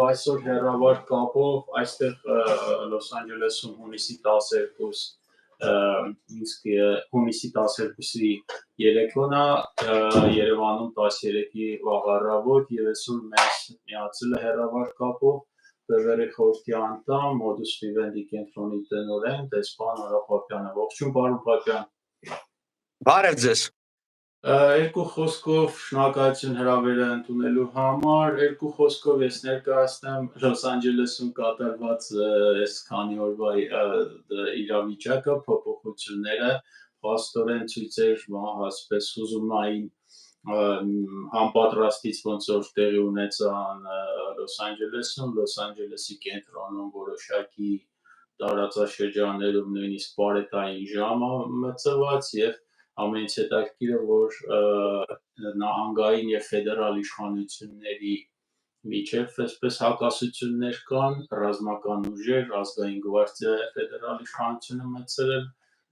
այսօր հեռավար կապով այստեղ Լոս Անջելեսում հունիսի 12 հունիսի 12-ի երեկոն է, Երևանում 13-ի վաղ առավոտ եւ այսօր մեզ միացել է հեռավար կապով Բևերի խորհրդի անդամ, Modus Vivendi կենտրոնի տնօրեն, դեսպան Արա Պապյանը։ Ողջույն, պարոն Պապյան։ Բարև ձեզ։ Երկու խոսքով շնորհակալություն հրավերը ընդունելու համար, երկու խոսքով ես ներկայացնեմ Լոս Անջելեսում կատարված այս քանի օրվա իրավիճակը, փոփոխությունները, փաստորեն ցույցեր ասպես հուզումային անպատրաստից ոնց որ տեղի ունեցան Լոս Անջելեսում, Լոս Անջելեսի կենտրոնում որոշակի տարածաշրջաններում նույնիսկ բարետային ժամ մտցված եւ ամենից հետաքրքիրը, որ նահանգային եւ ֆեդերալ իշխանությունների միջև այսպես հակասություններ կան, ռազմական ուժեր, ազգային գվարդիա ֆեդերալ իշխանությունը մտցրել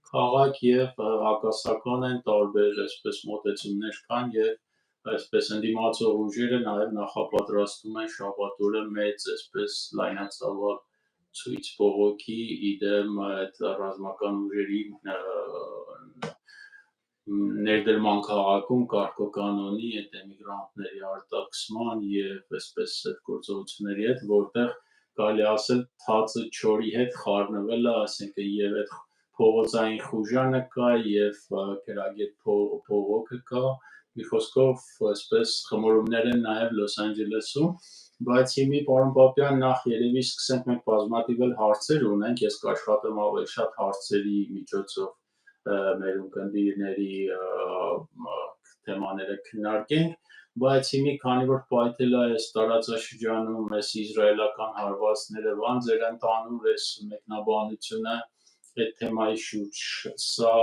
քաղաք եւ հակասական են տարբեր այսպես մոտեցումներ կան եւ այսպես ընդդիմացող ուժերը նաեւ նախապատրաստում են շաբաթ օրը մեծ այսպես լայնածավալ ցույց բողոքի իդեմ այդ ռազմական ուժերի ներդրման քաղաքում կարգոկանոնի այդ էմիգրանտների արտաքսման եւ այսպես այդ գործողությունների հետ, որտեղ կարելի ասել թածը չորի հետ խառնվել է, ասենք եւ այդ փողոցային խուժանը կա եւ գրագետ փողոքը կա, մի խոսքով այսպես խմորումներ են նաեւ Լոս Անջելեսում, բայց հիմի պարոն Պապյան նախ երևի սկսենք մենք բազմաթիվ հարցեր ունենք, ես կաշխատեմ ավելի շատ հարցերի միջոցով մեր ունկնդիրների թեմաները քննարկենք, բայց հիմի քանի որ պայթել է այս տարածաշրջանում այս իսրայելական հարվածները, ման ձեր ընդհանուր այս մեկնաբանությունը այդ թեմայի շուրջ, սա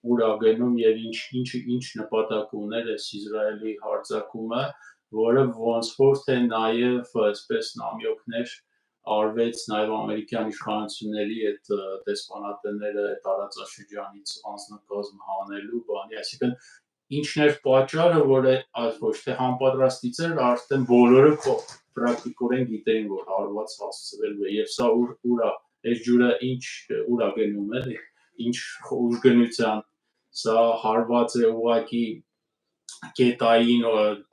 ուր է գնում եւ ինչ նպատակ ուներ այս Իսրայելի հարձակումը, որը ոնց որ թե նաեւ այսպես նամյոքներ արվեց նաև ամերիկյան իշխանությունների այդ դեսպանատները տարածաշրջանից անձնակազմ հանելու բանի, այսինքն ինչն էր պատճառը, որ այդ ոչ թե հանպատրաստից էր, արդեն բոլորը պրակտիկորեն գիտեին, որ հարված հասցվելու է, եւ սա ուր է, այս ջուրը ուր է գնում, էլի, ինչ ուժգնության, սա հարված է ուղղակի կետային,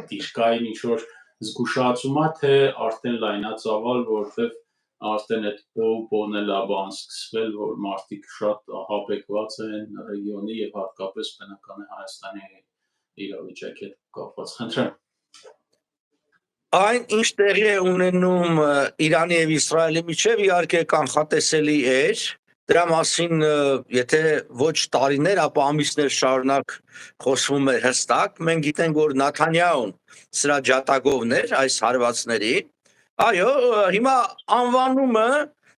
դիրքային ինչ-որ զգուշացում է, թե արդեն լայնածավալ, որովհետև արդեն այդ բոն էլ բան սկսվել, որ մարդիկ շատ հապեկված են ռեգիոնի եւ հատկապես բնական է Հայաստանի իրավիճակի հետ կապված։ Խնդրեմ։ Այն ինչ տեղի է ունենում Իրանի եւ Իսրայելի միջև իհարկե կանխատեսելի էր, դրա մասին եթե ոչ տարիներ, ապա ամիսներ շարունակ խոսվում էր հստակ, մենք գիտենք, որ Նաթանյահուն սրա ջատագովն էր այս հարվածների, այո, հիմա անվանումը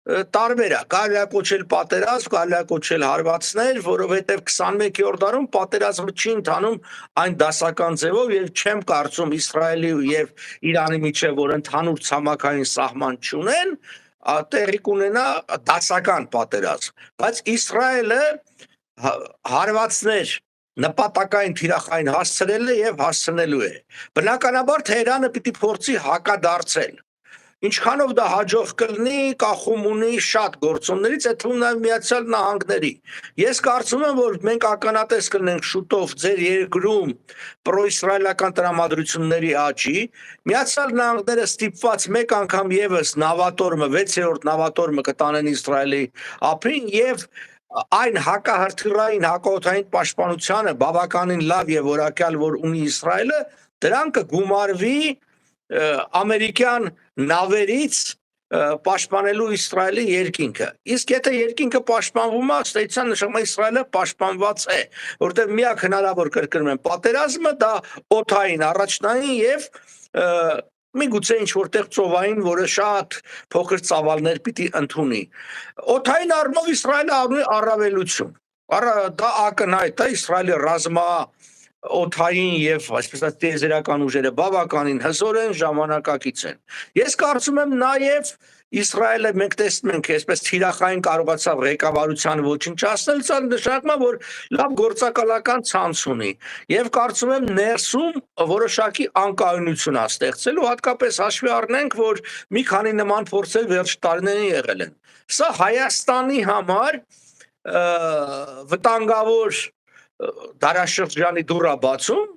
տարբեր է, կարելի է կոչել պատերազմ, կարելի է կոչել հարվածներ, որովհետև 21-րդ դարում պատերազմը չի ընթանում այն դասական ձևով եւ չեմ կարծում Իսրայելի եւ Իրանի միջև որ ընդհանուր ցամաքային սահման չունեն, տեղի կունենա դասական պատերազմ, բայց Իսրայելը հարվածներ նպատակային թիրախային հասցրել է եւ հասցնելու է։ Բնականաբար Թեհրանը պիտի փորձի հակադարձել։ Ինչքանով դա հաջող կլինի, կախում ունի շատ գործոններից, այդ թվում նաև Միացյալ Նահանգների։ Ես կարծում եմ, որ մենք ականատես կլինենք շուտով ձեր երկրում պրոիսրայելական տրամադրությունների աճի։ Միացյալ Նահանգները ստիպված մեկ անգամ եւս նավատորմը, 6-րդ նավատորմը կտանեն Իսրայելի ափին եւ այն հակահրթիռային հակաօդային պաշտպանությանը բավականին լավ եւ որակյալ որ ունի Իսրայելը, դրան կգումարվի ամերիկյան նավերից պաշտպանելու Իսրայելի երկինքը։ Իսկ եթե երկինքը պաշտպանվում է, ստեցան նշանակում է Իսրայելը պաշտպանված է, որտեղ միակ հնարավոր կրկնում եմ պատերազմը դա օդային առաջնային եւ միգուցե ինչ որտեղ ծովային, որը շատ փոքր ծավալներ պիտի ընդունի։ Օդային առումով Իսրայելը ունի առավելություն։ Դա ակնհայտ է, Իսրայելի ռազմա օդային եւ այսպես ասած տիեզերական ուժերը բավականին հզոր են, ժամանակակից են։ Ես կարծում եմ նաեւ Իսրայելը մենք տեսնում ենք, այսպես թիրախային կարողացավ ղեկավարությանը ոչնչացնել, սա նշանակում է, որ լավ գործակալական ցանց ունի եւ կարծում եմ ներսում որոշակի անկայունություն է ստեղծելու, հատկապես հաշվի առնենք, որ մի քանի նման փորձեր վերջ տարիներին եղել են։ Սա Հայաստանի համար վտանգավոր դարաշրջանի դուռա բացում,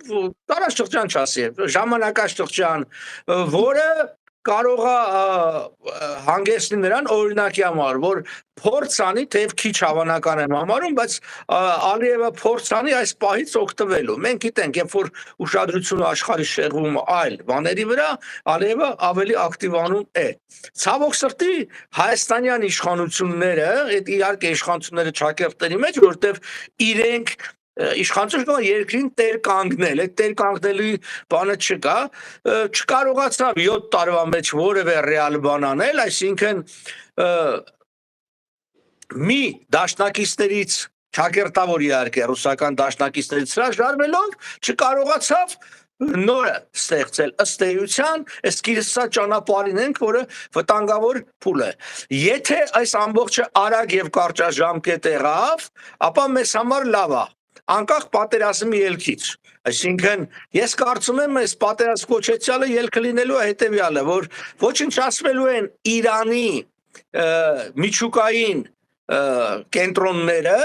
դարաշրջան չասի, ժամանակաշրջան, որը կարող է հանգեցնել նրան օրինակի համար, որ փորձ անի, թեև քիչ հավանական եմ համարում, բայց Ալիևը փորձ անի այս պահից օգտվելու։ Մենք գիտենք, երբ որ ուշադրությունը աշխարհի շեղվում այլ բաների վրա, Ալիևը ավելի ակտիվանում է։ Ցավոք սրտի հայաստանյան իշխանությունները, այդ իհարկե իշխանությունները ճակերտների մեջ, որտեղ իրենք իշխանությունը երկրին տեր կանգնել, այդ տեր կանգնելի բանը չկա, չկարողացավ 7 տարվա մեջ որևէ ռեալ բան անել, այսինքն մի դաշնակիցներից ճակերտավոր իհարկե ռուսական դաշնակիցներից հրաժարվելով չկարողացավ նորը ստեղծել ըստ էության, ըստ սա ճանապարհին ենք, որը վտանգավոր փուլ է։ Եթե այս ամբողջը արագ եւ կարճաժամկետ եղավ, ապա մեզ համար լավ է, անկախ պատերազմի ելքից։ Այսինքն ես կարծում եմ այս պատերազմ կոչեցյալը ելքը լինելու է հետեւյալը, որ ոչնչացվելու են Իրանի միջուկային կենտրոնները,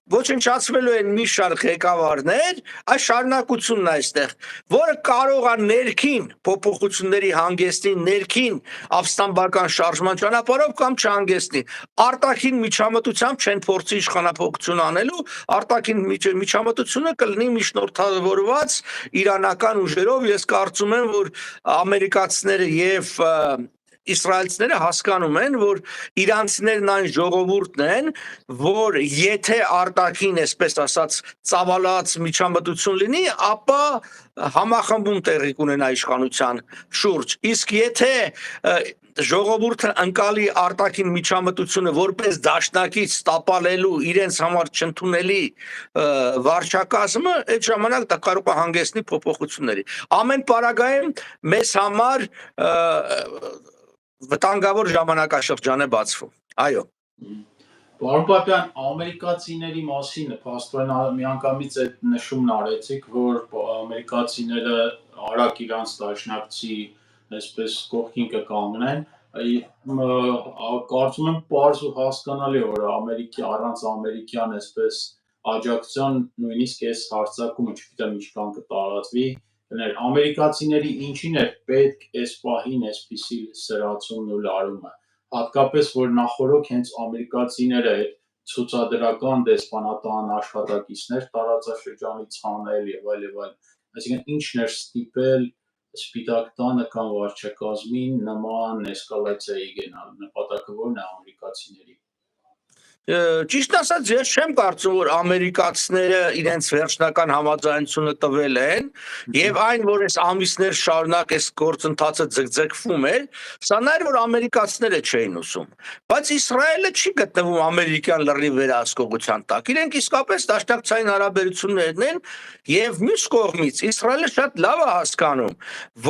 ոչնչացվելու են մի շարք ղեկավարներ, այս շարունակությունն է այստեղ, որը կարող է ներքին փոփոխությունների հանգեցնի, ներքին ապստամբական շարժման ճանապարհով կամ չհանգեցնի։ Արտաքին միջամտությամբ չեն փորձի իշխանափոխություն անելու, արտաքին միջամտությունը կլինի միջնորդավորված իրանական ուժերով։ Ես կարծում եմ, որ ամերիկացիները եւ իսրայելցիները հասկանում են, որ իրանցիներն այն ժողովուրդն են, որ եթե արտաքին, այսպես ասած, ծավալած միջամտություն լինի, ապա համախմբում տեղի կունենա իշխանության շուրջ։ Իսկ եթե ժողովուրդը ընկալի արտաքին միջամտությունը որպես դաշնակից տապալելու իրենց համար չընդունելի վարչակազմը, այդ ժամանակ դա կարող է հանգեցնի փոփոխությունների։ Ամեն պարագայում մեզ համար վտանգավոր ժամանակաշրջան է բացվում։ Այո։ Պարոն Պապյան, ամերիկացիների մասին փաստորեն միանգամից այդ նշումն արեցիք, որ ամերիկացիները արագ իրանց դաշնակցի այսպես կողքին կկանգնեն, կարծում եմ պարզ ու հասկանալի, որ առանց ամերիկյան այսպես աջակցության նույնիսկ այս հարձակումը չգիտեմ ինչքան կտարածվի, ամերիկացիների ինչին է պետք այս պահին այսպիսի սրացումն ու լարումը, հատկապես որ նախորոք հենց ամերիկացիները այդ ցուցադրական դեսպանատան աշխատակիցներ տարածաշրջանից հանել եւ այլ, այսինքն ինչն էր ստիպել Սպիտակ տանը կամ վարչակազմին նման էսկալացիայի գնալ, նպատակը ո՞րն է ամերիկացիների։ Ճիշտ ասած, ես չեմ կարծում, որ ամերիկացիները իրենց վերջնական համաձայնությունը տվել են, եւ այն, որ այս ամիսներ շարունակ այս գործընթացը ձգձգվում էր, սա նա էր, որ ամերիկացիները չէին ուսում։ Բայց Իսրայելը չի գտնվում ամերիկյան լրիվ վերահսկողության տակ։ Իրենք իսկապես դաշնակցային հարաբերություններն են, եւ մյուս կողմից Իսրայելը շատ լավ է հասկանում,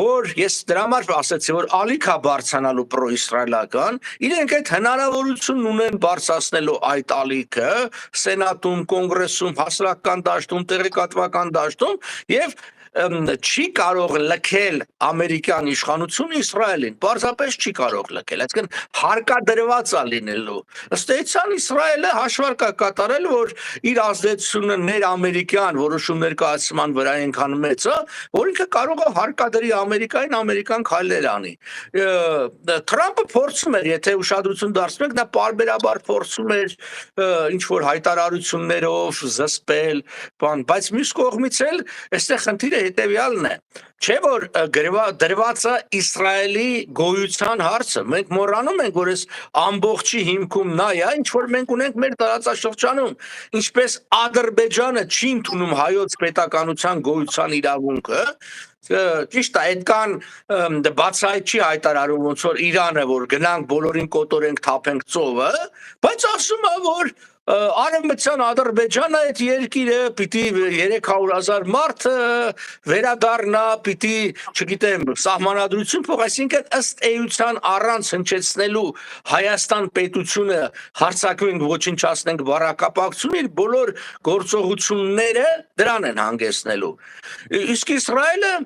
որ ես դրա համար ասացի, որ ալիք է բարձրանալու պրոիսրայելական, իրենք այդ հնարավորությունն ունեն բարձրացնելու այդ ալիքը սենատում, կոնգրեսում, հասարակական դաշտում, տեղեկատվական դաշտում եւ չի կարող լքել ամերիկյան իշխանությունը Իսրայելին, պարզապես չի կարող լքել, այսինքն հարկադրված է լինելու։ Ըստ էության Իսրայելը հաշվարկ է կատարել, որ իր ազդեցությունը ներամերիկյան որոշումներ կայացման վրա այնքան մեծ է, որ ինքը կարող է հարկադրի Ամերիկային, ամերիկան քայլեր անի։ Թրամփը փորձում էր, եթե ուշադրություն դարձնենք, նա պարբերաբար փորձում էր ինչ որ հայտարարություններով զսպել, բայց մյուս կողմից էլ այստեղ խնդիրը հետևյալն է, չէ որ դրված է Իսրայելի գոյության հարցը, մենք մոռանում ենք, որ այս ամբողջի հիմքում նա է, ինչ որ մենք ունենք մեր տարածաշրջանում, ինչպես Ադրբեջանը չի ընդունում հայոց պետականության գոյության իրավունքը, ճիշտ է, այդքան բացահայտ չի հայտարարում ոնց որ Իրանը, որ գնանք բոլորին կոտորենք, թափենք ծովը, բայց ասում է, որ Արևմտյան Ադրբեջանը այդ երկիրը պիտի 300,000 մարդ վերադառնա, պիտի, չգիտեմ, սահմանադրություն փոխ, այսինքն ըստ էության առանց հնչեցնելու Հայաստան պետությունը հարձակվենք, ոչնչացնենք բառակապակցություն, իր բոլոր գործողությունները դրան են հանգեցնելու։ Իսկ Իսրայելը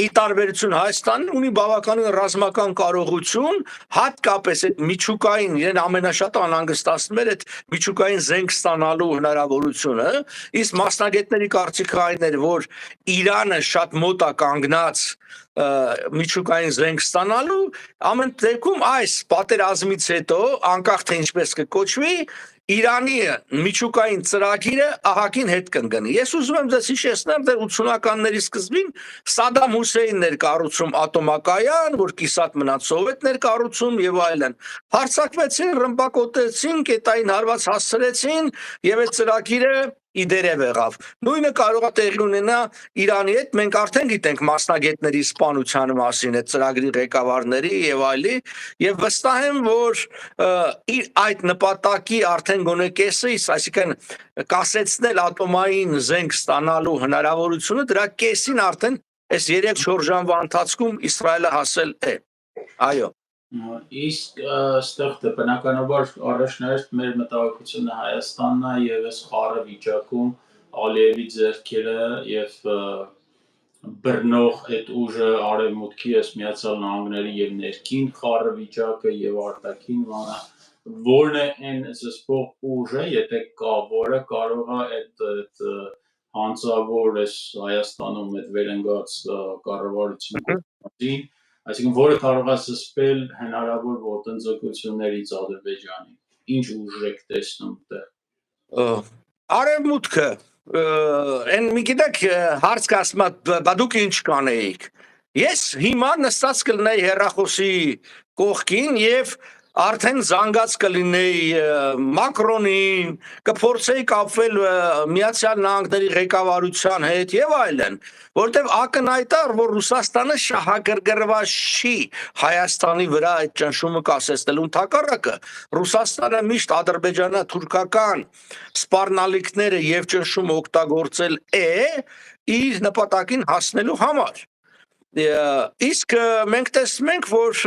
ի տարբերություն Հայաստանի ունի բավականին ռազմական կարողություն, հատկապես այդ միջուկային, իրեն ամենաշատը անհանգստացնում էր այդ միջուկային զենք ստանալու հնարավորությունը, իսկ մասնագետների կարծիքը այն էր, որ Իրանը շատ մոտ է կանգնած միջուկային զենք ստանալու, ամեն դեպքում այս պատերազմից հետո, անկախ թե ինչպես կկոչվի, Իրանի միջուկային ծրագիրը ահագին հետ կընկնի։ Ես ուզում եմ ձեզ հիշեցնեմ, դեռ 80-ականների սկզբին Սադամ Հուսեյնն էր կառուցում ատոմակայան, որ կիսատ մնաց սովետներ կառուցում եւ այլն։ Հարձակվեցին, ռմբակոծեցին, կետային հարված հասցրեցին եւ այդ ծրագիրը իդերև եղավ։ Նույնը կարող է տեղի ունենա Իրանի հետ, մենք արդեն գիտենք մասնագետների սպանության մասին, այդ ծրագրի ղեկավարների եւ այլի, եւ վստահ եմ, որ իր այդ նպատակի արդեն գոնե կեսը, այսինքն կասեցնել ատոմային զենք ստանալու հնարավորությունը, դրա կեսին արդեն այս 3-4 ժամվա ընթացքում Իսրայելը հասել է։ Այո։ Իսկ այստեղ բնականաբար առաջնահերթ մեր մտահոգությունը Հայաստանն է եւ այս խառը վիճակում Ալիևի ձեռքերը եւ բռնող այդ ուժը արևմուտքի այս Միացյալ Նահանգների եւ ներքին խառը վիճակը եւ արտաքին բանը որն է այն զսպող ուժը, եթե կա, որը կարող է այդ հանցավոր այս Հայաստանում այդ վերընկած կառավարություն կողմից Այսինքն որը կարող է զսպել հնարավոր ոտնձգություններից Ադրբեջանի։ Ինչ ուժ եք տեսնում դեռ։ Արևմուտքը այն մի գիտեք հարց կասում բա դուք ինչ կանեիք։ Ես հիմա նստած կլինեի հեռախոսի կողքին եւ արդեն զանգած կլինեի Մակրոնին, կփորձեի կապվել Միացյալ Նահանգների ղեկավարության հետ եւ այլն, որտեւ ակնհայտ է, որ Ռուսաստանը շահագրգռված չի Հայաստանի վրա այդ ճնշումը կասեցնելու ընդհակառակը։ Ռուսաստանը միշտ ադրբեջանա-թուրքական սպառնալիքները եւ ճնշումը օգտագործել է իր նպատակին հասնելու համար։ Իսկ մենք տեսնում ենք, որ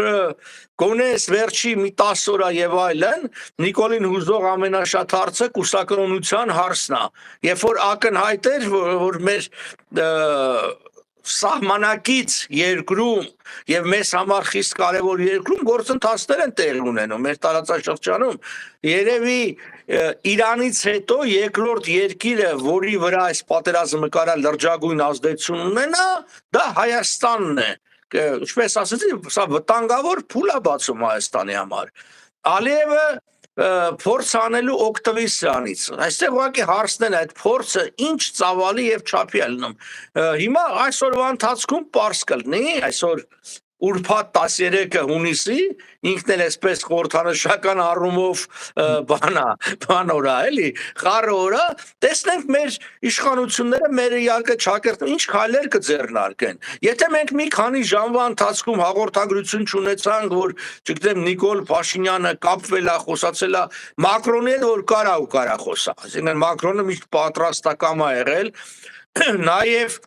գոնե վերջի մի 10 օր եւ այլն Նիկոլին հուզող ամենաշատ հարցը կուսակրոնության հարցն է, երբ որ ակնհայտ էր, որ մեր սահմանակից երկրում եւ մեզ համար խիստ կարեւոր երկրում գործընթացներ են տեղի ունենում մեր տարածաշրջանում երևի Իրանից հետո երկրորդ երկիրը, որի վրա այս պատերազմը կարա լրջագույն ազդեցություն ունենա, դա Հայաստանն է։ Ինչպես ասեցի, սա վտանգավոր փուլ է բացում Հայաստանի համար։ Ալիևը փորձ անելու օգտվի սրանից։ Այստեղ ուղղակի հարցն է այդ փորձը ինչ ծավալի եւ չափի է լինում։ Հիմա այսօրվա ընթացքում պարզ կլինի, այսօր ուրբաթ 13-ը հունիսի, ինքն էլ այսպես խորհրդանշական առումով բան օրա, էլի, խառը օրա, տեսնենք մեր իշխանությունները մեր իհարկե չակերտում ինչ քայլեր կձեռնարկեն։ Եթե մենք մի քանի ժամվա ընթացքում հաղորդագրություն չունեցանք, որ, չգիտեմ, Նիկոլ Փաշինյանը կապվել է, խոսացել է Մակրոնի հետ, որ կարա խոսա։ Այսինքն Մակրոնը միշտ պատրաստակամ է եղել, նաև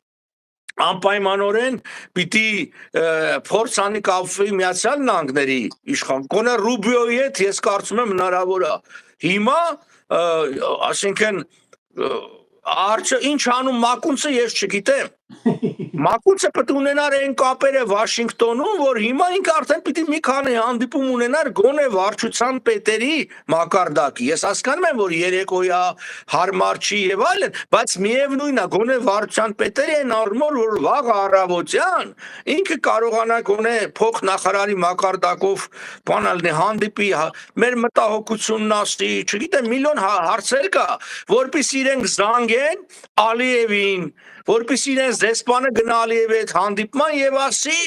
անպայմանորեն պիտի փորձ անի կապվի Միացյալ Նահանգների իշխան, գոնե Ռուբիոյի հետ ես կարծում եմ հնարավոր է։ Հիմա, այսինքն Արջը ինչ անում Մակունցը ես չգիտեմ։ Մակունցը պետք ունենար այն կապերը Վաշինգտոնում, որ հիմա ինքը արդեն պիտի մի քանի հանդիպում ունենար գոնե վարչության պետերի մակարդակի։ Ես հասկանում եմ, որ երեկոյա հարմար չի եւ այլն, բայց միևնույնն է, գոնե վարչության պետերը են առումով, որ վաղ առավոտյան ինքը կարողանա գոնե փոխնախարարի մակարդակով բանալնի հանդիպի, մեր մտահոգությունն ասի, չգիտեմ, միլիոն հարցեր կա, որպեսզի իրենք զանգեն Ալիևին, որպեսզի իրենց դեսպանը գնա Ալիևի հետ հանդիպման եւ ասի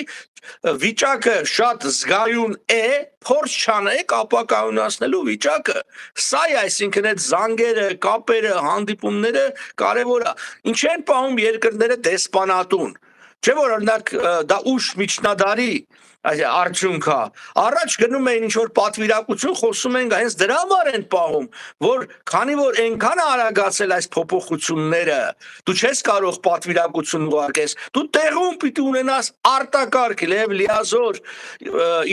վիճակը շատ զգայուն է, փորձ չանեք ապակայունացնելու վիճակը։ Սա է, այսինքն այդ զանգերը, կապերը, հանդիպումները կարևոր է։ Ինչ են պահում երկրները դեսպանատուն։ Չէ՞ որ օրինակ դա ուշ միջնադարի Արդյունքա առաջ գնում էին ինչ որ պատվիրակություն խոսում են հենց դրա համար են պահում որ քանի որ այնքան արագացել այս փոփոխությունները դու չես կարող պատվիրակություն ուղարկես դու տեղում պիտի ունենաս արտակարգ լեւ լիազոր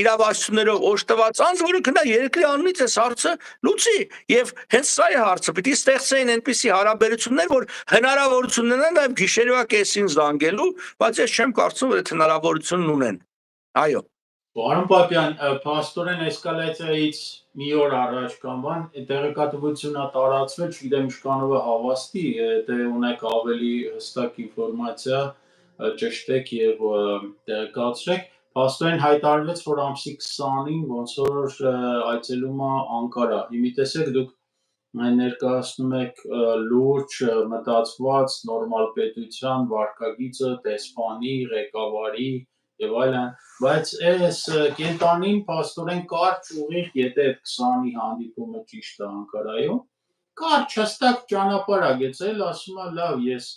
իրավասություններով օժտված անձ որը գնա երկրի անունից այս հարցը լուծի եւ հենց սա է հարցը պիտի ստեղծեին այնպիսի հարաբերություններ որ հնարավորություն ունենան նաեւ գիշերվա կեսին զանգելու բայց ես չեմ կարծում որ այդ հնարավորությունն ունեն Այո Պարոն Պապյան, փաստորեն էսկալացիայից մի օր առաջ կամ բան տեղեկատվությունա տարածվել, չգիտեմ ինչքանով է հավաստի, դե ունեք ավելի հստակ ինֆորմացիա, ճշտեք եւ տեղեկացրեք, փաստորեն հայտարարվեց, որ ամսի 20-ին ոնց որ այցելում է Անկարա։ Հիմի տեսեք դուք ներկայացնում եք լուրջ մտածված նորմալ պետության վարկագիծը, տեսփանի, ղեկավարի եւ այլն, բայց այս կենտանին փաստորեն կարճ ուղիղ, եթե 20-ի հանդիպումը ճիշտ է Անկարայում, կարճ հստակ ճանապարհ է գծել, ասում է լավ, ես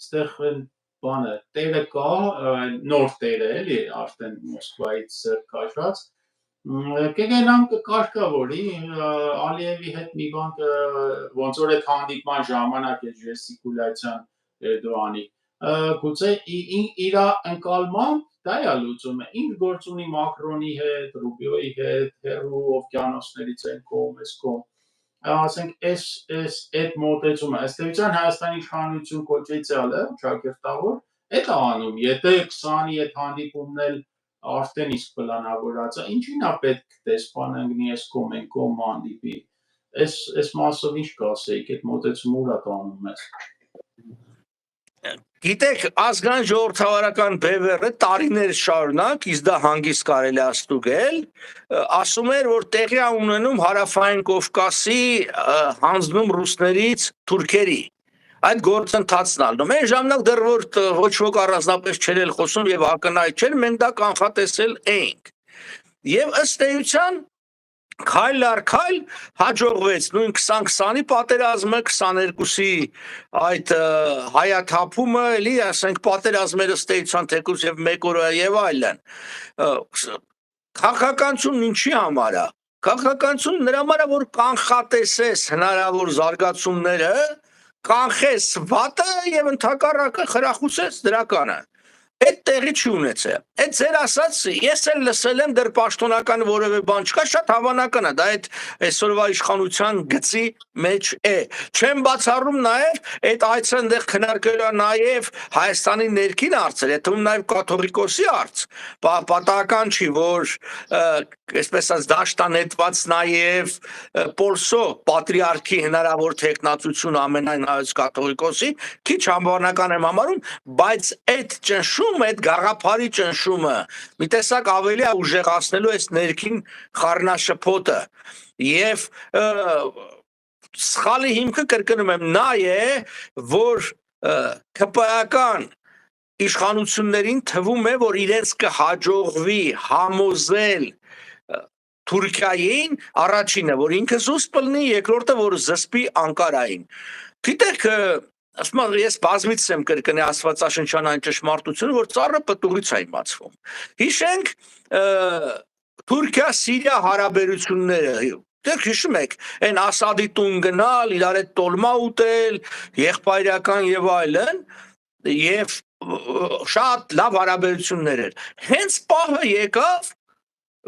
ստեղ բանը տերը կա, նոր տերը էլի, արդեն Մոսկվայից քաշած, կգնանք կարգավորի Ալիևի հետ մի բան ոնց որ այդ հանդիպման ժամանակ է ժեստիկուլյացիան Էրդողանի գուցե իր ընկալմամբ դա է լուծումը ինչ գործ ունի Մակրոնի հետ, Ռուբիոյի հետ, հերու օվկիանոսներից են կողմ էս կողմ ասենք այդ մոտեցումը ըստ էության Հայաստանի իշխանություն կոչեցյալ է ճակերտավոր այդ է անում եթե 20-ի այդ հանդիպումն էլ արդեն իսկ պլանավորած է ինչին է պետք դեսպան ընկնի այս կողմ են կողմ հանդիպի այս մասով ինչ կասեիք այդ մոտեցումը ուր է տանում մեզ Գիտեք, ազգային ժողովրդավարական բևեռը տարիներ շարունակ, իսկ դա հանգիստ կարելի աստուգել, ասում էր, որ տեղի ունենում հարավային Կովկասի հանձնում ռուսներից թուրքերի։ Այդ գործընթացն ալնում։ Այն ժամանակ դեռ որ ոչ ոք առանձնապես չէր էլ խոսում եւ ակնհայտ չէր, մենք դա կանխատեսել էինք։ Եվ ըստ էության Քայլ առ քայլ հաջողվեց նույն 2020-ի պատերազմը 22-ի այդ հայաթափումը էլի ասենք պատերազմները ստեյցան թեկուզ եւ մեկ օր եւ այլն քաղաքականությունն ինչի համար է քաղաքականություն նրա համար է որ կանխատեսես հնարավոր զարգացումները կանխես վատը եւ ընդհակառակը խրախուսես դրականը Այդ տեղի չի ունեցել։ Այդ ձեր ասած ես էլ լսել եմ դեռ պաշտոնական որևէ բան չկա, շատ հավանական է, դա այդ այսօրվա իշխանության գծի մեջ է։ Չեմ բացառում նաև այդ այցը այնտեղ քննարկելու է նաև Հայաստանի ներքին հարցեր, այդ թվում նաև կաթողիկոսի հարց։ Պատահական չի, որ այսպես ասած դաշտանետված նաև Պոլսո պատրիարքի հնարավոր տեխնացություն ամենայն հայոց կաթողիկոսի քիչ հավանական եմ համարում, բայց այդ ճնշում այդ գաղափարի ճնշումը մի տեսակ ավելի է ուժեղացնելու այս ներքին խառնաշփոթը եւ սխալի հիմքը կրկնում եմ նա է որ ԿՊԱ-ական իշխանություններին թվում է որ իրենց կհաջողվի համոզել Թուրքիային առաջինը որ ինքը զուսպ պլնի երկրորդը որ զսպի Անկարային գիտեք ասում եմ ես բազմից եմ կրկնի աստվածաշնչյան ճշմարտությունը որ ծառը պտուղից է իմացվում հիշենք Թուրքիա-Սիրիա հարաբերությունները դուք հիշում եք այն Ասադի տուն գնալ իրար հետ տոլմա ուտել եղբայրական եւ այլն եւ շատ լավ հարաբերություններ էր հենց պահը եկավ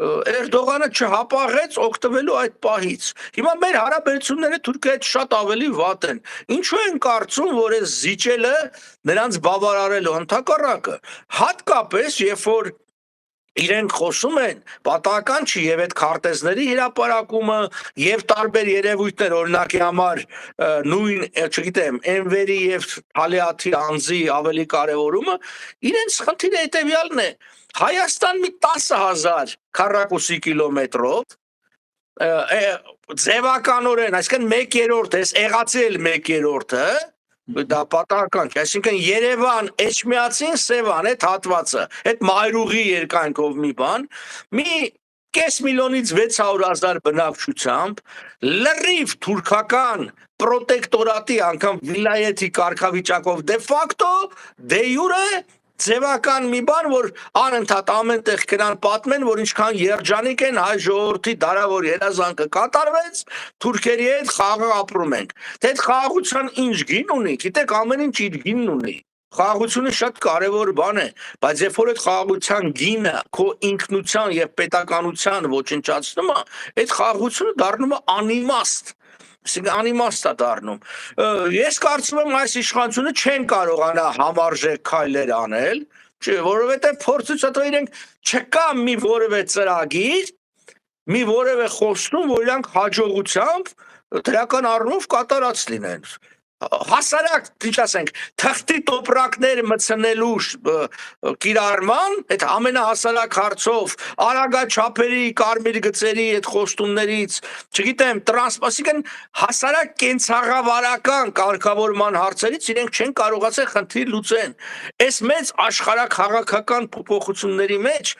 Էրդողանը չհապաղեց օգտվելու այդ պահից հիմա մեր հարաբերությունները Թուրքիայի հետ շատ ավելի վատ են ինչու են կարծում որ այս զիջելը նրանց բավարարելու ընդհակառակը հատկապես երբ որ իրենք խոսում են պատահական չի եւ այդ քարտեզների հրապարակումը եւ տարբեր երևույթներ օրինակի համար նույն չգիտեմ Էնվերի եւ Թալիաթի անձի ավելի կարեւորումը իրենց խնդիրը հետեւյալն է Հայաստան մի 10,000 քառակուսի կիլոմետրով ձևականորեն այսինքն 1/3 էս եղածի էլ 1/3-ը դա պատահական չէ, այսինքն Երևան, Էջմիածին, Սևան այդ հատվածը, այդ մայրուղի երկայնքով մի բան, մի կես միլիոնից 600,000 բնակչությամբ լրիվ թուրքական պրոտեկտորատի անգամ վիլայեթի կարգավիճակով դե ֆակտո դե յուրե ձևական մի բան, որ անընդհատ ամենտեղ կնան պատմեն, որ ինչքան երջանիկ են հայ ժողովրդի դարավոր երազանքը կատարվեց, թուրքերի հետ խաղաղ ապրում ենք։ Թե այդ խաղաղության ինչ գին ունի, գիտեք, ամեն ինչ իր գինն ունի։ Խաղաղությունը շատ կարևոր բան է, բայց երբ որ այդ խաղաղության գինը քո ինքնության եւ պետականության ոչնչացնում է, այդ խաղաղությունը դառնում է անիմաստ։ Անիմաստ է դառնում։ Ես կարծում եմ այս իշխանությունը չեն կարողանա համարժեք քայլեր անել, չէ, որովհետեւ փորձից հետո իրենք չկա մի որևէ ծրագիր, մի որևէ խոստում, որ իրանք հաջողությամբ դրական առումով կատարած լինեն։ Հասարակ, ինչ ասենք, թղթի տոպրակներ մցնելու կիրառման, այդ ամենահասարակ հարցով, արագաչափերի, կարմիր գծերի այդ խոստումներից, չգիտեմ, ասիկան հասարակ կենցաղավարական կարգավորման հարցերից իրենք չեն կարողացել խնդիր լուծեն։ Այս մեծ աշխարհաքաղաքական փոփոխությունների մեջ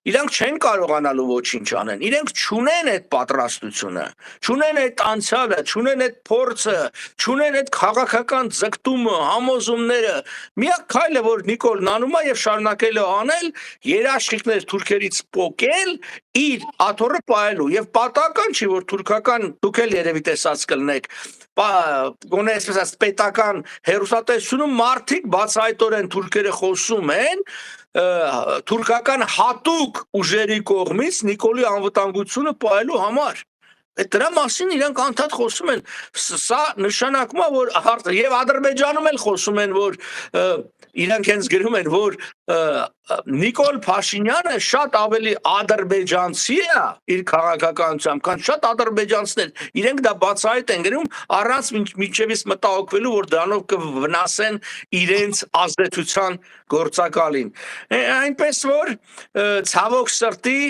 իրանք չեն կարողանալու ոչինչ անեն։ Իրենք չունեն այդ պատրաստությունը, չունեն այդ անցյալը, չունեն այդ փորձը, չունեն այդ քաղաքական ձգտումը, համոզումները։ Միակ քայլը, որ Նիկոլն անում է եւ շարունակել է անել, երաշխիքներ թուրքերից պոկել, իր աթոռը պահելու եւ պատահական չի, որ թուրքական դուք էլ երևի տեսած կլնեք, գոնե այսպես ասած պետական հերոսատեսությունում մարդիկ բացահայտորեն թուրքերը խոսում են թուրքական հատուկ ուժերի կողմից Նիկոլի անվտանգությունը պահելու համար։ Դրա մասին իրանք անդադ խոսում են, սա նշանակում է, որ եւ Ադրբեջանում էլ խոսում են, որ իրանք հենց գրում են, որ Նիկոլ Փաշինյանը շատ ավելի ադրբեջանցի է իր քաղաքականությամբ, քան շատ ադրբեջանցիներ։ Իրենք դա բացահայտ են գրում առանց մինչևից մտահոգվելու, որ դրանով կվնասեն իրենց ազդեցության գործակալին։ Այնպես որ ցավոք սրտի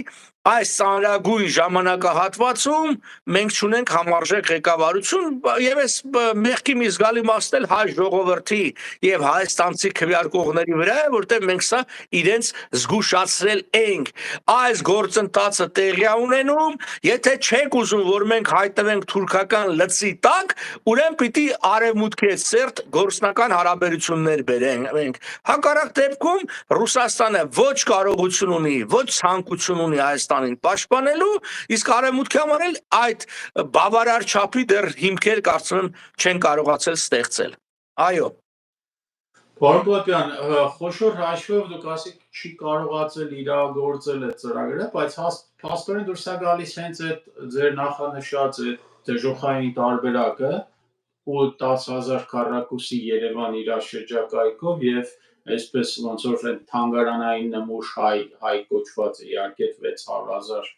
այս ծանրագույն ժամանակահատվածում մենք չունենք համարժեք ղեկավարություն եւ այս մեղքի մի զգալի մասն էլ հայ ժողովրդի եւ հայաստանցի քվեարկողների վրա է, որտեղ մենք սա իրենց զգուշացրել ենք։ Այս գործընթացը տեղի ունենում, եթե չեք ուզում, որ մենք հայտնվենք թուրքական լծի տակ, ուրեմն պիտի արևմուտքի հետ սերտ գործնական հարաբերություններ բերենք։ Հակառակ դեպքում Ռուսաստանը ոչ կարողություն ունի, ոչ ցանկություն ունի Հայաստանին պաշտպանելու, իսկ արևմուտքի համար էլ այդ բավարար չափի դեռ հիմքեր կարծում եմ չեն կարողացել ստեղծել։ Այո։ Պարոն Պապյան, խոշոր հաշվով դուք ասեք չի կարողացել իրագործել այդ ծրագրերը, բայց փաստորեն դուրս է գալիս հենց այդ ձեր նախանշած այդ դժոխային տարբերակը ու 10,000 քառակուսի Երևան իր շրջակայքով եւ այսպես ոնց որ այդ թանգարանային նմուշ հայ կոչված է իհարկե 600,000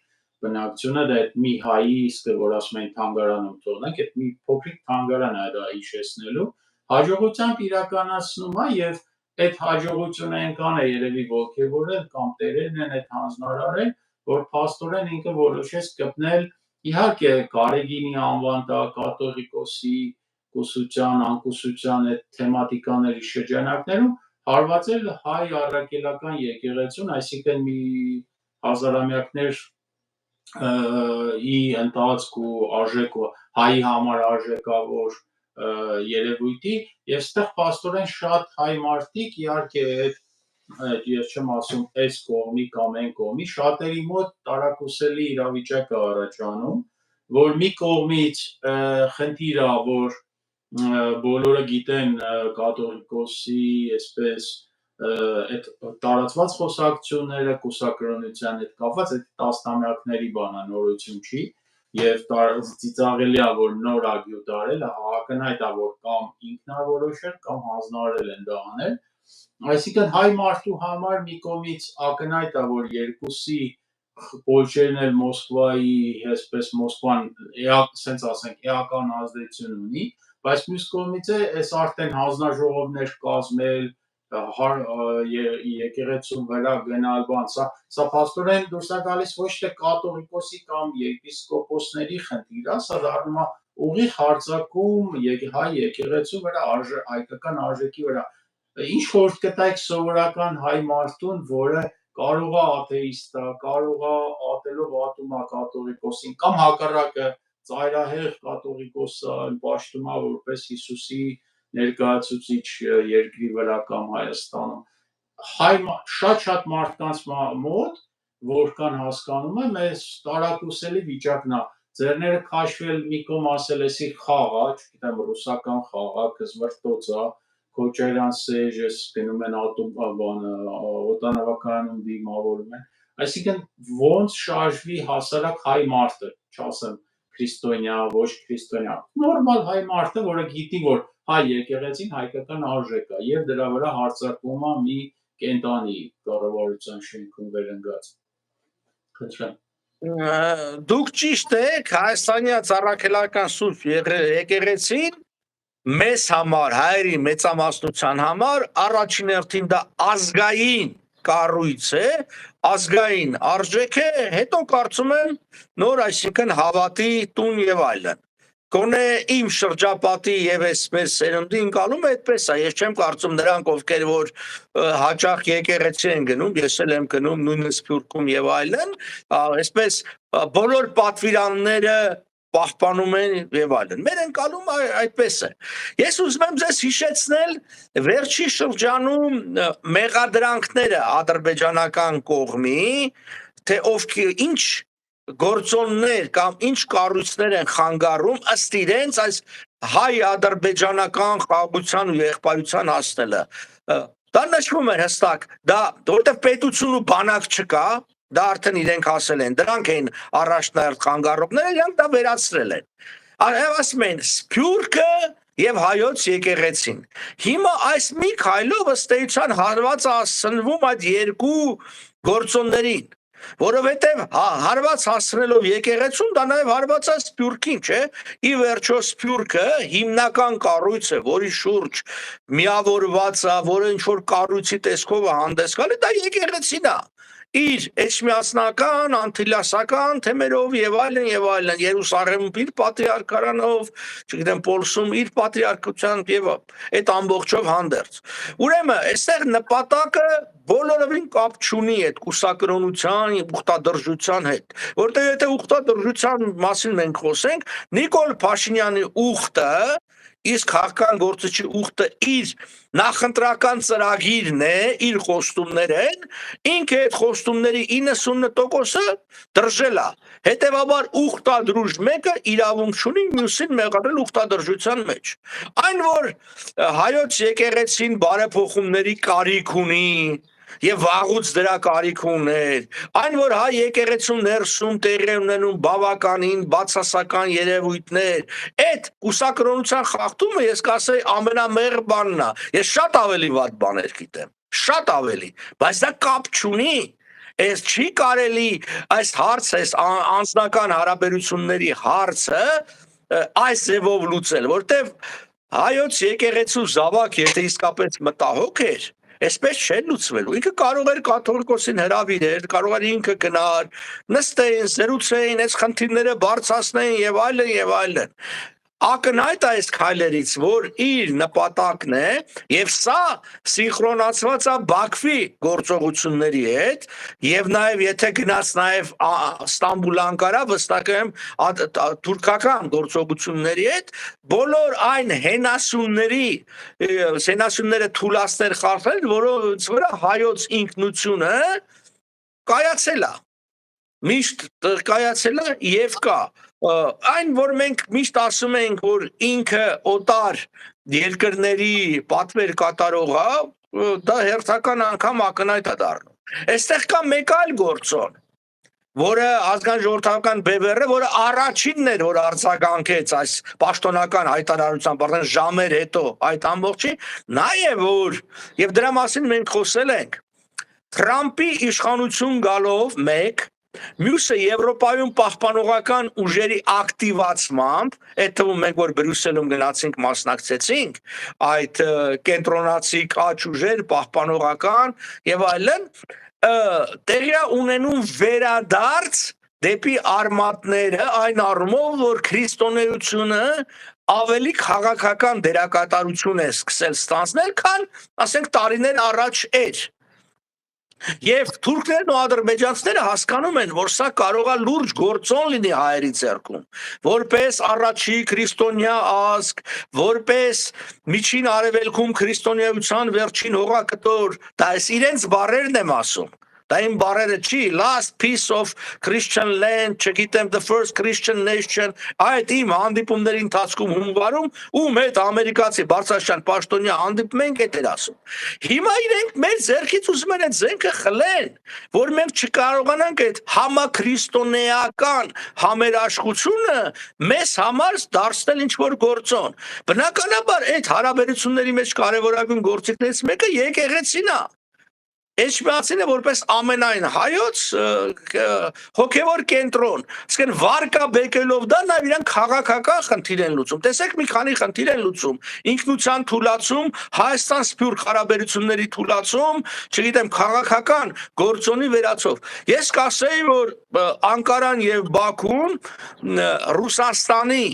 բնակչությունը դա այդ մի հայի իսկ որ ասում են թանգարանում թողնենք այդ մի փոքրիկ թանգարան է դա հիշեցնելու հաջողությամբ իրականացնում է եւ այդ հաջողությունը այնքան է երևի ողջևորել կամ տերերն են այդ հանձնարարել որ փաստորեն ինքը որոշեց գտնել իհարկե Գարեգինի անվան տա կաթողիկոսի կուսության անկուսության այդ թեմատիկաների շրջանակներում հարվածել հայ առաքելական եկեղեցուն, այսինքն մի հազարամյակներ ի ընթացք ու արժեք հայի համար արժեքավոր երևույթի եւ ստեղ պաստորեն շատ հայ մարդիկ իհարկե այդ ես չեմ ասում այս կողմի կամ այն կողմի շատերի մոտ տարակուսելի իրավիճակ է առաջանում որ մի կողմից խնդիր է որ բոլորը գիտեն կաթողիկոսի այսպես այդ տարածված խոսակցությունները կուսակրոնության հետ կապված այդ տասնամյակների բանանորություն չի եւ ծիծաղելի է որ նոր ագյուտ արել ակնհայտ է որ կամ ինքնավորոշել կամ հանձնարարել են դա անել այսինքն հայ մարդու համար մի կողմից ակնհայտ է որ երկուսի Պոլշերն էլ Մոսկվայի այսպես Մոսկվան ասենց ասենք էական ազդեցություն ունի բայց մյուս կողմից է այս արդեն հանձնաժողովներ կազմել եկեղեցու վրա գնալ բան սա փաստորեն դուրս է գալիս ոչ թե կաթողիկոսի կամ եպիսկոպոսների խնդիր է սա դառնում է ուղիղ հարձակում հայ եկեղեցու վրա հայկական արժեքի վրա ինչ խորհուրդ կտայք սովորական հայ մարդուն որը կարող է աթեիստ է կարող է ատելով ատում է կաթողիկոսին կամ հակառակը ծայրահեղ կաթողիկոսը պաշտում է որպես Հիսուսի ներկայացուցիչ երկրի վրա կամ Հայաստանում շատ մարդկանց մոտ, որքան հասկանում եմ, այս տարակուսելի վիճակն է, ձեռները քաշվել մի կողմ ասել էսի խաղ է, չգիտեմ, ռուսական խաղ է, կզվրտոց է, Քոչարյան Սերժ, ես գնում են օդանավակայանում դիմավորում են, այսինքն ոնց շարժվի հասարակ հայ մարդը, չասեմ քրիստոնյա, ոչ քրիստոնյա, նորմալ հայ մարդը, որը գիտի, որ հայ եկեղեցին հայկական արժեք է եւ դրա վրա հարձակվում է մի կենտանի կառավարության շենքում վերընկած։ Խնդրեմ։ Դուք ճիշտ եք, Հայաստանի Ծառայական Սուրբ եկեղեցին մեզ համար, հայերի մեծամասնության համար առաջին հերթին դա ազգային կառույց է, ազգային արժեք է, հետո կարծում եմ նոր, այսինքն հավատի տուն եւ այլն։ Գոնե իմ շրջապատի եւ այս մեր սերնդի ընկալում է այդպես է, ես չեմ կարծում նրանք, ովքեր որ հաճախ եկեղեցի են գնում, ես էլ եմ գնում նույնիսկ Սփյուռքում եւ այլն, այսպես բոլոր պատվիրանները պահպանում են եւ այլն։ Մեր ընկալումը այդպես է։ Ես ուզում եմ ձեզ հիշեցնել վերջի շրջանում մեղադրանքները ադրբեջանական կողմի, թե ովքեր ինչ գործոններ կամ ինչ կառույցներ են խանգարում ըստ իրենց այս հայ-ադրբեջանական խաղաղության ու եղբայրության հասնելը։ Դա նշվում է հստակ, դա որտեղ պետություն ու բանակ չկա, դա արդեն իրենք ասել են, դրանք են առաջնահերթ խանգարողները, իրանք դա վերացրել են։ Ասում են Սփյուռքը եւ հայոց եկեղեցին։ Հիմա այս մի քայլով ըստ էության հարվածը հասնվում այդ երկու գործոններին, որովհետեւ հարված հասնելով եկեղեցուն դա նաեւ հարված է Սփյուռքին, չէ՞։ Ի վերջո Սփյուռքը հիմնական կառույց է, որի շուրջ միավորված է, որը ինչ որ կառույցի տեսքով է հանդես գալի, դա եկեղեցին է։ Իր էջմիածնական, անթիլասական թեմերով եւ այլն, Երուսաղեմում իր պատրիարքարանով, չգիտեմ, Պոլսում իր պատրիարքությամբ եւ այդ ամբողջով հանդերձ։ Ուրեմն, այստեղ նպատակը բոլորովին կապ չունի այդ կուսակրոնության եւ ուխտադրժության հետ, որտեղ եթե ուխտադրժության մասին մենք խոսենք, Նիկոլ Փաշինյանի ուխտը իսկ քաղաքական գործիչի ուխտը իր նախընտրական ծրագիրն է, իր խոստումներ են, ինքը այդ խոստումների 90%-ը դրժել է։ Հետևաբար ուխտադրուժ մեկը իրավունք չունի մյուսին մեղադրել ուխտադրժության մեջ։ Այն որ հայոց եկեղեցին բարեփոխումների կարիք ունի եւ վաղուց դրա կարիք ուներ, այն որ հայ եկեղեցու ներսում տեղի ունենում բավականին բացասական երևույթներ, այդ կուսակրոնության խախտումը ես կասեի ամենամեղր բանն է։ Ես շատ ավելի վատ բաներ գիտեմ, շատ ավելի, բայց դա կապ չունի։ Այս չի կարելի այս հարցը, այս անձնական հարաբերությունների հարցը այս ձևով լուծել, որտեվ հայոց եկեղեցու զավակ, եթե իսկապես մտահոգ էր, այսպես չէր լուծվելու, ինքը կարող էր կաթողիկոսին հրավիրել, կարող էր ինքը գնար, նստեին, զրուցեին, այս խնդիրները բարձրացնեին եւ այլն եւ այլն։ Ակնհայտ է այս քայլերից, որ իր նպատակն է եւ սա սինխրոնացված է Բաքվի գործողությունների հետ եւ նաեւ եթե գնաց նաեւ Ստամբուլ Անկարա վստահ եմ թուրքական գործողությունների հետ, բոլոր այն հենասյունները թուլացնել խախտել, որոնց վրա հայոց ինքնությունը կայացել է, միշտ կայացել է եւ կա այն որ մենք միշտ ասում ենք որ ինքը օտար երկրների պատվեր կատարող է դա հերթական անգամ ակնհայտ է դառնում այստեղ կա մեկ այլ գործոն որը ազգային ժողովրդական բևեռը որը առաջինն էր որ արձագանքեց այս պաշտոնական հայտարարությամբ արդեն ժամեր հետո այդ ամբողջի նաև որ եւ դրա մասին մենք խոսել ենք Թրամփի իշխանություն գալով մեկ Մյուսը Եվրոպայում պահպանողական ուժերի ակտիվացմամբ, այդ թվում մենք որ Բրյուսելում գնացինք մասնակցեցինք, այդ կենտրոնացի կաչ ուժեր պահպանողական եւ այլն, տեղի ունենում վերադարձ դեպի արմատները այն առումով, որ քրիստոնեությունը ավելի քաղաքական դերակատարություն է սկսել ստանձնել, քան ասենք տարիներ առաջ էր։ Եվ թուրքներն ու ադրբեջանցիները հասկանում են, որ սա կարող է լուրջ գործոն լինի հայերի ձեռքում, որպես առաջի քրիստոնյա ազգ, որպես միջին արևելքում քրիստոնեության վերջին հողակտոր, դա ես իրենց բառերն եմ ասում։ Դա իմ բառերը չի, last piece of Christian land, չգիտեմ, the first Christian nation, այդ իմ հանդիպումների ընթացքում հունվարում, ում հետ ամերիկացի բարձրաստիճան պաշտոնյա հանդիպում ենք, էդ էր ասում։ Հիմա իրենք մեր ձեռքից ուզում են այդ զենքը խլեն, որ մենք չկարողանանք այդ համաքրիստոնեական համերաշխությունը մեզ համար դարձնել ինչ-որ գործոն։ Բնականաբար այդ հարաբերությունների մեջ կարևորագույն գործիքներից մեկը եկեղեցին է։ Էջմիածինը որպես ամենայն հայոց հոգևոր կենտրոն, ասեն վարկա բեկելով դա նաև իրան քաղաքական խնդիր են լուծում։ Տեսեք մի քանի խնդիր են լուծում, ինքնության թուլացում, Հայաստան-Սփյուռք հարաբերությունների թուլացում, չգիտեմ, քաղաքական գործոնի վերացով։ Ես կասեի, որ Անկարան եւ Բաքուն Ռուսաստանի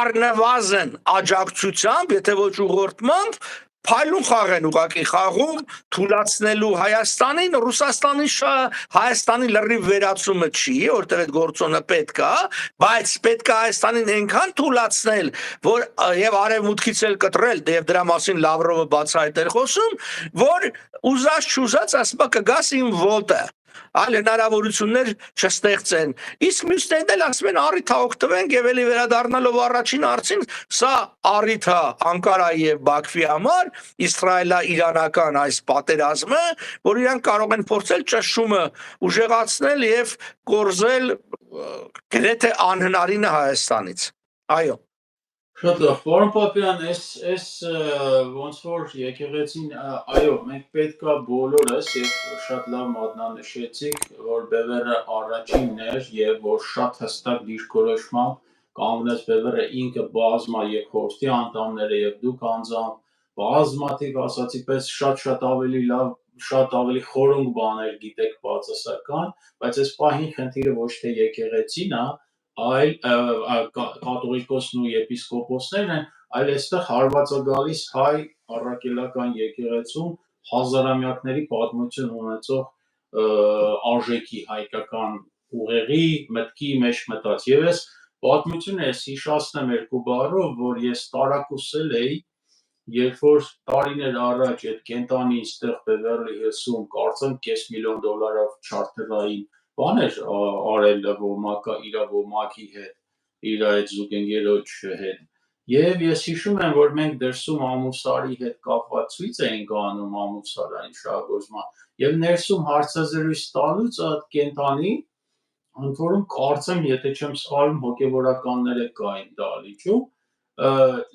առնվազն աջակցությամբ, եթե ոչ ուղղորդմամբ Փայլուն խաղ են ուղակի խաղում թուլացնելու Հայաստանին, Հայաստանի լրիվ վերացումը չի, որտեղ այդ գործոնը պետք է, բայց պետք է Հայաստանին այնքան թուլացնել, որ եւ արևմուտքից էլ կտրել, եւ դրա մասին Լավրովը բացահայտ էր խոսում, որ ուզած չուզած ասում կգաս իմ ոտը, այլ հնարավորություններ չստեղծեն։ Իսկ մյուսներն էլ ասում են առիթ օգտվենք եւ էլի վերադառնալով առաջին հարցին, սա առիթ է Անկարայի եւ Բաքվի համար, իսրայելա-իրանական այս պատերազմը, որ իրանք կարող են փորձել ճշումը ուժեղացնել եւ կորզել գրեթե անհնարինը Հայաստանից։ Այո։ Շատ լավ, պարոն Պապյան, այս ոնց որ եկեղեցին, այո, մենք պետքա բոլորս եւ շատ լավ մատնանշեցիք, որ Բևերը առաջինն էր եւ որ շատ հստակ դիրքորոշմամբ կանգնեց Բևերը ինքը բազմա եւ խորհրդի անդամները եւ դուք անձամբ բազմաթիվ ասացի պես շատ ավելի լավ, շատ ավելի խորունկ բաներ գիտեք բացասական, բայց այս պահին խնդիրը ոչ թե եկեղեցին է, այլ կաթողիկոսն ու եպիսկոպոսներն են, այլ այստեղ հարվածագալիս հայ առաքելական եկեղեցում հազարամյակների պատմություն ունեցող արժեքի հայկական ուղեղի մտքի մեջ մտած։ Եվ այս պատմությունը ես հիշացնեմ երկու բառով, որ ես տարակուսել էի, երբ որ տարիներ առաջ այդ կենտանին ստեղ Բևերլի Հիլսում կարծեմ $500,000 չարթերային բաներ արել Ոմակի հետ, իր այդ զուգընկերոջ հետ։ Եվ ես հիշում եմ, որ մենք դրսում Ամուսարի հետ կապված ցույց էինք անում Ամուսարային շահգործման, եւ ներսում հարցազրույց տալուց այդ կենտանի, ընդ որում կարծեմ, եթե չեմ սխալվում, հոգեվորականները կային դալիճում,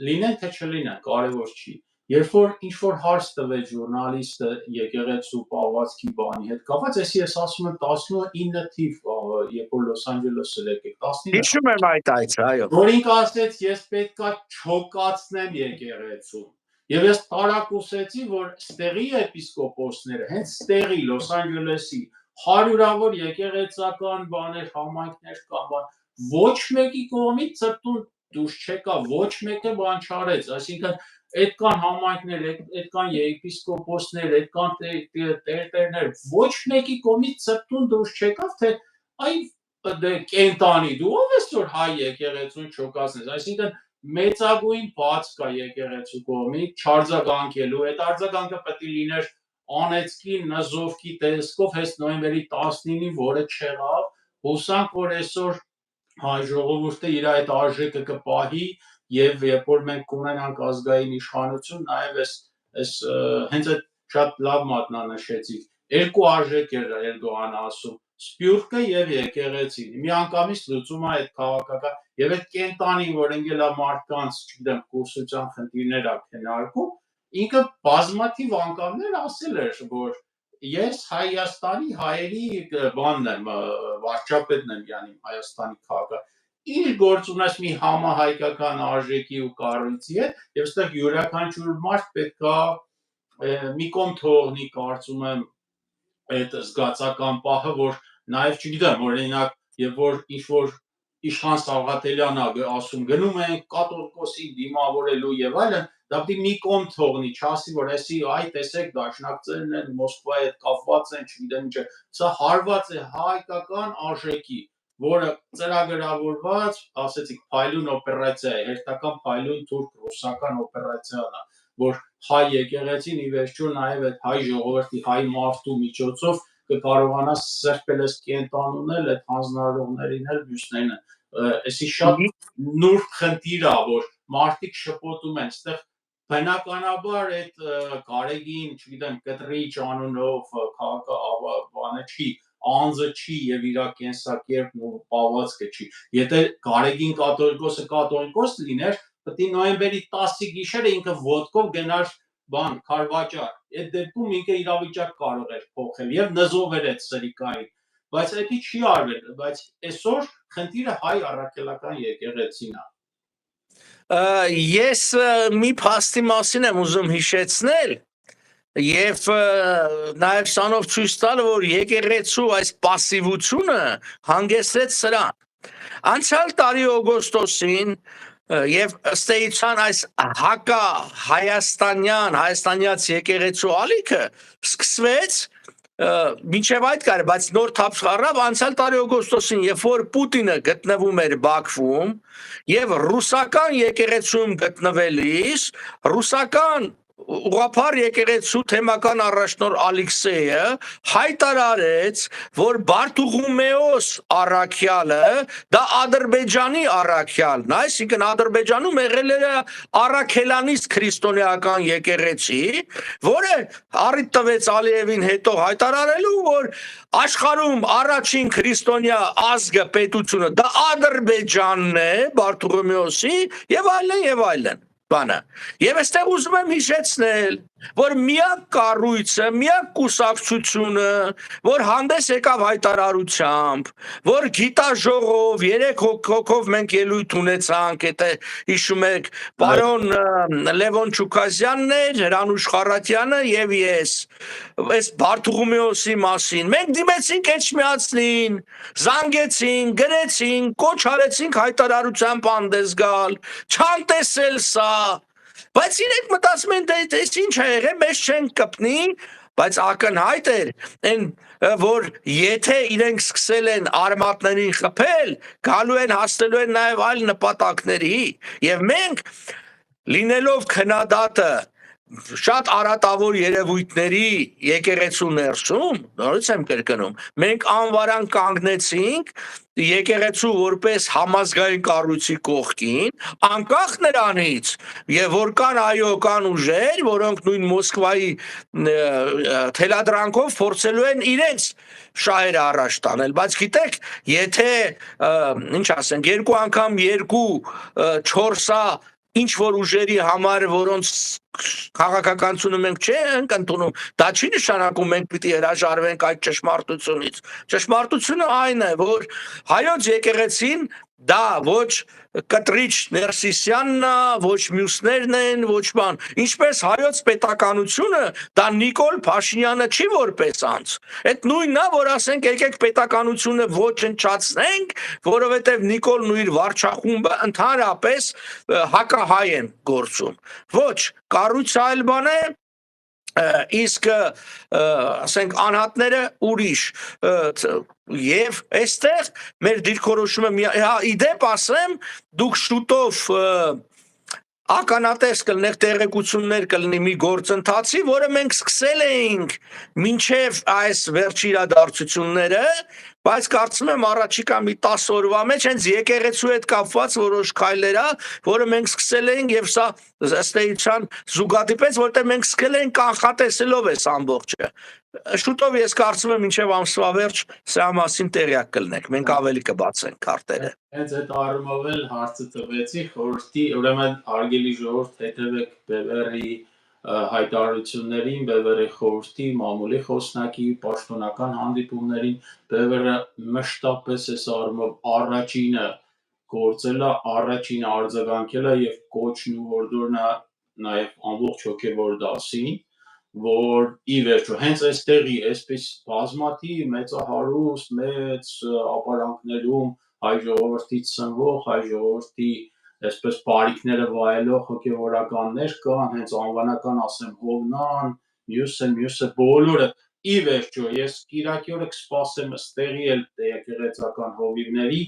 լինեն թե չլինեն, կարևոր չի։ Երբ որ ինչ-որ հարց տվեց ժուրնալիստը եկեղեցու պահվածքի բանի հետ կապված, ես ասում եմ 19 թիվ, երբ որ Լոս Անջելեսը եկեք, 19։ Հիշում եմ այդ այցը, այո։ Որ ինքը ասեց, ես պետքա չոկացնեմ եկեղեցուն։ Եվ ես տարակուսեցի, որ ստեղի եպիսկոպոսները, հենց ստեղի Լոս Անջելեսի հարյուրավոր եկեղեցական բաներ, համայնքներ կան, ոչ մեկի կողմից ծրտուն դուրս չեկա, ոչ մեկը բան չարեց, այսինքն այդ կան համայնքներ, այդ կան եպիսկոպոսներ, այդ կան տերտերներ, ոչ մեկի կողմից ծրտուն դուրս չեկավ, թե այ կենտանի դու ով ես որ հայ եկեղեցուն չոկացնես, այսինքն մեծագույն բաց կա եկեղեցու կողմից չարձագանքելու, այդ արձագանքը պետք է լիներ անեծքի, նզովքի տեսքով, հենց նոյեմբերի 19-ին, որը չեղավ, հուսանք, որ այսօր հայ ժողովուրդը իր այդ արժեքը կպահի եւ երբ որ մենք կունենանք ազգային իշխանություն, նաեւ այս հենց այդ շատ լավ մատնանշեցիք, երկու արժեք էր Էրդողանը ասում, Սփյուռքը եւ եկեղեցին, միանգամից լուծում է այդ քաղաքական եւ այդ կենտանին, որ ընկել է մարդկանց, չգիտեմ, կուրսության խնդիրներ ա քննարկում, ինքը բազմաթիվ անգամներ ասել էր, որ ես Հայաստանի հայերի բանն եմ, վարչապետն եմ, յանի Հայաստանի քաղաքը իր գործ ունես մի համահայկական արժեքի ու կառույցի հետ, եւ այստեղ յուրաքանչյուր մարդ պետք է մի կողմ թողնի, կարծում եմ, այդ զգացական պահը, որ նաեւ չգիտեմ, օրինակ, երբ որ ինչ-որ Իշխան Սաղաթելյանն ասում գնում ենք կաթողիկոսի դիմավորելու եւ այլն, դա պիտի մի կողմ թողնի, չասի, որ էսի այ տեսեք դաշնակցերն են Մոսկվայի հետ կապված են, չգիտեմ ինչ է, սա հարված է հայկական արժեքի, որը ծրագրավորված, ասեցիք, փայլուն օպերացիա է, հերթական փայլուն թուրք-ռուսական օպերացիան է, որ հայ եկեղեցին ի վերջո նաև այդ հայ ժողովրդի, հայ մարդու միջոցով կկարողանա սրբել այս կենտանունել այդ հանձնարարողներին էլ մյուսներին էսի շատ նուրբ խնդիր է, որ մարդիկ շփոթում են, այստեղ բնականաբար այդ Գարեգին, չգիտեմ, կտրիչ անունով քաղաքաբանը չի, անձը չի եւ իր կենսակերպն ու պահվածքը չի։ Եթե Գարեգին կաթողիկոս լիներ, պետք է նոյեմբերի 10-ի գիշերը ինքը ոդկով գնար քարվաճար։ Այդ դեպքում ինքը իրավիճակ կարող էր փոխել եւ նզովեր այդ սրիկային, բայց դա չի արվել, բայց այսօր խնդիրը հայ առաքելական եկեղեցին է։ Ես մի փաստի մասին եմ ուզում հիշեցնել եւ նաեւ սանով ցույց տալ, որ եկեղեցու այս пассивությունը հանգեցրեց սրան։ Անցյալ տարի օգոստոսին եւ ըստ էության այս հայաստանյաց եկեղեցու ալիքը սկսվեց մինչև այդ կարը, բայց նոր թափ խառավ անցյալ տարի օգոստոսին, երբ որ Պուտինը գտնվում էր Բաքվում եւ ռուսական եկեղեցում գտնվելիս, ռուսական ուղղափառ եկեղեցու թեմական առաջնորդ Ալեքսեյը հայտարարեց, որ Բարդուղիմեոս առաքյալը դա Ադրբեջանի առաքյալն է, այսինքն Ադրբեջանում եղել է առաքելանիստ քրիստոնեական եկեղեցի, որը առիթ տվեց Ալիևին հետո հայտարարելու, որ աշխարհում առաջին քրիստոնյա ազգը պետությունը դա Ադրբեջանն է, Բարդուղիմեոսի եւ այլն բանը։ Եվ այստեղ ուզում եմ հիշեցնել, որ միակ կառույցը, միակ կուսակցությունը, որ հանդես եկավ հայտարարությամբ, որ գիտաժողով 3 հոգով մենք ելույթ ունեցանք, եթե հիշում եք, պարոն Լևոն Չուկասյանն էր, Հրանուշ Խառատյանը եւ ես, այս Բարդուղիմեոսի մասին։ Մենք դիմեցինք Էջմիածնին, զանգեցինք, գրեցինք, կոչ արեցինք հայտարարությամբ հանդես գալ, չան տեսել սա, բայց իրենք մտածում են դե ինչ է եղել, մեզ չեն կպնի, բայց ակնհայտ էր, որ եթե իրենք սկսել են արմատներին խփել, գալու են հասնելու են նաև այլ նպատակների, եւ մենք լինելով քննադատը շատ արատավոր երևույթների եկեղեցու ներսում, նորից եմ կրկնում, մենք անվարան կանգնեցինք եկեղեցու որպես համազգային կառույցի կողքին, անկախ նրանից, եւ որ կան ուժեր, որոնք նույն Մոսկվայի թելադրանքով փորձելու են իրենց շահերը առաջ տանել, բայց գիտեք, եթե ինչ ասենք, 2 անգամ 2-4-ա ինչ որ ուժերի համար, որոնց քաղաքականությունը մենք չենք ընդունում, դա չի նշանակում մենք պիտի հրաժարվենք այդ ճշմարտությունից։ Ճշմարտությունը այն է, որ հայոց եկեղեցին դա ոչ Կտրիչ Ներսիսյանն է, ոչ մյուսներն են, ոչ բան։ Ինչպես հայոց պետականությունը, դա Նիկոլ Փաշինյանը չի որպես անձ։ Այդ նույնն է, որ ասենք եկեք պետականությունը ոչնչացնենք, որովհետև Նիկոլն ու իր վարչախումբը ընդհանրապես հակահայ են գործում։ Ոչ, կառույցը այլ բան է, իսկ ասենք անհատները ուրիշ եւ այստեղ մեր դիրքորոշումը իդեպ ասեմ դուք շուտով ականատես կլնեք տեղեկություններ կլինի մի գործընթացի, որը մենք սկսել էինք մինչև այս վերջի իրադարձությունները, բայց կարծում եմ առաջիկա մի 10 օրվա մեջ հենց եկեղեցու հետ կապված որոշ քայլեր ա, որը մենք սկսել էինք եւ սա ըստ էության զուգադիպեց, որտեղ մենք սկսել էինք կանխատեսելով այս ամբողջը։ Շուտով ես կարծում եմ մինչև ամսվա վերջ սա մասին տեղյակ կլինենք, մենք ավելի կբացենք քարտերը։ Հենց այդ առումով էլ հարցը տվեցի խորհրդի, ուրեմն արգելի ժողովուրդ հետևեք Բևերի հայտարարություններին, Բևերի խորհրդի, մամուլի խոսնակի, պաշտոնական հանդիպումներին, Բևերը մշտապես այս առումով առաջինը գործել է, առաջինը արձագանքել է եւ կոչն ու հորդորն է նաեւ ամբողջ հոգեվոր դասին, որ ի վերջո հենց այստեղի այսպես բազմաթիվ մեծահարուստ մեծ ապարանքներում հայ ժողովրդից սնվող, հայ ժողովրդի այսպես բարիքները վայելող հոգևորականներ կան, հենց անվանական ասեմ Հովնան, մյուսը բոլորը ի վերջո ես Կիրակի օրը կսպասեմ ըստեղի էլ եկեղեցական հովիվների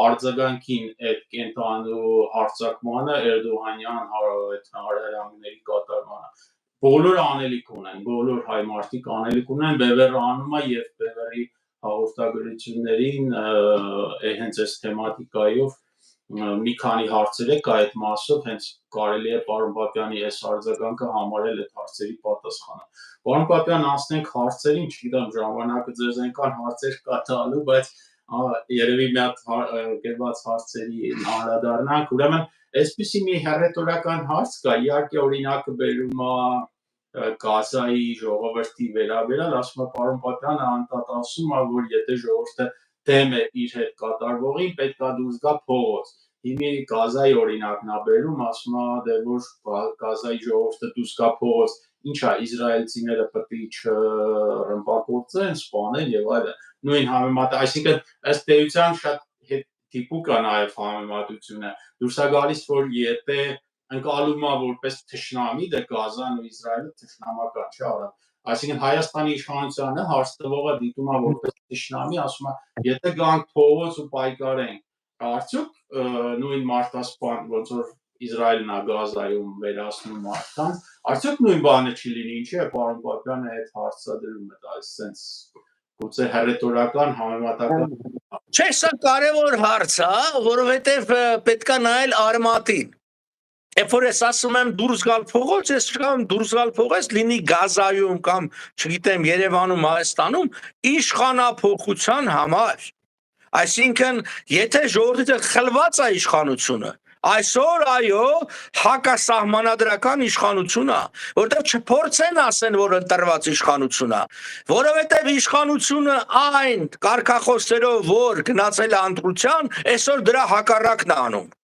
արձագանքին այդ կենտրոնու հարձակմանը Էրդողանյան հարավարների կատարմանը բոլորը անելիք ունեն, բոլոր հայ մարդիկ անելիք ունեն Բևեռը անումը եւ Բևեռի հաղորդագրություններին հենց այս թեմատիկայով մի քանի հարցեր է կա այդ մասով, հենց կարելի է պարոն Պապյանի այս արձագանքը համարել այդ հարցերի պատասխանը։ Պարոն Պապյան, անցնենք հարցերին, չգիտեմ ժամանակը ձեզ այնքան հարցեր կա տալու, բայց երևի մի հատ գրված հարցերի անդրադառնանք, ուրեմն այսպիսի մի հերետորական հարց կա, իհարկե օրինակը բերում է Գազայի ժողովրդի վերաբերյալ, ասում է պարոն Պապյանը անդադ ասում է, որ եթե ժողովուրդը դեմ է իր հետ կատարվողին, պետք է դուրս գա փողոց։ Հիմի Գազայի օրինակն է բերում, ասում է դե որ Գազայի ժողովուրդը դուրս գա փողոց, ինչ է իսրայելցիները պետք է չռմբակոծեն, սպանեն եւ այլն։ Նույն համեմատ, այսինքն ըստ էության շատ տիպուկ է նաեւ համեմատությունը։ Դուրս է գալիս, որ եթե ընկալում է որպես թշնամի, դե Գազան ու Իսրայելը թշնամական չէ, արավ։ Այսինքն Հայաստանի իշխանությանը հարց տվողը դիտում է որպես թշնամի, ասում է, եթե գանք փողոց ու պայքարենք, արդյոք նույն մարտասպան, ոնց որ Իսրայելն է Գազայում վերացնում մարդկանց, արդյոք նույն բանը չի լինի, ինչի է պարոն Պապյանը այդ հարցադրումը տալիս, սենց գուցե հերետորական, համեմատական։ Չէ, սա կարևոր հարց է, որովհետև պետք է նայել արմատին։ Երբ որ ես ասում եմ դուրս գալ փողոց, ես չկամ դուրս գալ փողոց, լինի Գազայում կամ, չգիտեմ, Երևանում, Հայաստանում, իշխանափոխության համար։ Այսինքն, եթե ժողովուրդը խլված է իշխանությունը, այսօր այո, հակասահմանադրական իշխանություն է, որտեղ չփորձեն ասեն, որ ընտրված իշխանություն է, որովհետև իշխանությունը այն կարգախոսերով, որ գնացել է ընտրության, այսօր դրա հակառակն է անում։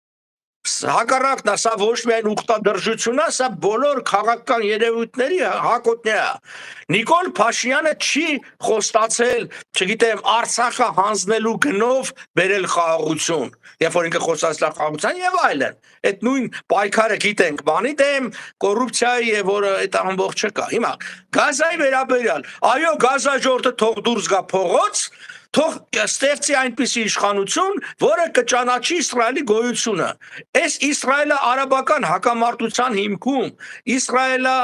Հակառակն է, սա ոչ միայն ուխտադրժություն է, սա բոլոր քաղաքական երևույթների հակոտնյա է։ Նիկոլ Փաշինյանը չի խոստացել, չգիտեմ, Արցախը հանձնելու գնով բերել խաղաղություն, երբ որ ինքը խոստացել է խաղաղության եւ այլն։ Այդ նույն պայքարը գիտենք, բանի դեմ կոռուպցիայի եւ որը այդ ամբողջը կա։ Հիմա Գազայի վերաբերյալ, այո, Գազա ժողովուրդը թող դուրս գա փողոց, թող ստեղծի այնպիսի իշխանություն, որը կճանաչի Իսրայելի գոյությունը։ Այս Իսրայելը արաբական հակամարտության հիմքում, Իսրայելը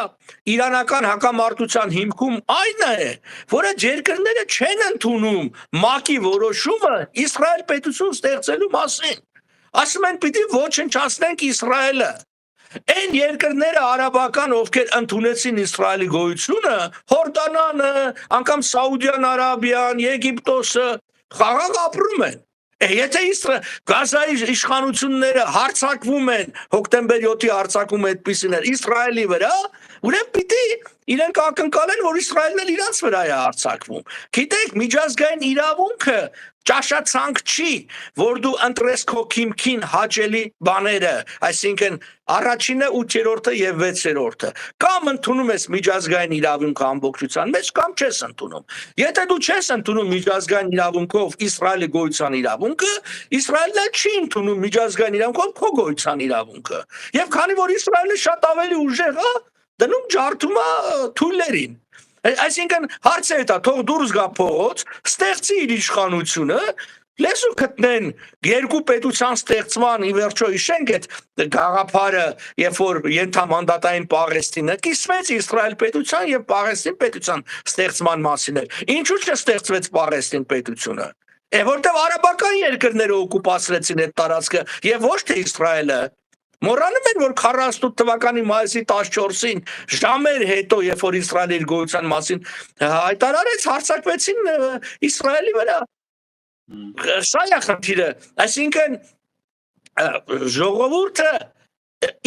իրանական հակամարտության հիմքում այն է, որ այդ երկրները չեն ընդունում ՄԱԿ-ի որոշումը Իսրայել պետություն ստեղծելու մասին։ Ասում են պիտի ոչնչացնենք Իսրայելը։ Այն երկրները արաբական, ովքեր ընդունեցին Իսրայելի գոյությունը, Հորդանանը, անգամ Սաուդյան Արաբիան, Եգիպտոսը, խաղաղ ապրում են։ Եթե Գազայի իշխանությունները հարձակվում են, հոկտեմբեր 7-ի հարձակումը այդպիսին էր Իսրայելի վրա, ուրեմն պիտի իրենք ակնկալեն, որ Իսրայելն էլ իրանց վրա է հարձակվում։ Գիտեք, միջազգային իրավունքը ճաշացանկ չի, որ դու ընտրես քո քիմքին հաճելի բաները, այսինքն առաջինը, 8-րդը եւ 6-րդը։ Կամ ընդունում ես միջազգային իրավունքը ամբողջության մեջ, կամ չես ընդունում։ Եթե դու չես ընդունում միջազգային իրավունքով Իսրայելի գոյության իրավունքը, Իսրայելն էլ չի ընդունում միջազգային իրավունքով քո գոյության իրավունքը։ Եվ քանի որ Իսրայելը շատ ավելի ուժեղ է, դնում ջարդում է թույլերին։ Այսինքն հարցը դա թող դուրս գա փողոց, ստեղծի իր իշխանությունը, լեսու գտնեն երկու պետության ստեղծման ի վերջո հիշենք այդ գաղափարը, երբ որ ենթամանդատային Պաղեստինը կիսվեց Իսրայել պետության եւ Պաղեստին պետության ստեղծման մասին էր։ Ինչու՞ չստեղծվեց Պաղեստին պետությունը։ Որտեղ արաբական երկրները օկուպացրեցին այդ տարածքը եւ ոչ թե Իսրայելը։ Մոռանում են, որ 48 թվականի մայիսի 14-ին ժամեր հետո, երբ որ Իսրայելը իր գոյության մասին հայտարարեց, հարձակվեցին Իսրայելի վրա։ Սա է խնդիրը, այսինքն ժողովուրդը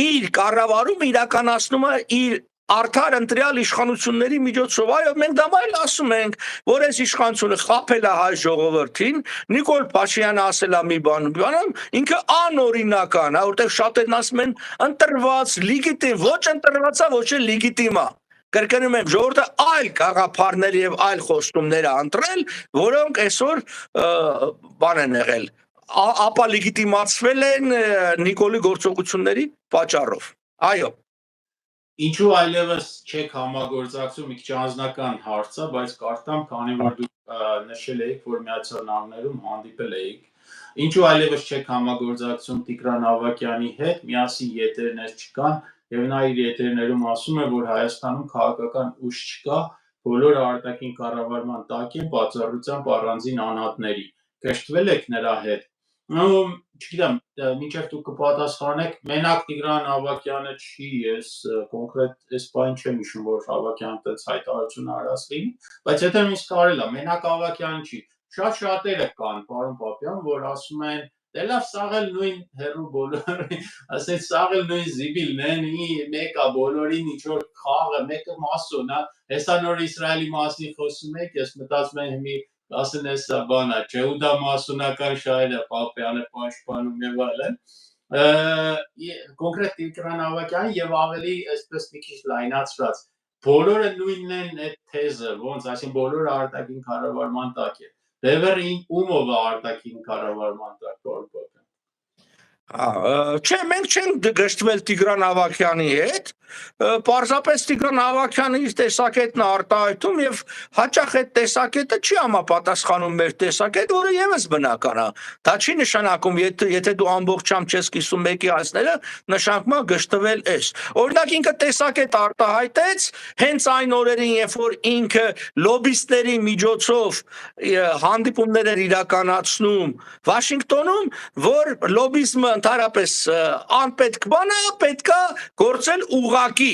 իր կառավարումը իրականացնում է իր արդար ընտրյալ իշխանությունների միջոցով, այո, մենք դա այլ ասում ենք, որ այս իշխանությունը խաբել է հայ ժողովրդին, Նիկոլ Փաշինյանը ասել է մի բան, ինքը անօրինական է, որտեղ շատերն ասում են ընտրված, լեգիտիմ, ոչ ընտրված է, ոչ էլ լեգիտիմ է։ Կրկնում եմ, ժողովուրդը այլ գաղափարներ եւ այլ խոստումներ է ընտրել, որոնք այսօր բան են եղել, ապա լեգիտիմացվել են Նիկոլի գործողությունների պատճառով։ Այո։ Ինչու այլևս չեք համագործակցում, մի քիչ անձնական հարց է, բայց կարդամ, քանի որ դուք նշել եք, որ Միացյալ Նահանգներում հանդիպել եք, ինչու այլևս չեք համագործակցում Տիգրան Ավագյանի հետ, միասին եթերներ չկան, եւ նա իր եթերներում ասում է, որ Հայաստանում քաղաքական ուժ չկա, բոլորը արտաքին կառավարման տակ են բացառությամբ առանձին անհատների։ Կշտվել եք նրա հետ։ Չգիտեմ, մինչև դուք կպատասխանեք, մենակ Տիգրան Ավագյանը չի, ես կոնկրետ այս բան չեմ հիշում, որ Ավագյանը տենց հայտարարություն արած լինի, բայց եթե նույնիսկ կարել է, մենակ Ավագյանը չի, շատ շատերը կան, պարոն Պապյան, որ ասում են, դե լավ, սաղ էլ նույն հեռու բոլորի, ասեն, սաղ էլ նույն զիբիլն են, մեկը բոլորին ինչ-որ խաղը, մեկը մասոն, հեսա նոր Իսրայելի մասին խոսում եք, ես մտածում եմ հիմի ասեն էսա բանա, Ջեհուդա մասոնական շահերը Պապյանը պաշտպանում եւ այլն, կոնկրետ Տիգրան Ավագյանը եւ ավելի այսպես մի քիչ լայնացված, բոլորը նույնն են այդ թեզը, ոնց ասին բոլորը արտաքին կառավարման տակ է, Բևերը ումով է արտաքին կառավարման տակ, պարոն Պապյան։ Չէ, մենք չենք գշտվել Տիգրան Ավագյանի հետ, պարզապես Տիգրան Ավագյանը իր տեսակետն արտահայտում եւ հաճախ այդ տեսակետը չի համապատասխանում մեր տեսակետ, որը եւս բնական է։ Դա չի նշանակում, եթե դու ամբողջությամբ չես կիսում մեկի այսները, նշանակում է գշտվել ես։ Օրինակ ինքը տեսակետ արտահայտեց հենց այն օրերին, երբ որ ինքը լոբիստների միջոցով հանդիպումներ էր իրականացնում Վաշինգտոնում, որ լոբիզմը ընդհանրապես անպետք բան է, պետք է գործել ուղղակի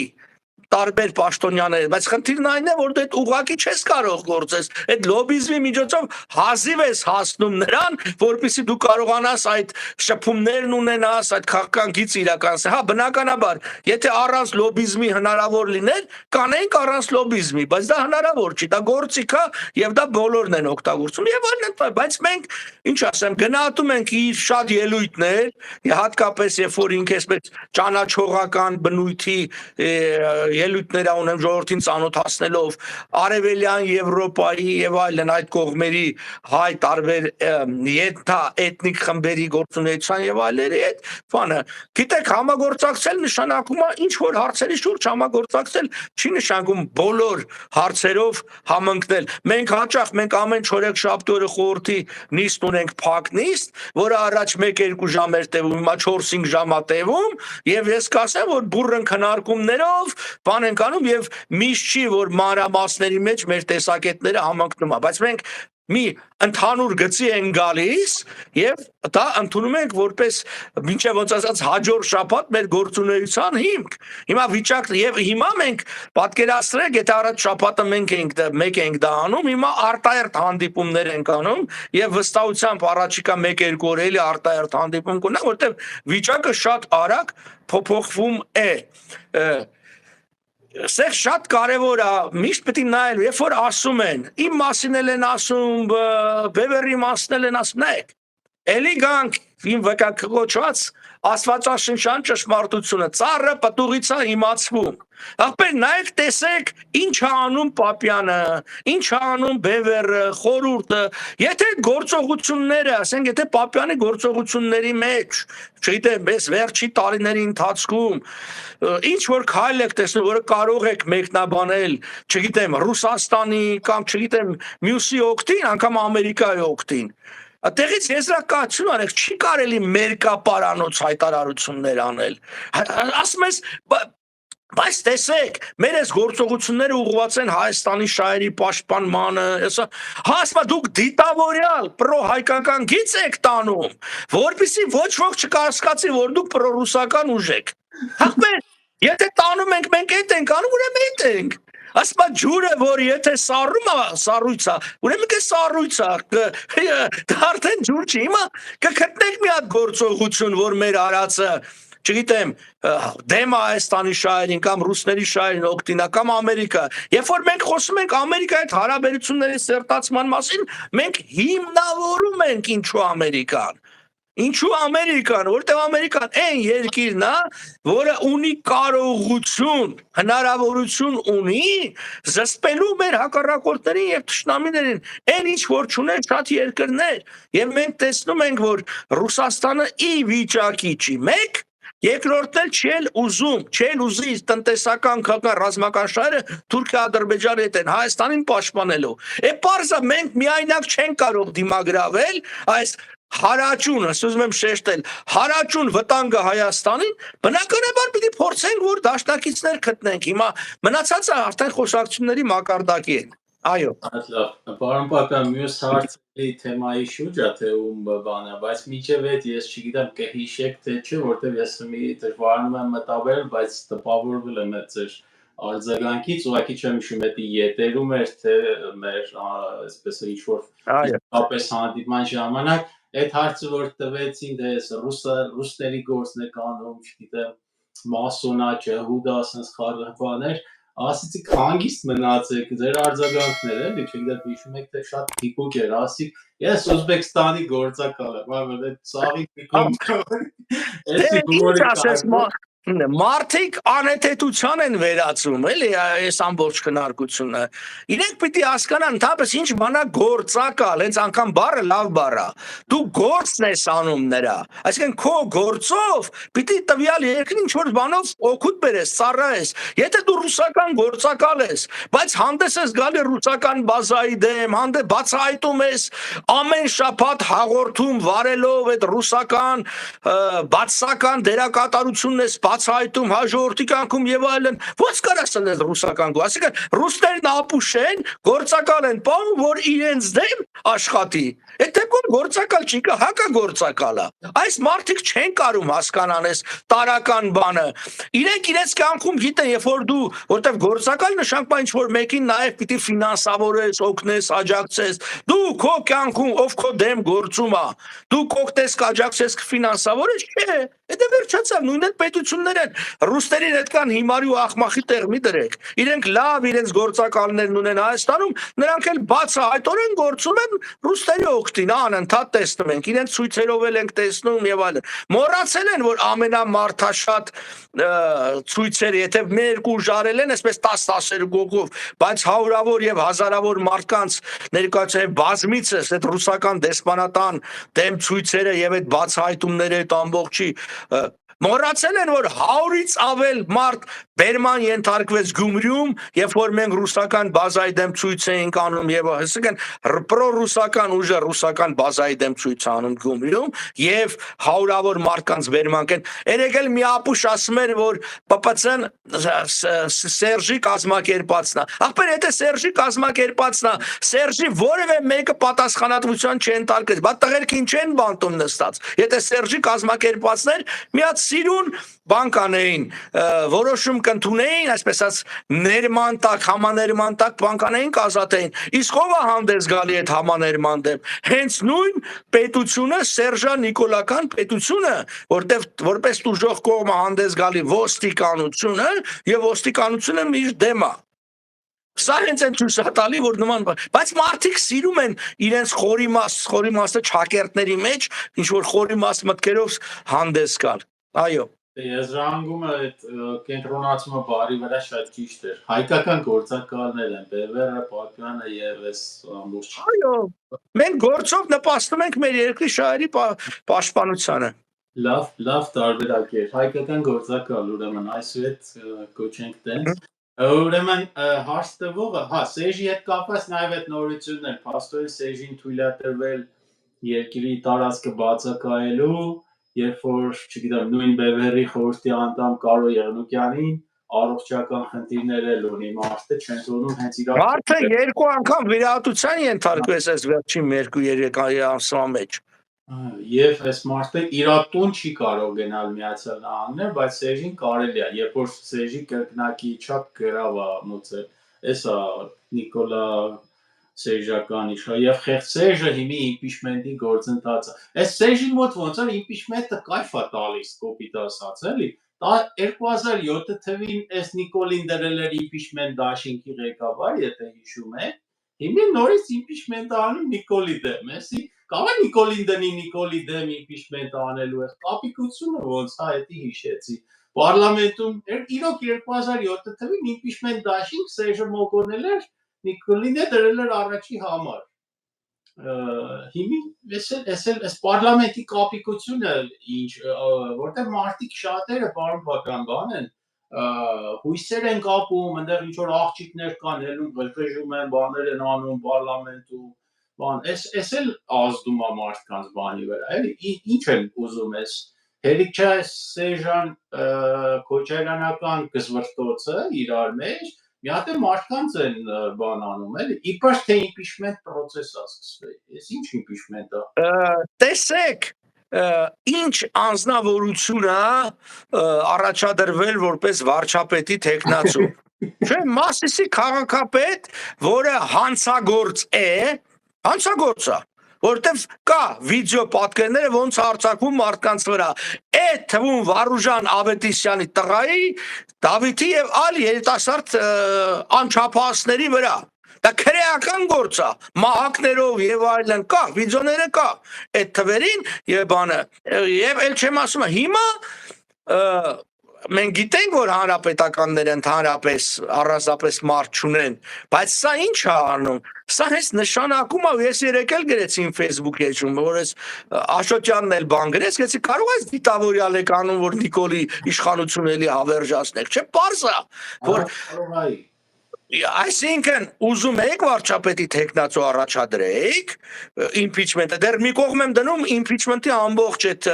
տարբեր պաշտոնյաներ, բայց խնդիրն այն է, որ դու այդ ուղղակի չես կարող գործես, այդ լոբիզմի միջոցով հազիվ ես հասնում նրան, որպեսզի դու կարողանաս այդ շփումներն ունենաս, այդ քաղաքական գիծը իրականացնել։ Հա, բնականաբար, եթե առանց լոբիզմի հնարավոր լիներ, կանենք առանց լոբիզմի, բայց դա հնարավոր չի, դա գործիք է եւ դա բոլորն են օգտագործում եւ այլն, բայց մենք, ինչ ասեմ, գնահատում ենք իր շատ ելույթներ, հատկապես երբ որ ինքը այսպես ճանաչողական բնույթի ելույթներ ունեմ ժողովրդին ծանոթացնելով արևելյան Եվրոպայի եւ այլն այդ կողմերի հայ տարբեր եթա էթնիկ խմբերի գործունեության եւ այլերի հետ բանը գիտեք համագործակցել նշանակում է ինչ որ հարցերի շուրջ համագործակցել չի նշանակում բոլոր հարցերով համընկնել մենք հաճախ մենք ամեն չորեքշաբթի օրը խորհրդի նիստ ունենք փակ նիստ որը առաջ 1-2 ժամ էր տևում հիմա 4-5 ժամ է տևում եւ ես կասեմ որ բուրըն քննարկումներով բան ենք անում եւ միշտ չի որ մանրամասների մեջ մեր տեսակետները համընկնում է բայց մենք մի ընդհանուր գծի են գալիս եւ դա ընդունում ենք որպես մինչեւ ոնց ասած հաջորդ շաբաթ մեր գործունեության հիմք հիմա վիճակ եւ հիմա մենք պատկերացրեք եթե առաջ շաբաթը մենք ենք դա անում հիմա արտահերթ հանդիպումներ ենք անում եւ վստահությամբ առաջիկա 1-2 օր էլի արտահերթ հանդիպում կունենա որտեւ վիճակը շատ արագ փոփոխվում է Սեղ շատ կարևոր է, միշտ պետք է նայել, երբ որ ասում են, իմ մասին են ասում, Բևերի մասին են ասում, նայեք, էլի գանք, իմ վկայակոչված աստվածաշնչյան ճշմարտությունը, ծառը պտուղից է իմացվում, ախպեր նայեք տեսեք, ինչ է անում Պապյանը, ինչ է անում Բևերը, խորհուրդը, եթե գործողությունները, ասենք, եթե Պապյանի գործողությունների մեջ, չգիտեմ, ես վերջի տարիների ընթացքում, ինչ որ քայլ եք տեսնում, որը կարող եք մեկնաբանել, չգիտեմ, Ռուսաստանի կամ չգիտեմ, մյուսի օգտին, անգամ Ամերիկայի օգտին, Տեղից եզրակացություն արեք, չի կարելի մերկապարանոց հայտարարություններ անել, ասում ես, բայց տեսեք, մեր այս գործողությունները ուղղված են Հայաստանի շահերի պաշտպանմանը, հասմա դուք դիտավորյալ պրոհայկական գիծ եք տանում, որպեսզի ոչ ոք չկասկածի, որ դուք պրոռուսական ուժ եք, հախպեր, եթե տանում ենք, մենք էդ ենք անում, ուրեմն էդ ենք, ասմա ջուրը, որ եթե սառում է, սառույց է, ուրեմն կը սառույց է, արդեն ջուր չի, հիմա կգտնենք մի հատ գործողություն, որ մեր արածը, չգիտեմ, դեմ է Հայաստանի շահերին կամ ռուսների շահերին օգտին է կամ Ամերիկա, երբ որ մենք խոսում ենք Ամերիկայի հետ հարաբերությունների սերտացման մասին, մենք հիմնավորում ենք ինչու Ամերիկան, Ինչու Ամերիկան, որտեղ Ամերիկան այն երկիրն է, որը ունի կարողություն, հնարավորություն ունի զսպելու մեր հակառակորդներին եւ թշնամիներին, այն ինչ որ չունեն շատ երկրներ, եւ մենք տեսնում ենք, որ Ռուսաստանը ի վիճակի չի, մեկ երկրորդն էլ չեն ուզի տնտեսական քաղաքական ռազմական շահերը Թուրքիա, Ադրբեջանի հետ են Հայաստանին պաշտպանելու։ Պարզը մենք միայնակ չենք կարող դիմագրավել այս հարաճուն, ասում եմ շեշտել, հարաճուն վտանգը Հայաստանին, բնականաբար պիտի փորձենք, որ դաշնակիցներ գտնենք։ Հիմա մնացածը արդեն խոսակցությունների մակարդակի են։ Այո։ Լավ, պարոն Պապյան, մյուս հարցի թեմայի շուրջ է թե ում բանը, բայց մինչև այդ ես չգիտեմ կհիշեք թե չէ, որտեղ ես մի դժվարանում եմ մտաբերել, բայց տպավորվել եմ այդ ձեր արձագանքից, ուղղակի չեմ հիշում դա ետերում էր թե մեր այսպես ինչ որ իսկապես հանդիպման ժամանակ այդ հարցը որ տվեցին թե ռուսների գործն է կանում, չգիտեմ, մասոնաճը, հուդա, ասենց խարխաներ ասիցիք հանգիստ մնացեք, ձեր արձագանքները, էլի, չգիտեմ, հիշում եք, թե շատ թիկունք էր, ասիք, ես Ուզբեկստանի գործակալ եմ, այդ սաղի թիկունք Մարդիկ անհեթեթության են վերածում, էլի, այս ամբողջ քննարկությունը։ Իրենք պիտի հասկանան, ընդհանրապես ինչ բանա գործակալ, հենց անգամ բառը լավ բառ է։ Դու գործն ես անում նրա։ Այսինքն քո գործով պիտի տվյալ երկրին ինչ որ բանով օգուտ բերես, ծառայես։ Եթե դու ռուսական գործակալ ես, բայց հանդես ես գալի ռուսական բազայի դեմ, հանդես բացահայտում ես ամեն շաբաթ հաղորդում վարելով այդ ռուսական բացական դերակատարությունն ես բացահայտում հաջորդի կյանքում եւ այլն, ո՞նց կարաս ասել ռուսական գո, ասիկան ռուսներն ապուշ են, գործակալ են, պահում որ իրենց դեմ աշխատի։ Այդ դեպքում գործակալ չի, հակագործակալ է։ Այս մարդիկ չեն կարում հասկանան այս տարական բանը։ Իրենք իրենց կյանքում գիտեն, երբ որ դու, որտեվ գործակալ նշանակում է ինչ որ մեկին նաեւ պիտի ֆինանսավորես, օգնես, աջակցես։ Դու քո կյանքում ով քո դեմ գործում է, դու կօգնես, աջակցես, ֆինանսավորես, չէ։ Դա վերջացավ, նույնն էլ պետություններ են։ Ռուսներին այդքան հիմարի ու ախմախի տեղ մի դրեք։ Իրենք լավ իրենց գործակալներն ունեն Հայաստանում, նրանք էլ բացահայտորեն գործում են ռուսների օգտին, անընդհատ տեսնում ենք, իրենց ցույցերով էլ ենք տեսնում եւ այլն։ Մոռացել են, որ ամենամարդաշատ ցույցերը, եթե մեկ ուժ արել են, այսպես 10-12 գողով, բայց հարյուրավոր եւ հազարավոր մարդկանց ներկայացել բազմիցս այդ ռուսական դեսպանատան դեմ ցույցերը եւ այդ բացահայտումները այդ ամբողջի մոռացել են, որ 100-ից ավել մարդ բերման ենթարկվեց Գյումրիում, երբ որ մենք ռուսական բազայի դեմ ցույց էինք անում եւ այսինքն պրոռուսական ուժը ռուսական բազայի դեմ ցույց անում Գյումրիում եւ հարյուրավոր մարդկանց բերման կեն։ Երեք էլ մի ապուշ ասում էր, որ ՊՊՑ-ն Սերժի կազմակերպածն է։ Ախպեր, եթե Սերժի կազմակերպածն է, Սերժի որևէ մեկը պատասխանատվության չենթարկվեց, բա տղերքին չեն բանտում նստած։ Եթե Սերժի կազմակերպածներ միած սիրուն բան կանեին, որոշում կընդունեին, այսպես ասած ներման տակ, համաներման տակ բան կանեին կազատեին։ Իսկ ով է հանդես գալի այդ համաներման դեմ։ Հենց նույն պետությունը, Սերժա Նիկոլական պետությունը, որտեղ որպես տուժող կողմը հանդես գալի ոստիկանությունը եւ ոստիկանությունը միշտ դեմ է։ Սա հենց այն ցույցատալի, որ նման, բայց մարդիկ սիրում են իրենց խորիմաստը ճակերտների մեջ, ինչ որ խորիմաստ մտքերով հանդես գալ։ Այո։ Եզրահանգումը այդ կենտրոնացումը բարի վրա շատ ճիշտ էր։ Հայկական գործակալներ են, Բևերը, Պապյանը եւ այս ամբողջ։ Այո։ Մենք գործով նպաստում ենք մեր երկրի շահերի պաշտպանությանը։ Լավ տարբերակ էր։ Հայկական գործակալ, ուրեմն այսուհետ կոչենք տենց։ Ուրեմն հարց տվողը, Սերժի հետ կապված նաև այդ նորությունն էր, փաստորեն Սերժին թույլատրվել երկրի տարածքը բացակայելու, երբ որ, չգիտեմ, նույն Բևերի խորհրդի անդամ Կարո Եղնուկյանին առողջական խնդիրներ էլ ունի, մարդը չեն թողնում հենց իր Մարդը երկու անգամ վիրահատության ենթարկվեց այս վերջին 2-3 ամսվա մեջ։ Եվ այս մարդը իր տուն չի կարող գնալ Միացյալ Նահանգներ, բայց Սերժին կարելի է, երբ որ Սերժի կրկնակի չափ գրավ է մուծել, էսա Նիկոլա Սերժական իշխա եւ խեղճ Սերժը հիմի իմպիչմենտի գործընթացը։ Այս Սերժին մոտ ոնց է իմպիչմենտը կայֆ է տալիս, կոպիտ ասած, էլի։ 2007 թվին այս Նիկոլին դրել էր իմպիչմենտ դաշինքի ղեկավար, եթե հիշում եք։ Հիմա նորից իմպիչմենտ անում Նիկոլի դեմ, էսի Կարող է Նիկոլին դնի Նիկոլի դեմ impeachment անելու է կապիկությունը ոնց հա էդի հիշեցի Պարլամենտում իրոք 2007 թվականին impeachment դաշինք Սերժը Մոկոնել էր Նիկոլին է դրել էր առաջի համար հիմի էս պարլամենտի կապիկությունը ինչ որտեղ մարդիկ շատերը պարոն Պապյան բան են հույսեր են կապում այնտեղ ինչ որ աղջիկներ կան ելում ղժում են բաներ են անում պարլամենտում բան էս էլ ազդում է մարդկանց բանի վրա էլի ինչ են ուզում ես հերիք չէ Սեժան Քոչարյանական գզվրտոցը իրար մեջ մի հատ է մարդկանց են բան անում էլի իբր թե impeachment process-ը սկսվի ես ինչ impeachment-ը տեսեք ինչ անձնավորություն է առաջադրվել որպես վարչապետի տեխնացու չէ Մասիսի քաղաքապետ որը հանցագործ է որտեվ կա վիդեո պատկերները ոնց արձակվում մարդկանց վրա այդ թվում Վարուժան Ավետիսյանի տղայի Դավիթի եւ այլ երիտասարդ անչափահասների վրա դա քրեական գործ է մահակներով եւ այլն կա վիդեոները կա այդ թվերին եւ բանը եւ ել չեմ ասում հիմա մենք գիտենք որ հանրապետականները ընդհանրապես առանձնապես մարդ չունեն բայց սա ինչ է անում սա հենց նշանակում է ես երեկ էլ գրեցի իմ Facebook էջում որ ես Աշոտյանն էլ բան գրեց գեցի կարող ես դիտավորյալ եք անում որ Նիկոլի իշխանությունը էլի հավերժացնեք չէ պարզ է որ այսինքն ուզում եք վարչապետի տեխնացու առաջադրեք impeachment-ը դեռ մի կողմ եմ դնում impeachment-ի ամբողջ այդ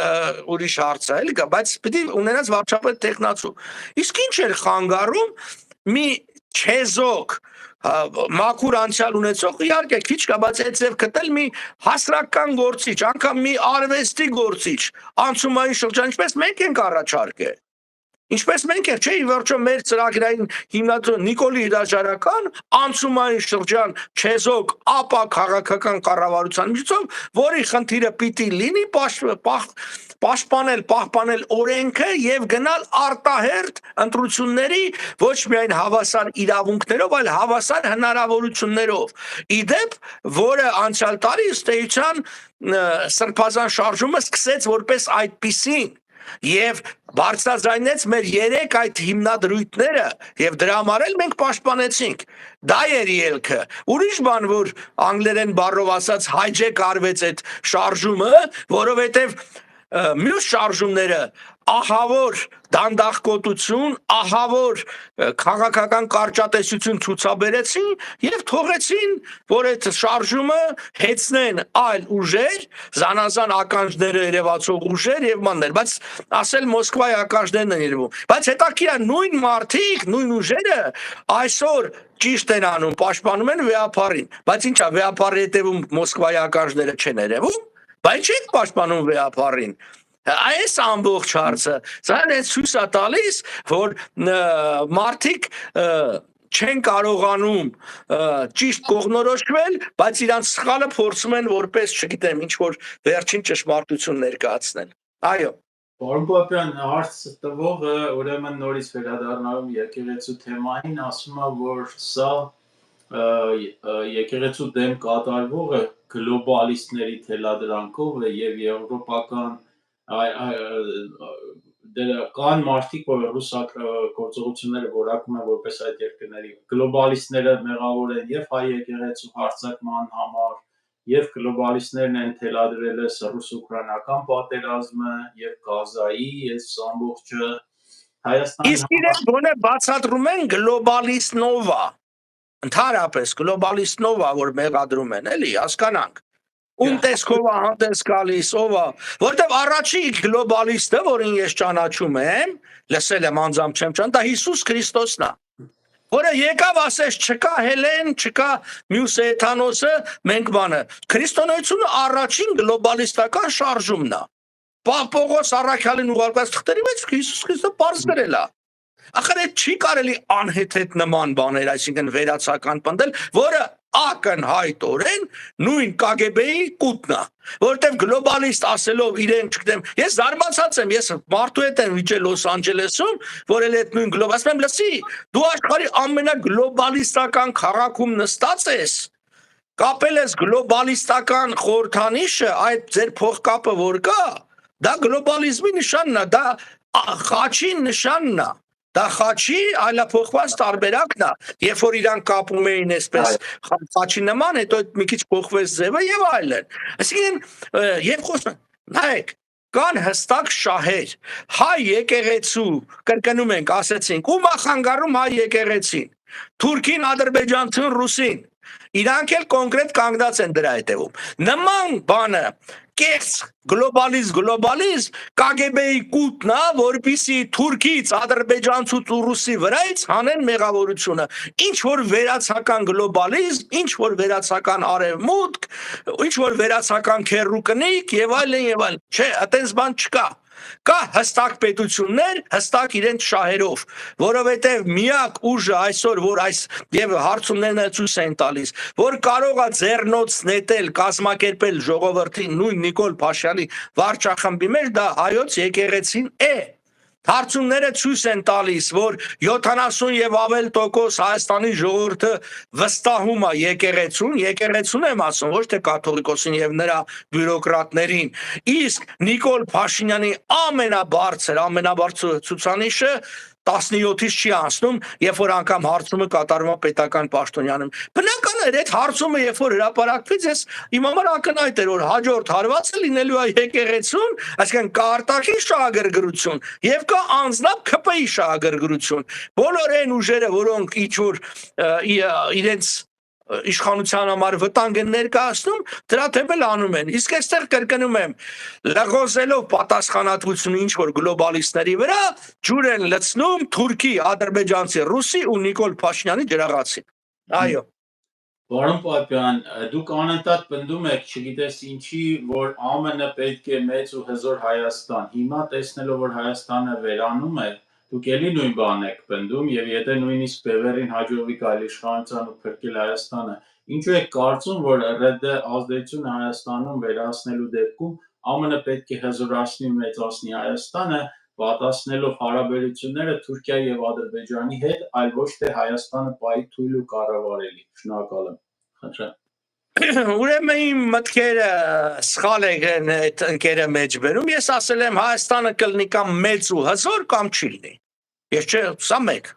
ուրիշ հարցը էլի կա բայց պիտի ունենաս վարչապետ տեխնացու իսկ ինչ էր խանգարում մի չեզոք մաքուր անցյալ ունեցող իհարկե քիչ կա բայց այդ ձև գտել մի հասարակական գործիչ անգամ մի արվեստի գործիչ անցումային շրջան ինչպես մենք ենք առաջարկել Ինչպես մենք չէ ի վերջո մեր ծրագրային հիմնադրոն Նիկոլի հրաժարական անցումային շրջան չեզոք ապա քաղաքական կառավարության միջոցով որի խնդիրը պիտի լինի պահպանել օրենքը եւ գնալ արտահերթ ընտրությունների ոչ միայն հավասար իրավունքներով այլ հավասար հնարավորություններով իդեպ որը անցյալ տարի ըստ էության սրբազան շարժումը սկսեց որպես այդպիսին Եվ բարձրաձայնեց մեր 3 այդ հիմնադրույթները եւ դրա համար էլ մենք պաշտպանեցինք դա էր ելքը ուրիշ բան որ անգլերեն բառով ասած hijack արվեց այդ շարժումը որովհետեւ մյուս շարժումները ահավոր դանդաղկոտություն ահավոր քաղաքական կարճատեսություն ցուցաբերեցին եւ թողեցին որ այդ շարժումը հեծնեն այլ ուժեր զանազան ականջները երևացող ուժեր եւ մաններ բայց ասել Մոսկվայի ականջներն են երևում բայց հետաքրքիր նույն մարդիկ նույն ուժերը այսօր ճիշտ են անում պաշտպանում են վեապարին բայց ինչա վեապարի հետևում Մոսկվայի ականջները չեն երևում բայց չեն պաշտպանում վեապարին Այս ամբողջ հարցը սա ցույց է տալիս որ մարդիկ չեն կարողանում ճիշտ կողմնորոշվել բայց իրանց սխալը փորձում են որպես չգիտեմ ինչ որ վերջին ճշմարտություն ներկայացնել այո Պարոն Պապյան հարց տվողը ուրեմն նորից վերադառնալով եկեղեցու թեմային ասում է որ սա եկեղեցու դեմ կատարվողը գլոբալիստների թելադրանքով է եւ եվրոպական կան մարդիկ, որ ռուսակ գործողությունները որակում են որպես այդ երկրների գլոբալիստները մեղավոր են եւ հայ եկեղեցու հարձակման համար եւ գլոբալիստներն են թելադրել այս ռուս-ուկրաինական պատերազմը եւ Գազայի այս ամբողջը Հայաստանի Իսկ իրենք գոնե բացատրում են գլոբալիստնովա ընդհանրապես գլոբալիստնովա որ մեղադրում են էլի հասկանանք Ում տեսքով հանդես գալիս ով է որտեվ առաջի գլոբալիստը որին ես ճանաչում եմ լսել եմ անձամբ չեմ ճան դա Հիսուս Քրիստոսն է որը եկավ ասես չկա Հելեն չկա մյուս էթանոսը մենք բանը քրիստոնեությունը առաջին գլոբալիստական շարժումն է Պողոս Առաքյալին ուղարկած թղթերի մեջ Հիսուս Քրիստոսը բարձ դրել է Ախր այդ չի կարելի անհեթեթ նման բաներ այսինքն վերացական պնդել որը ակնհայտորեն նույն KGB-ի կուտն է որտեվ գլոբալիստ ասելով իրեն չգիտեմ ես զարմացած եմ ես մարդու հետ եմ վիճել Լոս Անջելեսում որ էլ այդ նույն գլոբալ ասում եմ լսի դու աշխարհի ամենագլոբալիստական քաղաքում նստած ես կապել ես գլոբալիստական խորհրդանիշը, այդ ձեր փողկապը որ կա, դա գլոբալիզմի նշանն է, դա խաչի նշանն է, դա խաչի այլափոխված տարբերակն է, երբ որ իրանք կապում էին այսպես խաչի նման, հետո մի քիչ փոխվեց ձևը եւ այլն։ Այսինքն, երբ խոսում նայեք, կան հստակ շահեր, հայ եկեղեցու, կրկնում ենք, ասեցինք, ում է խանգարում հայ եկեղեցին, թուրքին, ադրբեջանցին, ռուսին, իրանք էլ կոնկրետ կանգնած են դրա հետևում։ Նման բանը կեղծ գլոբալիզմ KGB-ի կուտն է, որպեսզի թուրքից, ադրբեջանցուց ու ռուսի վրայից հանեն մեղավորությունը։ Ինչ որ վերացական գլոբալիզմ, ինչ որ վերացական արևմուտք, ինչ որ վերացական քերուկնիկ եւ այլն, չէ, այտենց բան չկա։ Կա հստակ պետություններ, հստակ իրենց շահերով, որովհետև միակ ուժը այսօր, որ այս եւ հարցումներն ցույց են տալիս, որ կարող է ձեռնոց նետել, կազմակերպել ժողովրդին նույն Նիկոլ Փաշյանի վարչախմբի մեջ, դա հայոց եկեղեցին է։ Հարցումները ցույց են տալիս, որ 70 եւ ավել տոկոս Հայաստանի ժողովուրդը վստահում է եկեղեցուն եմ ասում, ոչ թե կաթողիկոսին եւ նրա բյուրոկրատներին։ Իսկ Նիկոլ Փաշինյանի ամենաբարձր ցուցանիշը 17-ից չի անցնում, երբ որ անգամ հարցումը կատարվում է պետական պաշտոնյանում։ Բնական է, այդ հարցումը երբ որ հրապարակվեց, ես իմ համար ակնհայտ էր, որ հաջորդ հարվածը լինելու է եկեղեցուն, այսինքն կա արտաքին շահագրգռություն եւ կա անձնավ ՔՊ-ի շահագրգռություն։ Բոլոր այն ուժերը, որոնք ինչ որ իրենց իշխանության համար վտանգ են ներկայացնում, դրա թեպել անում են։ Իսկ այստեղ կրկնում եմ, լղոզելով պատասխանատվությունը ինչ որ գլոբալիստների վրա, ջուր են լցնում Թուրքի, ադրբեջանցի, ռուսի ու Նիկոլ Փաշինյանի ջրաղացին։ Այո։ Պարոն Պապյան, դուք անընդհատ պնդում եք, չգիտես ինչի, որ ԱՄՆ-ը պետք է մեծ ու հզոր Հայաստան։ Հիմա տեսնելով, որ Հայաստանը վերանում է, դուք էլի նույն բանն եք պնդում, եւ եթե նույնիսկ Բևերին հաջողվի գալ իշխանության ու փրկել Հայաստանը, ինչու եք կարծում, որ ՌԴ ազդեցությունը Հայաստանում վերացնելու դեպքում ԱՄՆ-ը պետք է հզորացնի ու մեծացնի Հայաստանը, պատասխանելով հարաբերությունները Թուրքիայի եւ Ադրբեջանի հետ, այլ ոչ թե Հայաստանը պայի թույլ ու կառավարելի։ Շնորհակալ եմ։ Խնդրեմ։ Ուրեմն իմ մտքերը սխալ են այդ ընկերը մեջ բերում, ես ասել եմ Հայաստանը կլինի կամ մեծ ու հզոր կամ չի լինի։ Ես չէ, սա մեկ,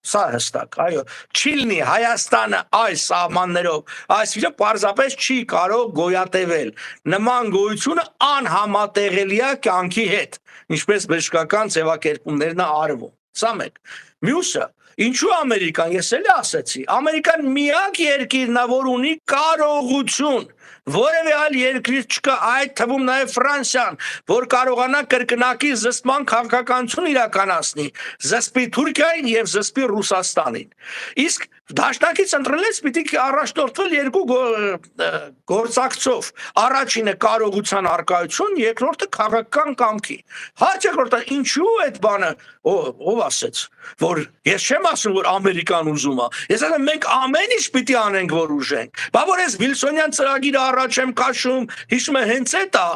սա հստակ, այո, չի լինի Հայաստանը այս սահմաններով, այս վիճակը պարզապես չի կարող գոյատևել։ Նման գոյությունը անհամատեղելի է կյանքի հետ, ինչպես բժշկական ձևակերպումներն է արվում։ Սա մեկ։ Մյուսը, ինչու Ամերիկան, ես էլ ասացի, Ամերիկան միակ երկիրն է, որ ունի կարողություն, որևէ այլ երկրից չկա, այդ թվում նաև Ֆրանսիան, որ կարողանա կրկնակի զսպման քաղաքականություն իրականացնի, զսպի Թուրքիային եւ զսպի Ռուսաստանին։ Իսկ դաշնակից ընտրելից պիտի առաջնորդվել երկու գործակցով, առաջինը կարողության արկայություն, երկրորդը քաղաքական կամքի։ Հաջորդը ինչու այդ բանը, ով ասեց, որ ես չեմ ասում, որ Ամերիկան ուզում է, ես ասում եմ մենք ամեն ինչ պիտի անենք, որ ուժենք։ Բա որ ես Վիլսոնյան ծրագիրը առաջ եմ քաշում, հիշում եմ հենց այդ է,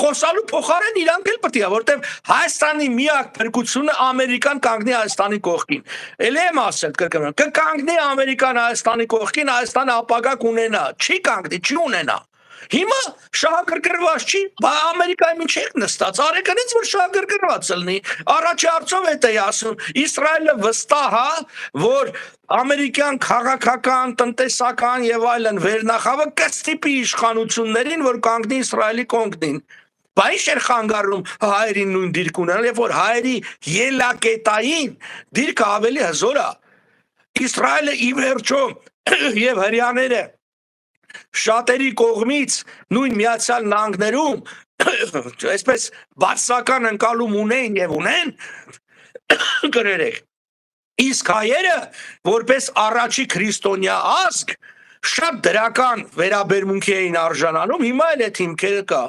խոսալու փոխարեն իրանք էլ պետք է, որտեվ Հայաստանի միակ փրկությունը Ամերիկան կանգնի Հայաստանի կողքին։ Էլ եմ ասել, կրկնում եմ, կկանգնի Ամերիկան Հայաստանի կողքին, Հայաստանը ապագա կունենա, չի կանգնի, չի ունենա։ Հիմա շահագրգռված չի, բա Ամերիկայի մեջ եք նստած, արեք այնց որ շահագրգռված լինի։ Առաջի հարցով էդ է ասում, Իսրայելը վստահ է, որ ամերիկյան քաղաքական, տնտեսական եւ այլն վերնախավը կստիպի իշխանություններին, որ կանգնի Իսրայելի կողքին։ Բա ինչ էր խանգարում հայերին նույն դիրք ունենալ, երբ որ հայերի ելակետային դիրքը ավելի հզոր է։ Իսրայելը ի վերջո եւ հрьяաները շատերի կողմից նույն Միացյալ Նահանգներում այսպես բացական ընկալում ունեն եւ ունեն գրերեք։ Իսկ հայերը որպես առաջի քրիստոնյա ազգ շատ դրական վերաբերմունքի էին արժանանում, հիմա էլ այդ հիմքերը կա։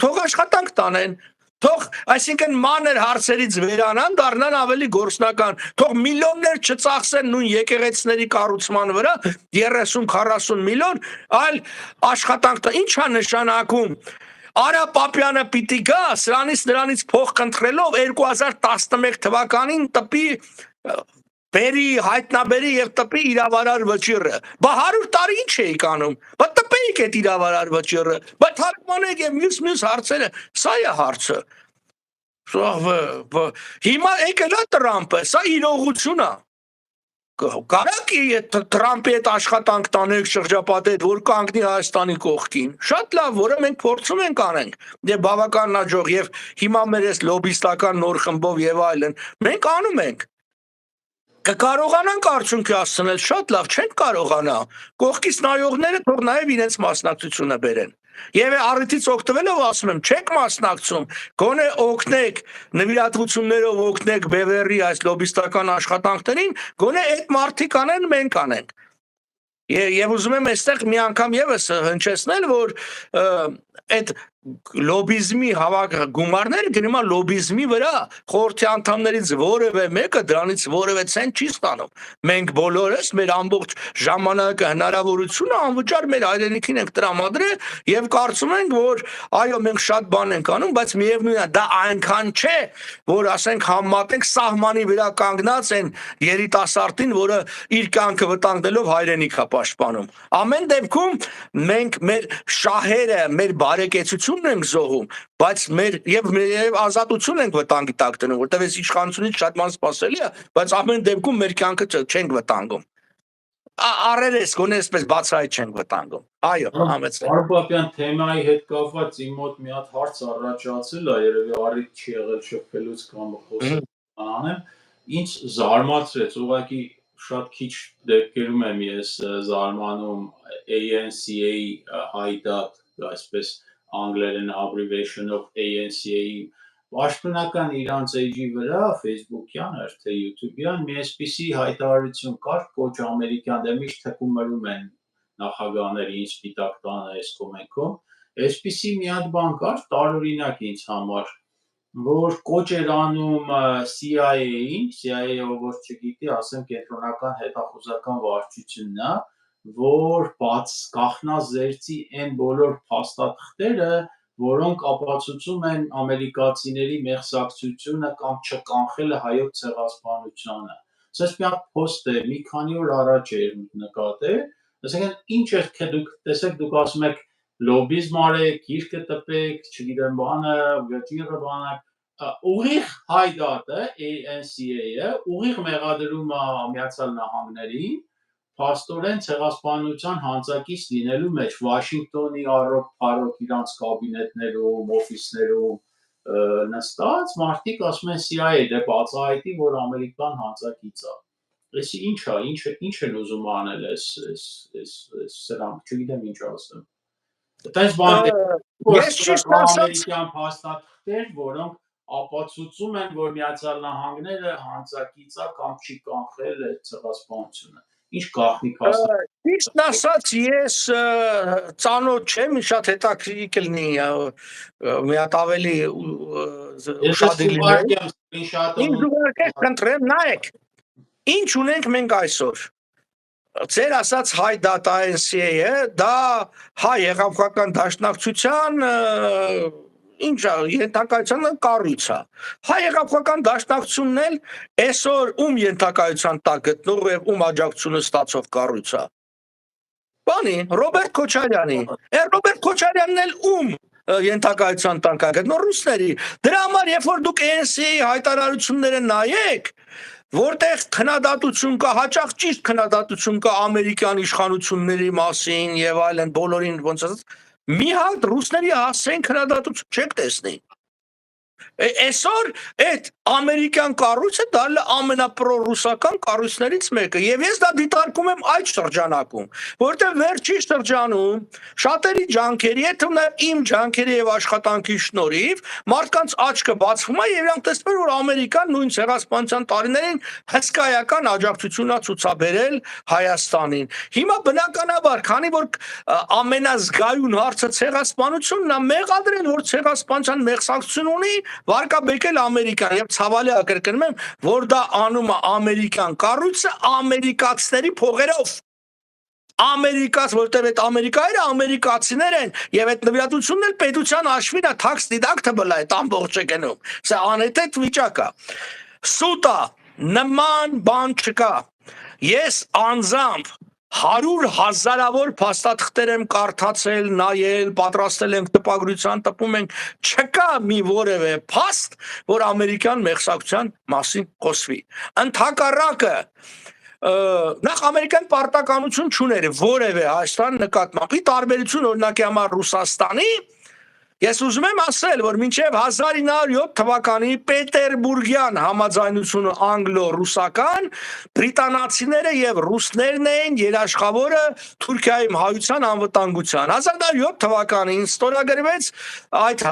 Թող աշխատանք տանեն, թող, այսինքն մանր հարցերից վերանան, դառնան ավելի գործնական, թող միլիոններ չծախսեն նույն եկեղեցիների կառուցման վրա, 30-40 միլիոն, այլ աշխատանք տան, ի՞նչ է նշանակում։ Արա Պապյանը պիտի գա, սրանից նրանից փող խնդրելով 2011 թվականին տպի բերի հայտնաբերի եւ տպի իրավարար վճիռը։ Բա 100 տարի ինչ էի կանում։ Բա տպեիք այդ իրավարար վճիռը։ Բա թարգմանեք եւ մյուս հարցերը, սա է հարցը։ Հիմա եկել է Տրամպը, սա իրողություն է։ Կարաք Տրամպի այդ աշխատանք տանեք շրջապատել, որ կանգնի Հայաստանի կողքին։ Շատ լավ, որը մենք փորձում ենք անենք։ Եվ բավական հաջող եւ հիմա մեր այս լոբիստական նոր խմբով եւ այլն մենք անում ենք։ Կկարողանանք արդյունքի հասցնել, շատ լավ, չենք կարողանա։ Կողքից նայողները թող նաեւ իրենց մասնակցությունը բերեն։ Եվ առիթից օգտվելով ասում եմ, չեք մասնակցում, գոնե օգնեք նվիրատվություններով օգնեք բևեռի այս լոբիստական աշխատանքներին, գոնե այդ մարդիկ անեն, մենք անենք։ Եվ ուզում եմ այստեղ մի անգամ եւս հնչեցնել, որ այդ լոբիզմի գումարները գնում են լոբիզմի վրա, խորհրդի անդամներից որևէ մեկը դրանից որևէ ցենտ չի ստանում։ Մենք բոլորս մեր ամբողջ ժամանակը հնարավորությունը անվճար մեր հայրենիքին ենք տրամադրել եւ կարծում ենք, որ այո, մենք շատ բան ենք անում, բայց միևնույն է, դա այնքան չէ, որ ասենք համեմատենք սահմանի վրա կանգնած են երիտասարդին, որը իր կյանքը վտանգելով հայրենիք է պաշտպանում։ Ամեն դեպքում մենք մեր շահերը, մեր բարեկեցությունն ենք զոհում, բայց մեր ազատություն ենք վտանգի տակ դնում, որտեղ այս իշխանությունից շատ ման սպասելի է, բայց ամեն դեպքում մեր կյանքը չենք վտանգում։ Առերես գոնե այսպես բացահայտ չենք վտանգում։ Այո, համեցեք։ Արփապյան թեմայի հետ կապված իմ մոտ մի հատ հարց առաջացել է, երևի առիթ չի եղել շփվելուց կամ խոսել անեմ, ինձ զարմացրեց, ուղղակի շատ քիչ դեպքերում եմ ես զարմանում ANCA-ի հայդատ, այսպես անգլերեն abbreviation of ANCA-ի պաշտոնական իրանց էջի վրա Facebook-յան էր, թե YouTube-յան մի այսպիսի հայտարարություն կար, կոչ ամերիկյան, դե միշտ թքումրում են նախագահները ինչ սպիտակ տանը այս կոմենքում, այսպիսի մի հատ բան կար, տարօրինակ ինձ համար, որ կոչ էր անում CIA-ին, CIA-ը որ չգիտի, ասեմ կենտրոնական հետախուզական վարչությունն է, որ բաց կախնազերծի այն բոլոր փաստաթղթերը, որոնք ապացուցում են ամերիկացիների մեղսակցությունը կամ չկանխելը հայոց ցեղասպանությանը։ Սենց մի հատ post է, մի քանի օր առաջ էր նկատել, ասենք ինչ է դուք տեսեք, դուք ասում եք լոբիզմ արեք, գիրքը տպեք, չգիտեմ բանը, վճիռը բանը, ուղիղ հայդատը ANCA-ը, ուղիղ մեղադրում է Միացյալ Նահանգներին, փաստորեն ցեղասպանության հանցակից լինելու մեջ Վաշինգտոնի առօք իրանց կաբինետներում, օֆիսներում նստած մարդիկ ասում են CIA, դե բացահայտի, որ ամերիկան հանցակից է։ Էսի ինչ է, ինչ են ուզում անել սրանք, չգիտեմ ինչ ասեմ։ Այդպես բան ես ճիշտ ասած ամերիկյան փաստաթղթեր, որոնք ապացուցում են, որ Միացյալ Նահանգները հանցակից է կամ չի կանխել ցեղասպանությունը։ Ինչ գաղտնի փաստաթղթ։ Ճիշտ ասած ես ծանոթ չեմ, շատ հետաքրքիր կլինի մի հատ ավելի ուշադիր լինել։ Ինչ ուղարկեք, խնդրեմ, նայեք։ Ինչ ունենք մենք այսօր։ Ձեր ասած հայ դատա NCA-ը դա հայ հեղափոխական դաշնակցության ինչ ենթակայության կառույց է։ Հայ հեղափոխական դաշնակցությունն էլ այսօր ում ենթակայության տակ գտնող եւ ում աջակցությունը ստացող կառույց է։ Բանի Ռոբերտ Քոչարյանի։ Ռոբերտ Քոչարյանն էլ ում ենթակայության տակ է գտնող ռուսների։ Դրա համար երբ որ դուք ANC-ի հայտարարությունները նայեք, որտեղ քննադատություն կա, հաճախ ճիշտ քննադատություն կա ամերիկյան իշխանությունների մասին եւ այլն, բոլորին ոնց ասած, մի հատ ռուսների հասցեն քննադատություն չեք տեսնի։ Այսօր այդ ամերիկյան կառույցը դարձել է ամենապրոռուսական կառույցներից մեկը եւ ես դա դիտարկում եմ այդ շրջանակում, որտեղ վերջի շրջանում շատերի ջանքերի, եթե նաեւ իմ ջանքերի եւ աշխատանքի շնորհիվ մարդկանց աչքը բացվում է եւ իրանք տեսնում են, որ Ամերիկան նույն ցեղասպանության տարիներին հսկայական աջակցություն է ցուցաբերել Հայաստանին։ Հիմա բնականաբար, քանի որ ամենազգայուն հարցը ցեղասպանությունն է, մեղադրել, որ ցեղասպանության մեղսակցություն ունի, վարկաբեկել Ամերիկան եւ ցավալի ակրկնում եմ, որ դա անում է ամերիկյան կառույցը ամերիկացիների փողերով։ Ամերիկաց, որտեղ այդ ամերիկայինը ամերիկացիներ են եւ այդ նվիրատությունն էլ պետության հաշվին է tax deductible է այդ ամբողջը գնում։ Սա անհետ վիճակ է։ Սուտ է նման բան չկա։ Ես անձամբ 100,000-ավոր փաստաթղթեր եմ կարդացել, նայել, պատրաստել ենք տպագրության, տպում ենք, չկա մի որևէ փաստ, որ ամերիկյան մեղսակցության մասին խոսվի։ Ընդհակառակը նախ ամերիկյան պարտականություն չուներ որևէ Հայաստան նկատմամբ, ի տարբերություն օրինակի համար Ռուսաստանի, ես ուզում եմ ասել, որ մինչև 1907 թվականի Պետերբուրգյան համաձայնությունը անգլո-ռուսական, բրիտանացիները եւ ռուսներն էին երաշխավորը Թուրքիայում հայության անվտանգության։ 1907 թվականին ստորագրվեց այդ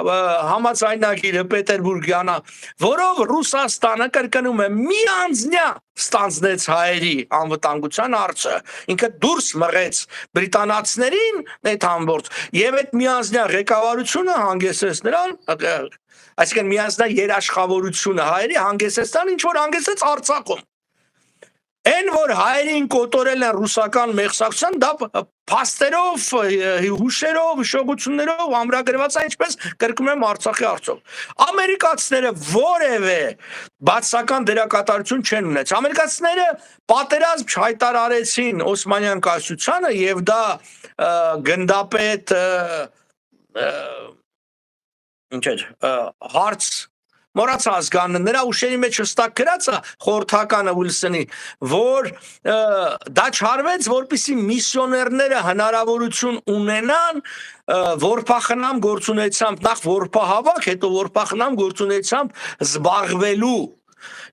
համաձայնագիրը Պետերբուրգյանը, որով Ռուսաստանը կրկնում է միանձնյա ստանձնեց հայերի անվտանգության հարցը, ինքը դուրս մղեց բրիտանացիներին այդ ամբողջ եւ այդ միանձնյա ղեկավարությունը հանգեցրեց նրան, այսինքն միանձնյա երաշխավորությունը հայերի հանգեցրեց նրան, ինչ որ հանգեցրեց Արցախում։ Այն որ հայերին կոտորել են ռուսական մեղսակցության, դա փաստերով, հուշերով, հիշողություններով ամրագրված է, ինչպես կրկնում եմ Արցախի հարցով։ Ամերիկացիները որևէ բացական դերակատարություն չեն ունեցել։ Ամերիկացիները պատերազմ չհայտարարեցին Օսմանյան կայսրությանը եւ դա գնդապետ ինչ էր հարց մոռացա ազգանը, նրա ուշերի մեջ հստակ գրած է խորհրդականը Ուիլսոնի, որ դա չարվեց, որպեսզի միսիոներները հնարավորություն ունենան որփախնամ գործունեությամբ, նախ որփահավաք, հետո որփախնամ գործունեությամբ զբաղվելու։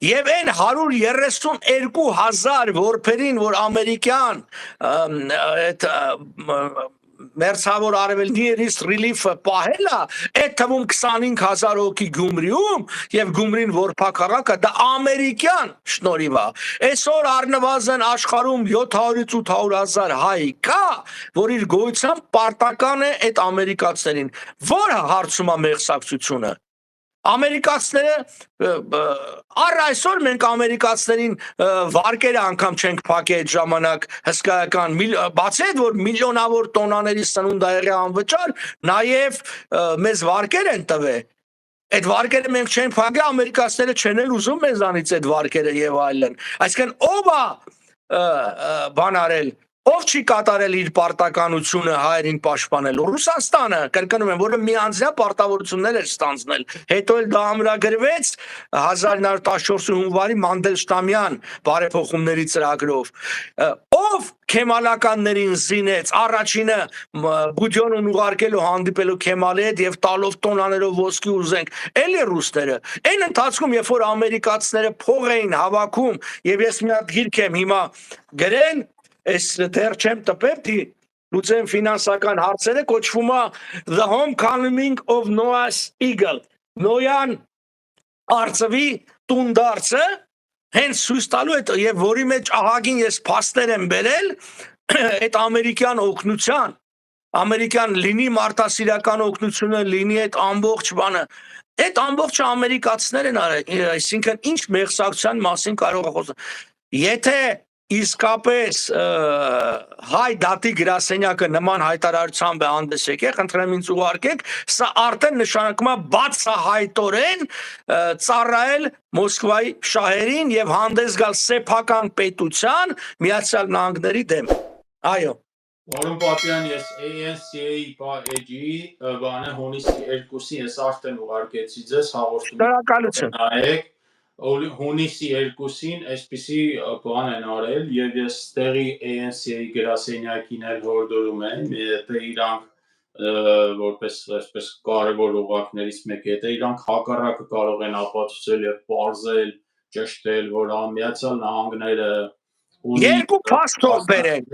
Եվ այն 132,000 որբերին, որ ամերիկյան մերձավոր արևելքից ռիլիֆը պահել է, այդ թվում 25,000 հոգի Գյումրիում եւ Գյումրին որփակառակը դա ամերիկյան շնորհիվ է։ Այսօր առնվազն աշխարհում 700-800,000 հայ կա, որ իր գոյությամբ պարտական է այդ ամերիկացիներին։ Որ հարցում է մեղսակցությունը։ Ամերիկացիները առ այսօր մենք ամերիկացիներին վարկերը անգամ չենք փակի այդ ժամանակ հսկայական բացի այդ որ միլիոնավոր տոնաների սնունդ ա եղել անվճար, նաև մեզ վարկեր են տվել։ Այդ վարկերը մենք չենք փակի, ամերիկացիները չեն էլ ուզում մեզանից այդ վարկերը եւ այլն։ Այսինքն ով է բան արել Ով չի կատարել իր պարտականությունը հայերին պաշտպանելու։ Ռուսաստանը, կրկնում եմ, որը միանձնյա պարտավորություններ էր ստանձնել։ Հետո էլ դա ամրագրվեց 1914 հունվարի Մանդելշտամյան բարեփոխումների ծրագրով։ Ով քեմալականներին զինեց, առաջինը Բուդյոնն ուղարկելու հանդիպելու Քեմալի հետ եւ տալով տոնաներով ոսկի ու զենք, էլի ռուսները։ Այն ընթացքում, երբ որ ամերիկացիները փող էին հավաքում, եւ ես մի հատ գիրք եմ հիմա գրել, Այս դեռ չեմ տպել, լուծեմ ֆինանսական հարցերը, կոչվում է The Homecoming of Noah's Eagle, Նոյան արծվի տունդարձը, հենց ցույց տալու է եւ որի մեջ ահագին ես փաստեր եմ բերել այդ ամերիկյան օգնության, ամերիկյան լինի մարդասիրական օգնությունը, լինի այդ ամբողջ բանը, այդ ամբողջը ամերիկացիներ են արել, այսինքն ինչ մեղսակցության մասին կարող է խոսել։ Եթե իսկապես հայ դատի գրասենյակը նման հայտարարությամբ է հանդես եկել, խնդրեմ ինձ ուղարկեք, սա արդեն նշանակում է բացահայտորեն ծառայել Մոսկվայի շահերին եւ հանդես գալ սեփական պետության Միացյալ Նահանգների դեմ։ Այո։ Պարոն Պապյան, ես ANC-ի էջի բանը հունիսի 2-ին ես արդեն ուղարկեցի ձեզ հաղորդում։ Շնորհակալություն։ Նայեք հունիսի 2-ին այսպիսի բան են արել եւ ես տեղի ANC-ի գրասենյակին էլ հորդորում եմ, եթե իրանք որպես այսպես կարևոր ուղարկներից մեկը, եթե իրանք հակառակը կարող են ապացուցել եւ բարձել, ճշտել, որ Միացյալ Նահանգները երկու փաստով բերեն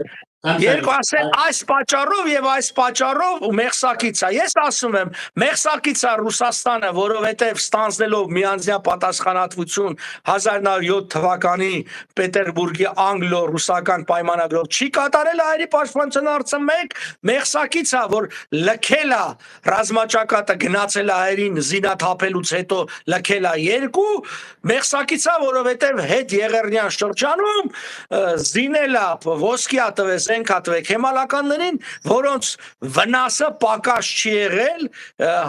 Երկու ասեն այս պատճառով եւ այս պատճառով ու մեղսակից է։ Ես ասում եմ, մեղսակից է Ռուսաստանը, որովհետեւ ստանձնելով միանձնյա պատասխանատվություն 1907 թվականի Պետերբուրգի անգլո-ռուսական պայմանագրով չի կատարել հայերի պաշտպանության հարցը 1, մեղսակից է, որ լքել է ռազմաճակատը գնացել է հայերին զինաթափելուց հետո լքել է 2, մեղսակից է, որովհետեւ հետ Եղեռնյան շրջանում զինել է ոսկի տվեց հատվեք հեմալականներին, որոնց վնասը պակաս չի եղել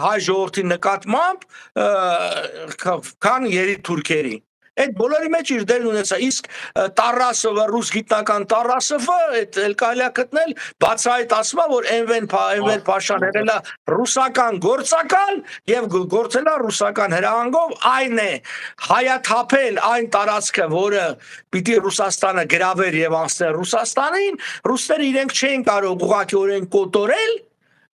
հայ ժողովրդի նկատմամբ, քան երիտուրքերի։ Այդ բոլորի մեջ իր դերն ունեցա, իսկ Տարասովը, ռուս գիտնական Տարասովը, այդ էլ կարելի է գտնել, բացի այդ ասում է, որ Էնվեր Փաշան եղել է ռուսական գործական եւ գործել է ռուսական հրահանգով, այն է հայաթափել այն տարածքը, որը պիտի Ռուսաստանը գրավեր եւ անցներ Ռուսաստանին, ռուսները իրենք չէին կարող ուղղակիորեն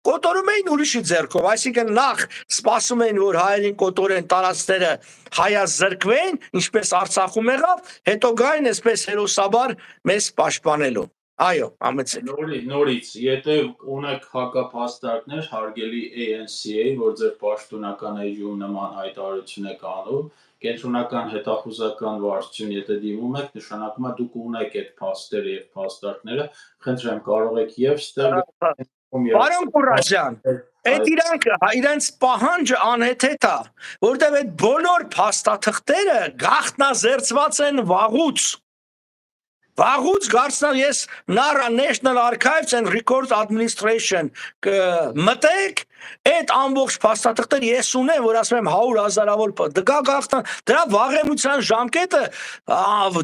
կոտորում էին ուրիշի ձեռքով, այսինքն նախ սպասում էին, որ հայերին կոտորեն տարածքները հայազրկվեն, ինչպես Արցախում եղավ, հետո գային այսպես հերոսաբար մեզ պաշտպանելու։ Այո, ամեցեք։ Նորից, եթե ունեք հակափաստարկներ, հարգելի ANC-ը, որ ձեր պաշտոնական էջում նման հայտարարություն եք անում, կենտրոնական հետախուզական վարչություն, եթե դիմում եք, նշանակում է դուք ունեք այդ փաստերը եւ փաստարկները, խնդրեմ, կարող եք եւ ստեղ Պարոն Կուրասյան, այդ իրանց պահանջը անհեթեթ է, որտեղ այդ բոլոր փաստաթղթերը գաղտնազերծված են վաղուց գարցնալ ես National Archives and Records Administration մտեք, այդ ամբողջ փաստաթղթերը ես ունեմ, որ ասում եմ 100,000-ավոր դրա վաղեմության ժամկետը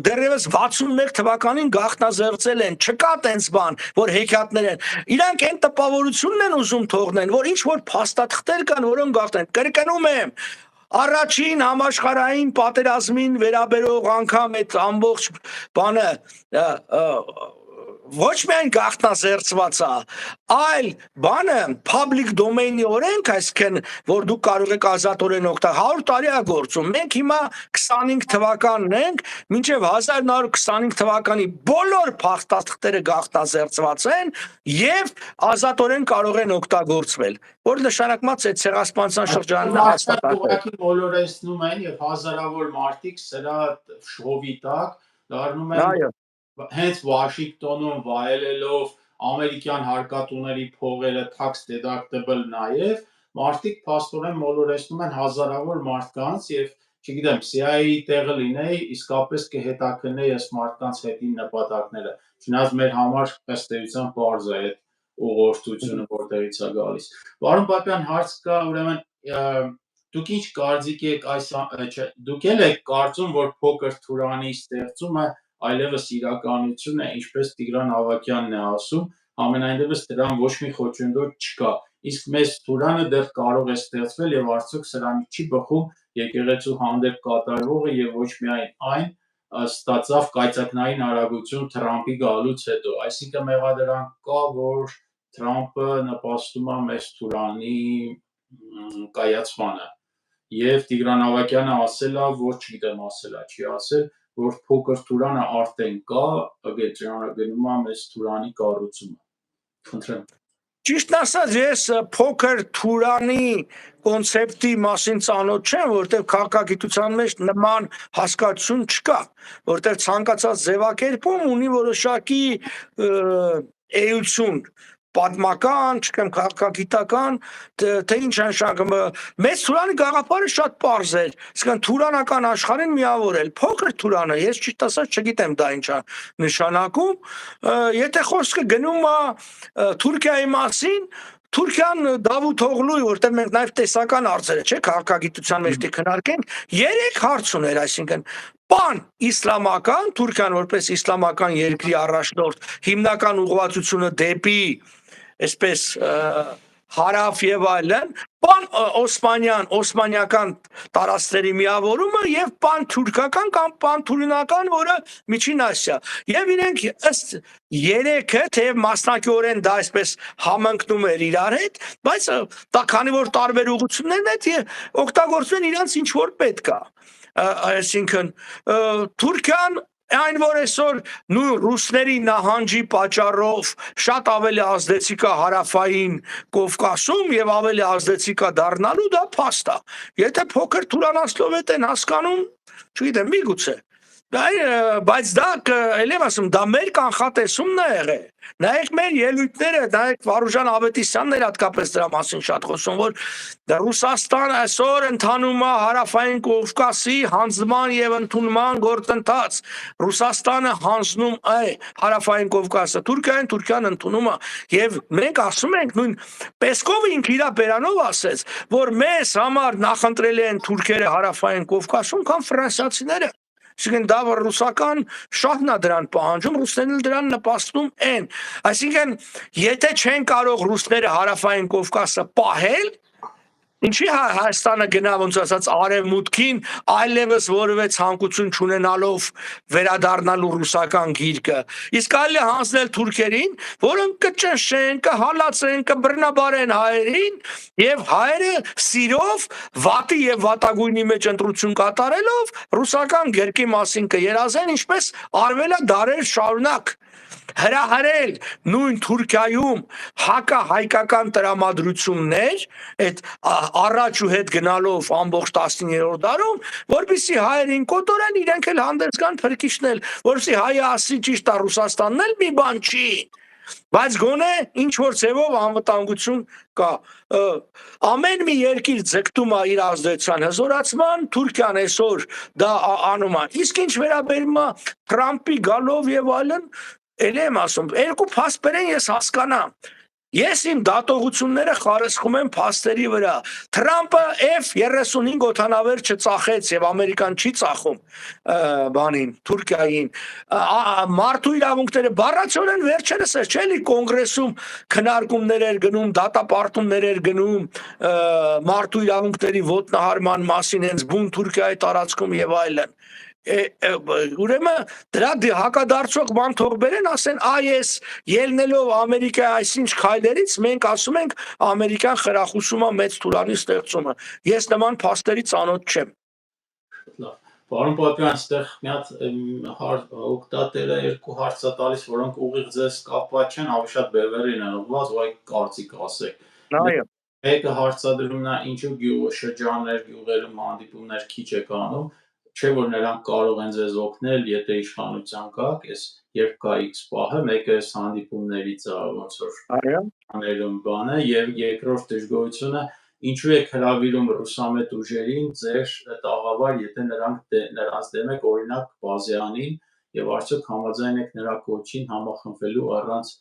դեռևս 61 թվականին գաղտնազերծել են, չկա տենց բան, որ հեքիաթներ են, իրանք այն տպավորությունն են ուզում թողնեն, որ ինչ որ փաստաթղթեր կան, որոնք գաղտնեն, կրկնում եմ, առաջին համաշխարհային պատերազմին վերաբերող անգամ այդ ամբողջ բանը ոչ միայն գաղտնազերծված է, այլ բանը public domain-ի օրենք, այսինքն որ դուք կարող եք ազատորեն օգտագործել, 100 տարի է գործում։ Մենք հիմա 25 թվականն ենք, մինչև 1925 թվականի բոլոր փաստաթղթերը գաղտնազերծված են եւ ազատորեն կարող են օգտագործվել, որ նշանակված է ցեղասպանության շրջանն հաստատել։ Մոլորեցնում են եւ հազարավոր մարդիկ սրա շովի տակ դառնում են հենց Վաշինգտոնում վայելելով ամերիկյան հարկատուների փողերը tax deductible նաև մարդիկ փաստորեն մոլորեցնում են հազարավոր մարդկանց եւ չգիտեմ CIA-ի տեղը լինեի իսկապես կհետաքննեի այս մարդկանց հետին նպատակները չնայած մեր համար ըստ էության բարձ է այդ ուղղորդությունը որտեղից է գալիս Պարոն Պապյան հարց կա ուրեմն դուք ինչ կարծիք եք այս դուք եք կարծում որ փոքր Թուրանի ստեղծումը այլևս իրականություն է, ինչպես Տիգրան Ավագյանն է ասում, ամենայնևս դրան ոչ մի խոչընդոտ չկա, իսկ մեծ Թուրանը դեռ կարող է ստեղծվել եւ արդյոք սրանից չի բխում եկեղեցու հանդեպ կատարվողը եւ ոչ միայն այն ստացավ կայծակնային արագություն Թրամփի գալուց հետո, այսինքն մեղադրանք կա, որ Թրամփը նպաստում է մեծ Թուրանի կայացմանը եւ Տիգրան Ավագյանը ասել է, որ չգիտեմ ասել է, չի ասել որ փոքր Թուրանը արդեն կա, գնում է մեծ Թուրանի կառուցումը։ Խնդրեմ։ Ճիշտն ասած, ես փոքր Թուրանի կոնցեպտի մասին ծանոթ չեմ, որտեղ քաղաքագիտության մեջ նման հասկացություն չկա, որտեղ ցանկացած ձևակերպում ունի որոշակի էություն պատմական, չգիտեմ, քաղաքագիտական, թե ինչ նշանակում է։ Մեծ Թուրանի գաղափարը շատ պարզ էր, այսինքն թուրանական աշխարհին միավորել։ Փոքր Թուրանը, ես ճիշտ ասած չգիտեմ դա ինչ է նշանակում, եթե խոսքը գնում է Թուրքիայի մասին, Թուրքիան Դավութ Օղլուի, որտեղ մենք նաև տեսական հարցերը, չէ, քաղաքագիտության մեջ քննարկենք, 3 հարց ուներ, այսինքն Պան իսլամական, Թուրքիան որպես իսլամական երկրի առաջնորդ, հիմնական ուղղվածությունը դեպի այսպես հարավ եւ այլն, պան օսմանյան տարածքների միավորումը եւ պան թուրքական կամ պան թուրինական, որը Միջին Ասիա։ Եվ իրենք ըստ երեքը թեև մասնակիորեն դա այսպես համընկնում էր իրար հետ, բայց դա քանի որ տարբեր ուղղություններն են, օգտագործեն իրանց ինչ որ պետք է։ Այսինքն Թուրքիան այն որ այսօր նույն ռուսների նահանջի պատճառով շատ ավելի ազդեցիկ է հարավային Կովկասում եւ ավելի ազդեցիկ է դառնալու դա փաստ է։ Եթե փոքր Թուրանասլովետ են հասկանում, չգիտեմ, միգուցե բայց դա ելեմ ասում, դա մեր կանխատեսումն է եղել։ Նայեք մեր ելույթները, նայեք Վարուժան Ավետիսյանն էր հատկապես դրա մասին շատ խոսում, որ Ռուսաստանը այսօր ընթանում է հարավային Կովկասի հանձնման եւ ընդունման գործընթաց։ Ռուսաստանը հանձնում է հարավային Կովկասը Թուրքիային, Թուրքիան ընդունում է եւ մենք ասում ենք նույն Պեսկովը ինքը իր բերանով ասեց, որ մեզ համար նախընտրել են թուրքերը հարավային Կովկասում, քան ֆրանսիացիները։ Այսինքն դա որ ռուսական շահն է դրան պահանջում, ռուսներն էլ դրան նպաստում են։ Այսինքն եթե չեն կարող ռուսները հարավային Կովկասը պահել, ինչի Հայաստանը գնա ոնց ասած արևմուտքին այլևս որևէ ցանկություն չունենալով վերադառնալու ռուսական գիրկը, իսկ այլ հանձնել թուրքերին, որոնք կճնշեն, կհալածեն, կբռնաբարեն հայերին եւ հայերը սիրով վատի եւ վատագույնի մեջ ընտրություն կատարելով ռուսական գերկի մասին կերազեն, ինչպես արվել է դարեր շարունակ հրահրել նույն Թուրքիայում հակահայկական տրամադրություններ այդ առաջ ու հետ գնալով ամբողջ 19-րդ դարում, որպեսզի հայերին կոտորեն, իրենք էլ հանդես գան փրկիչնել, որպեսզի հայը ասի ճիշտ է Ռուսաստանն էլ մի բան չի, բայց գոնե ինչ որ ձևով անվտանգություն կա։ Ամեն մի երկիր ձգտում է իր ազդեցության հզորացման, Թուրքիան այսօր դա անում է։ Իսկ ինչ վերաբերում է Թրամփի գալով եւ այլն, Էլ եմ ասում, երկու փաստ բերեն ես հասկանամ։ Ես իմ դատողությունները խարսխում եմ փաստերի վրա։ Թրամփը F-35 օդանավեր չծախեց եւ Ամերիկան չի ծախում բանին, Թուրքիային։ Մարդու իրավունքները բառացիորեն վերջերս չէ՞ էլի կոնգրեսում քննարկումներ էր գնում, դատապարտումներ էր գնում մարդու իրավունքների ոտնահարման մասին, հենց բուն Թուրքիայի տարածքում եւ այլն։ Ուրեմն դրա հակադարձող բան թող բերեն, ասեն այս ելնելով Ամերիկայի այսինչ քայլերից մենք ասում ենք Ամերիկան խրախուսում է մեծ Թուրանի ստեղծումը։ Ես նման փաստերի ծանոթ չեմ։ Պարոն Պապյան, այստեղ մի հատ օգտատերը երկու հարց է տալիս, որոնք ուղիղ ձեզ կապված չեն, ավելի շատ բևերին են ուղղված, ու այդ կարծիք ասեք։ Այո։ Մեկը հարցադրումն է, ինչու գյուղշրջաններ, գյուղերում հանդիպումներ քիչ եք անում, չէ որ նրանք կարող են ձեզ օգնել, եթե իշխանության գաք, այս երբ կա X պահը, մեկը այս հանդիպումներից է, ոնց որ աներում բանը, եւ երկրորդ դժգոհությունը, ինչու եք հրավիրում ռուսամետ ուժերին ձեր տաղավար, եթե նրանց դեմ եք օրինակ Բազյանին եւ արդյոք համաձայն եք նրա կոչին համախմբվելու առանց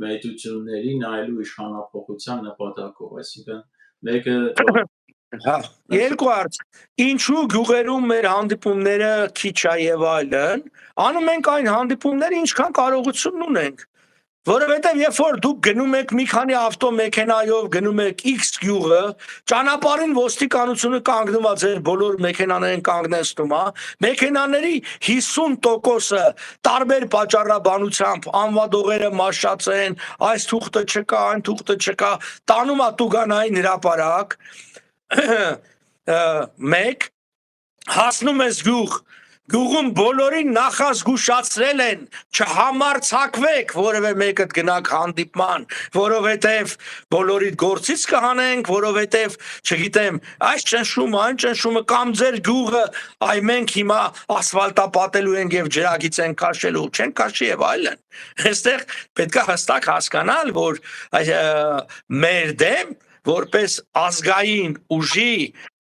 մեծությունների նայելու իշխանապողության նպատակով, այսինքն մեկը Երկու հարց, ինչու գյուղերում մեր հանդիպումները քիչ է եւ այլն, անում ենք այն հանդիպումները, ինչքան կարողություն ունենք, որովհետեւ երբ որ դուք գնում եք մի քանի ավտոմեքենայով գնում եք X գյուղը, ճանապարհին ոստիկանությունը կանգնում է ձեր բոլոր մեքենաներին կանգնեցնում է, մեքենաների 50%-ը տարբեր պատճառաբանությամբ անվադողերը մաշած են, այս թուղթը չկա, այն թուղթը չկա, տանում է Տուգանային հրապարակ, մեկ հասնում ես գյուղում բոլորին նախազգուշացրել են չհամարձակվեք որևէ մեկդ գնաք հանդիպման, որովհետև բոլորիդ գործից կհանենք, որովհետև չգիտեմ, այս ճնշումը, այն ճնշումը կամ ձեր գյուղը, այ մենք հիմա ասֆալտապատելու ենք եւ ջրագիծ ենք քաշելու, չենք քաշի եւ այլն։ Այստեղ պետք է հստակ հասկանալ, որ մեր դեմ որպես ազգային ուժի,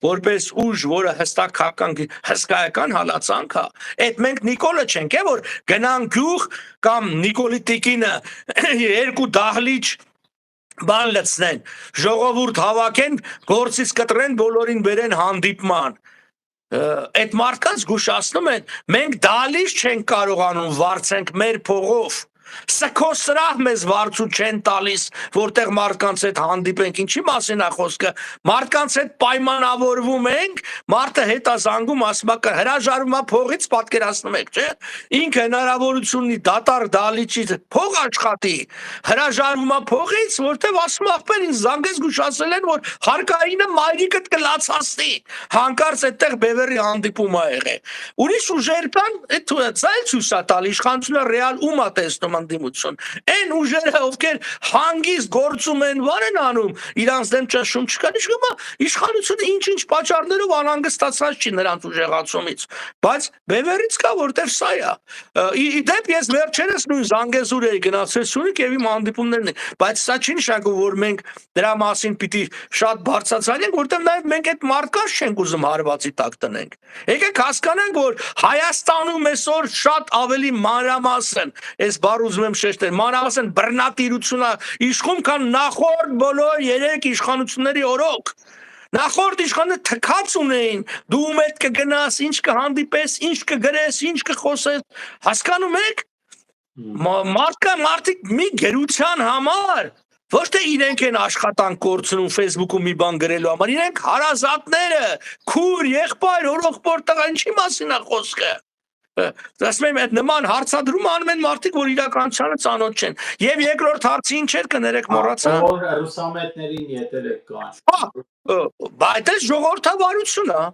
որպես ուժ, որը հստակ հսկայական հալածանք է, այդ մենք Նիկոլը չենք, որ գնանք գյուղ կամ Նիկոլի տիկինը երկու դահլիճ բան լցնեն, ժողովուրդ հավաքեն, գործից կտրեն, բոլորին բերեն հանդիպման։ Այդ մարդկանց զգուշացնում են, մենք դահլիճ չենք կարողանում վարձենք մեր փողով։ Սքոսրահ մեզ վարձու չեն տալիս, որտեղ մարդկանց հետ հանդիպենք, ինչի մասին է խոսքը, մարդկանց հետ պայմանավորվում ենք, մարդը հետազանգում, ասում է հրաժարվում է փողից, պատկերացնում եք, չէ՞, ինքը հնարավորություն ունի դատարկ դահլիճից փող աշխատի, հրաժարվում է փողից, որտեղ ասում է ախպեր ինձ զանգես զգուշացել են, որ հարկայինը մայրիկդ կլացացնի, հանկարծ այդտեղ բևերի հանդիպում է եղել։ Ուրիշ ուժեր կան, այդ ցույց է տալի, իշխանությունը ռեալ ում է տեսնում ընդդիմություն։ Այն ուժերը, ովքեր հանգիստ գործում են, բան են անում, իրանց դեմ ճնշում չկա, իշխանությունը ինչ-ինչ պատճառներով անհանգստացած չի նրանց ուժեղացումից, բայց բևերից կա, որտեղ սա է։ Իդեպ ես վերջերս նույն Զանգեզուր էի գնացել Սյունիք եւ իմ հանդիպումներն են, բայց սա չի նշանակում, որ մենք դրա մասին պիտի շատ բարձրացնենք, որտեղ նաեւ մենք այդ մարդկանց չենք ուզում հարվածի տակ տնենք։ Եկեք հասկանանք, որ Հայաստանում այսօր շատ ավելի մանրամասն, այս բառ ուզում եմ շեշտել, մանրամասն բռնատիրությունը իշխում, քան նախորդ բոլոր 3 իշխանությունների օրոք։ Նախորդ իշխանը թքած ունեին, դու մետ կգնաս, ինչ կհանդիպես, ինչ կգրես, ինչ կխոսես, հասկանում եք, մարդիկ մի գերության համար, ոչ թե իրենք են աշխատանք կորցնում Facebook-ում մի բան գրելու համար, իրենք հարազատները, քուր, եղբայր, օրողբոր տղա, ինչի մասին է խոսքը։ Ասում եմ, այդ նման հարցադրում անում են մարդիկ, որ իրականությանը ծանոթ չեն։ Եվ երկրորդ հարցը ինչ էր, կներեք մոռացա։ Որ ռուսամետներին ետերը կան։ Բայց այդ ժողովրդավարություն է։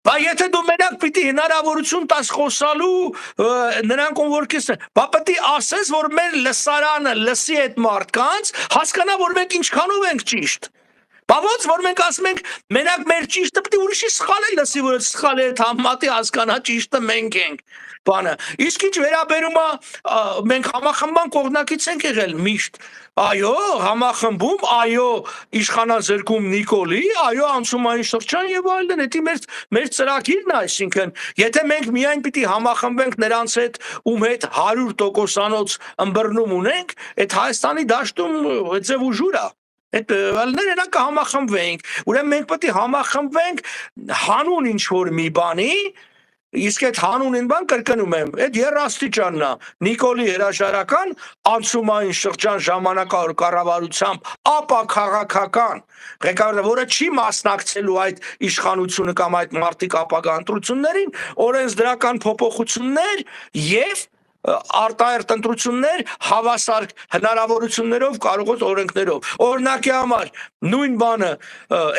Բա եթե դու մենակ պիտի հնարավորություն տաս խոսալու նրանք ում որ կիսն, բա պիտի ասես, որ մեր լսարանը լսի այդ մարդկանց, հասկանա, որ մենք ինչքանով ենք ճիշտ։ Բա ոնց որ մենք ասում ենք, մենակ մեր ճիշտը պիտի ուրիշի սխալը լսի, որ սխալ է համատի հասկանա ճիշտը մենք ենք։ Բանը, իսկ ինչ վերաբերում է մենք համախմբան կողմնակից ենք եղել միշտ։ Այո, համախմբում, այո, իշխանազրկում Նիկոլի, այո, անցումային շրջան եւ այլն, դա մեր ծրագիրն է, այսինքն, եթե մենք միայն պիտի համախմբենք նրանց հետ, ում հետ 100%-անոց ըմբռնում ունենք, այդ Հայաստանի դաշտում ձև ու ժուր է։ Այդ նրանք կհամախմբվենք, ուրեմն մենք պետք է համախմբվենք հանուն ինչ որ մի բանի, իսկ այդ հանունին բան կրկնում եմ, այդ երաստիճանն է, Նիկոլի հրաժարական անցումային շրջան ժամանակավոր կառավարությամբ ապա քաղաքական ղեկավարը, որը չի մասնակցելու այդ իշխանությունը կամ այդ մարտիկ ապագա ընտրություններին, օրենսդրական փոփոխություններ եւ արտահերտ ընտրություններ հավասար հնարավորություններով կարողոց օրենքներով օրինակի համար նույն բանը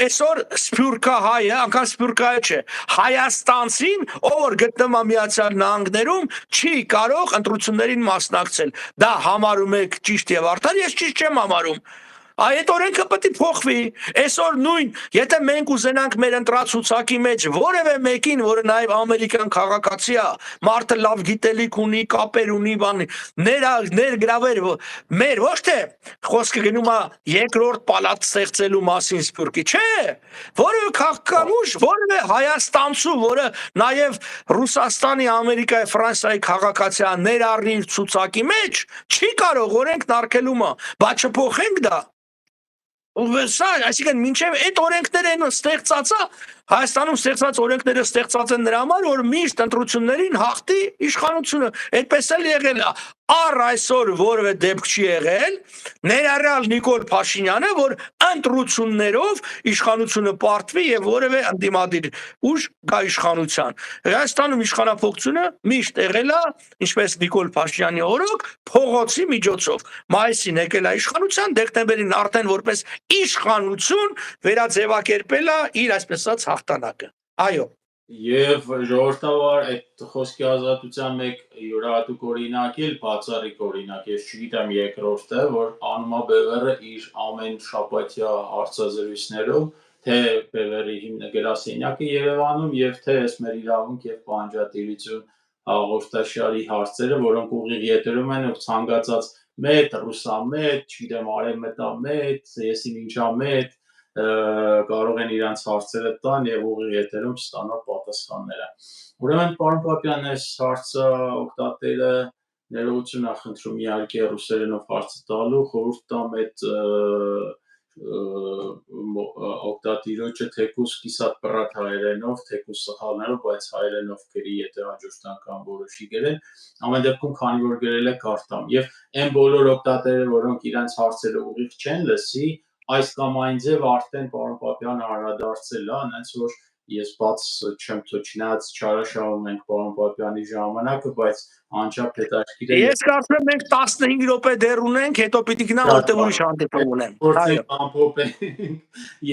այսօր սփյուռքա հայը անգամ սփյուռքա չէ հայաստանցին ով որ գտնվում է Միացյալ Նահանգներում չի կարող ընտրություններին մասնակցել դա համարում եք ճիշտ եւ արդար ես ճիշտ չեմ համարում այդ օրենքը պետք է փոխվի այսօր նույն եթե մենք ուզենանք մեր ընտրացուցակի մեջ որևէ մեկին որը նաև ամերիկյան քաղաքացի է մարդը լավ գիտելիք ունի կապեր ունի բան ներգրավել մեր ոչ թե խոսքը գնում է երկրորդ պալատ ստեղծելու մասին սփյուռքի չէ որևէ քաղաքական ուժ որևէ հայաստանցու որը նաև Ռուսաստանի Ամերիկայի Ֆրանսիայի քաղաքացի ներառնի ցուցակի մեջ չի կարող օրենքն արգելում է բայց չփոխենք դա Սա, այսինքն մինչև այդ օրենքները ստեղծած է, Հայաստանում ստեղծած օրենքները ստեղծած են նրա համար, որ միշտ ընտրություններին հաղթի իշխանությունը, այդպես էլ եղել է, առ այսօր որևէ դեպք չի եղել, ներառյալ Նիկոլ Փաշինյանը, որ ընտրություններով իշխանությունը պարտվի եւ որևէ ընդդիմադիր ուժ գա իշխանության։ Հայաստանում իշխանափոխությունը միշտ եղել է, ինչպես Նիկոլ Փաշինյանի օրոք, փողոցի միջոցով։ Մայիսին եկել է իշխանության, դեկտեմբերին արդեն որպես իշխանություն վերաձևակերպել է իր այսպես ասած հաղթանակը։ Այո։ Եվ ժողովրդավար այդ խոսքի ազատության մեկ յուրահատուկ օրինակ էլ բացառիկ օրինակ, ես չգիտեմ երկրորդը, որ Անմա Բևերը իր ամեն շաբաթյա հարցազրույցներով թե Բևերի գրասենյակը Երևանում եւ թե այս մեր իրավունք եւ պահանջատիրություն հաղորդաշարի հարցերը, որոնք ուղիղ եթերում են ցանկացած մետ, ռուսամետ, չգիտեմ արևմտամետ, եսին ինչամետ կարող են իրանց հարցերը տան եւ ուղիղ եթերում ստանալ պատասխանները։ Ուրեմն պարոն Պապյան, այս հարցը օգտատերը ներողություն է խնդրում իհարկե ռուսերենով հարցը տալու, խորհուրդ տամ այդ օգտատիրոջը թեկուզ կիսատ պրատ հայերենով, թեկուզ սխալներով, բայց հայերենով գրի, եթե հաջորդ անգամ որոշի գրել, ամեն դեպքում քանի որ գրել է կարդամ եւ այն բոլոր օգտատերերը, որոնք իրանց հարցերը ուղիղ չեն լսի այս կամ այն ձև արդեն պարոն Պապյանը անդրադարձել է, այնց որ ես բաց չեմ չնայած չարաշահում ենք պարոն Պապյանի ժամանակը, բայց անչափ հետաքրքիր է։ Ես կարծում եմ մենք 15 րոպե դեռ ունենք, հետո պիտի գնամ որտեղ ուրիշ հանդիպում ունեմ։ Այո։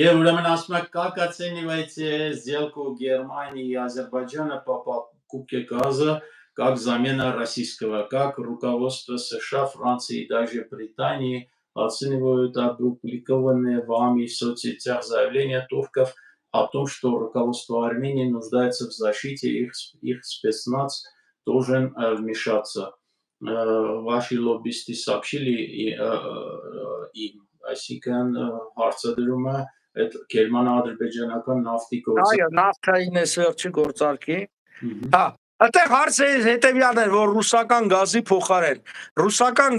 Եվ ուրեմն ասում եք, как оцениваете сделку Германии и Азербайджана по покупке газа как замена российского, как руководство США, Франции и даже Британии оценивают опубликованные вами в соцсетях заявления турков о том, что руководство Армении нуждается в защите, их спецназ должен вмешаться. Ваши лоббисты сообщили им, այսինքն հարցադրում է այդ գերմանա-ադրբեջանական նավթի գործարքի։ Այո, նավթային էս վերջի գործարքի։ Հա, այդտեղ հարցը հետևյալն է, որ ռուսական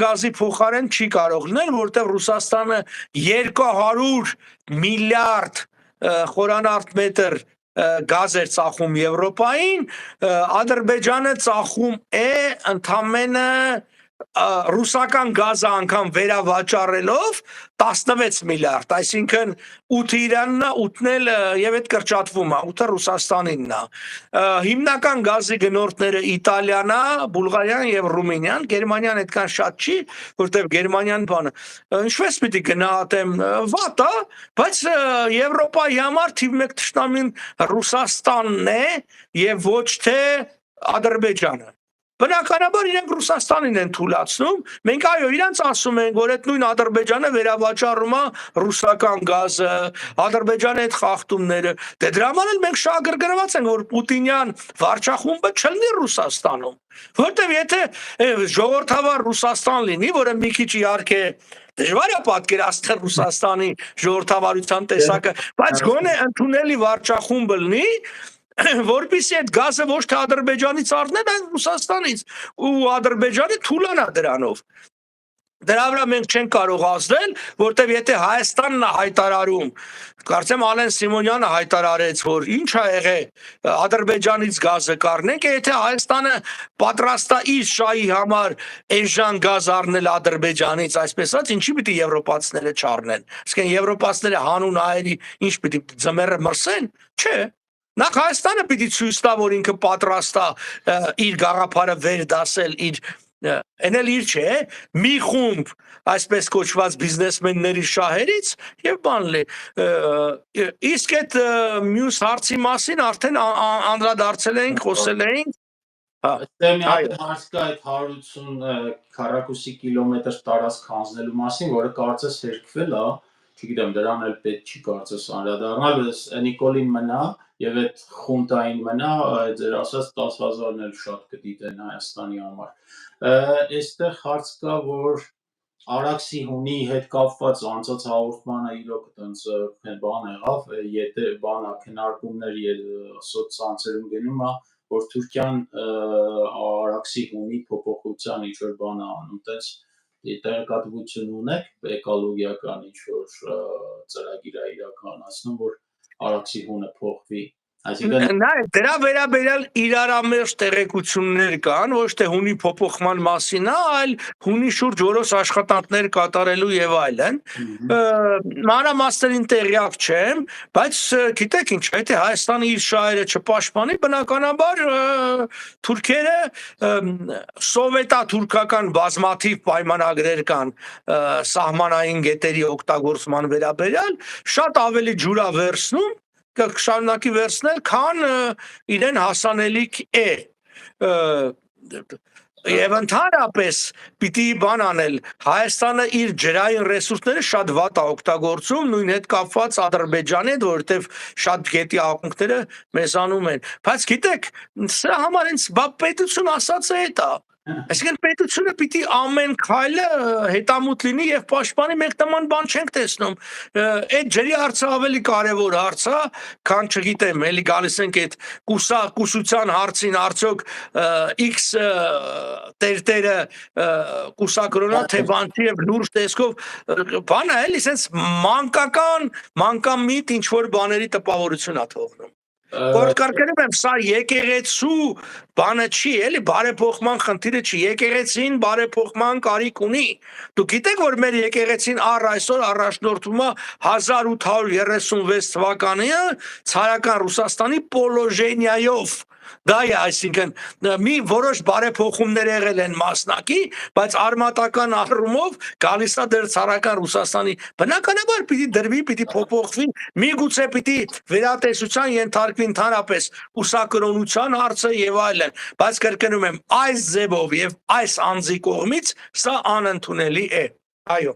գազի փոխարեն չի կարող լինել, որտեղ Ռուսաստանը 200 միլիարդ խորանարդ մետր գազ էր ծախում Եվրոպային, Ադրբեջանը ծախում է ընդամենը ռուսական գազը անգամ վերավաճառելով 16 միլիարդ, այսինքն 8-ը Իրանն է, 8-ն էլ եւ այդ կրճատվում է, 8-ը Ռուսաստանինն է։ Հիմնական գազի գնորդները Իտալիան է, Բուլղարիան եւ Ռումինիան, Գերմանիան այդքան շատ չի, որտեղ Գերմանիան բանը ինչպես պիտի գնահատեմ, վատ է, բայց Եվրոպայի համար թիվ 1 թշնամին Ռուսաստանն է եւ ոչ թե Ադրբեջանը։ Բնականաբար իրենք Ռուսաստանին են թույլաtsնում, մենք այո իրանց ասում ենք, որ այդ նույն Ադրբեջանը վերավաճառում է ռուսական գազը, Ադրբեջանի այդ խախտումները, դե դրա համար էլ մենք շահագրգռված ենք, որ Պուտինյան վարչախումբը չլինի Ռուսաստանում, որտեվ եթե ժողովրդավար Ռուսաստան լինի, որը մի քիչ իհարկե դժվար է պատկերացնել Ռուսաստանի ժողովրդավարության տեսակը, բայց գոնե ընդունելի վարչախումբը լինի, որպեսզի այդ գազը ոչ թե Ադրբեջանից առնեն, այլ Ռուսաստանից, ու Ադրբեջանը թուլանա դրանով։ Դրա վրա մենք չենք կարող ազդել, որտեվ եթե Հայաստանն է հայտարարում, կարծեմ Ալեն Սիմոնյանը հայտարարեց, որ ինչ է եղել Ադրբեջանից գազը կառնենք, եթե Հայաստանը պատրաստ է իր շահի համար էժան գազ առնել Ադրբեջանից, այսպես ասած, ինչի պիտի եվրոպացիները չառնեն։ Իսկ այն եվրոպացիները հանուն հայերի ինչ պիտի ձմեռը մրսեն, չէ։ Նախ Հայաստանը պիտի ցույց տա, որ ինքը պատրաստ է իր գաղափարը վերդասել իր Են էլ իր չէ, մի խումբ այսպես կոչված բիզնեսմենների շահերից եւ բանլի իսկ այդ մյուս հարցի մասին արդեն անդրադարձել ենք, խոսել ենք Այստեղ մի հատ հարց կա այդ 180 քառակուսի կիլոմետր տարածք հանձնելու մասին, որը կարծես հերկվել է, չգիտեմ, դրան էլ պետք չի կարծես անդրադառնալ, բայց Նիկոլին մնա եւ այդ խունտային մնա, ձեր ասած 10,000-ն էլ շատ կդիտեն Հայաստանի համար։ Այստեղ հարց կա, որ Արաքսի հունի հետ կապված անցած հաղորդմանը իրոք տենց բան եղավ, եթե բանա քննարկումներ սոցցանցերում գնում է, որ Թուրքիան Արաքսի հունի փոփոխության ինչ որ բան է անում, տենց տեղեկատվություն ունեք էկոլոգիական ինչ որ ծրագիր է իրականացնում, որ Արաքսի հունը փոխվի։ Դրա վերաբերյալ իրարամերժ տեղեկություններ կան, ոչ թե հունի փոփոխման մասին, այլ հունի շուրջ որոշ աշխատանքներ կատարելու եւ այլն։ Մանրամասներին տեղյակ չեմ, բայց գիտեք ինչ, եթե Հայաստանը իր շահերը չպաշտպանի, բնականաբար թուրքերը սովետա-թուրքական բազմաթիվ պայմանագրեր կան սահմանային գետերի օգտագործման վերաբերյալ, շատ ավելի ջուրա վերցնում կշարունակի վերցնել, քան իրեն հասանելիք է եւ ընդհանրապես պիտի բան անել Հայաստանը իր ջրային ռեսուրսները շատ վատ է օգտագործում նույն հետ կապված Ադրբեջանի հետ, որովհետեւ շատ գետի աղմուկները մեզանում են, բայց գիտեք, սրա համար հենց պետություն ասածը է դա Այսինքն պետությունը պիտի ամեն քայլը հետամուտ լինի եւ պաշտպանի, մենք նման բան չենք տեսնում։ Այդ ջրի հարցը ավելի կարեւոր հարց է, քան չգիտեմ, էլի գալիս ենք այդ կուսության հարցին, արդյոք X տերտերը կուսակրոնա թե բանտի եւ լուրջ տեսքով բանը էլի sense մանկամիտ ինչ որ բաների տպավորություն է թողնում։ Կարգարկում եմ, սա եկեղեցու բանը չի, էլի բարեփոխման խնդիրը չի, եկեղեցին բարեփոխման կարիք ունի։ Դուք գիտեք, որ մեր եկեղեցին առ այսօր առաջնորդվում է 1836 թվականի ցարական Ռուսաստանի պոլոժենիայով։ Դա է, այսինքն մի որոշ բարեփոխումներ եղել են մասնակի, բայց արմատական առումով գալիս է դեր ցարական Ռուսաստանի բնականաբար պիտի դրվի, պիտի փոփոխվի, միգուցե պիտի վերատեսության ենթարկվի ընդհանրապես կուսակրոնության հարցը եւ այլն, բայց կրկնում եմ, այս ձևով եւ այս անձի կողմից սա անընդունելի է։ Այո։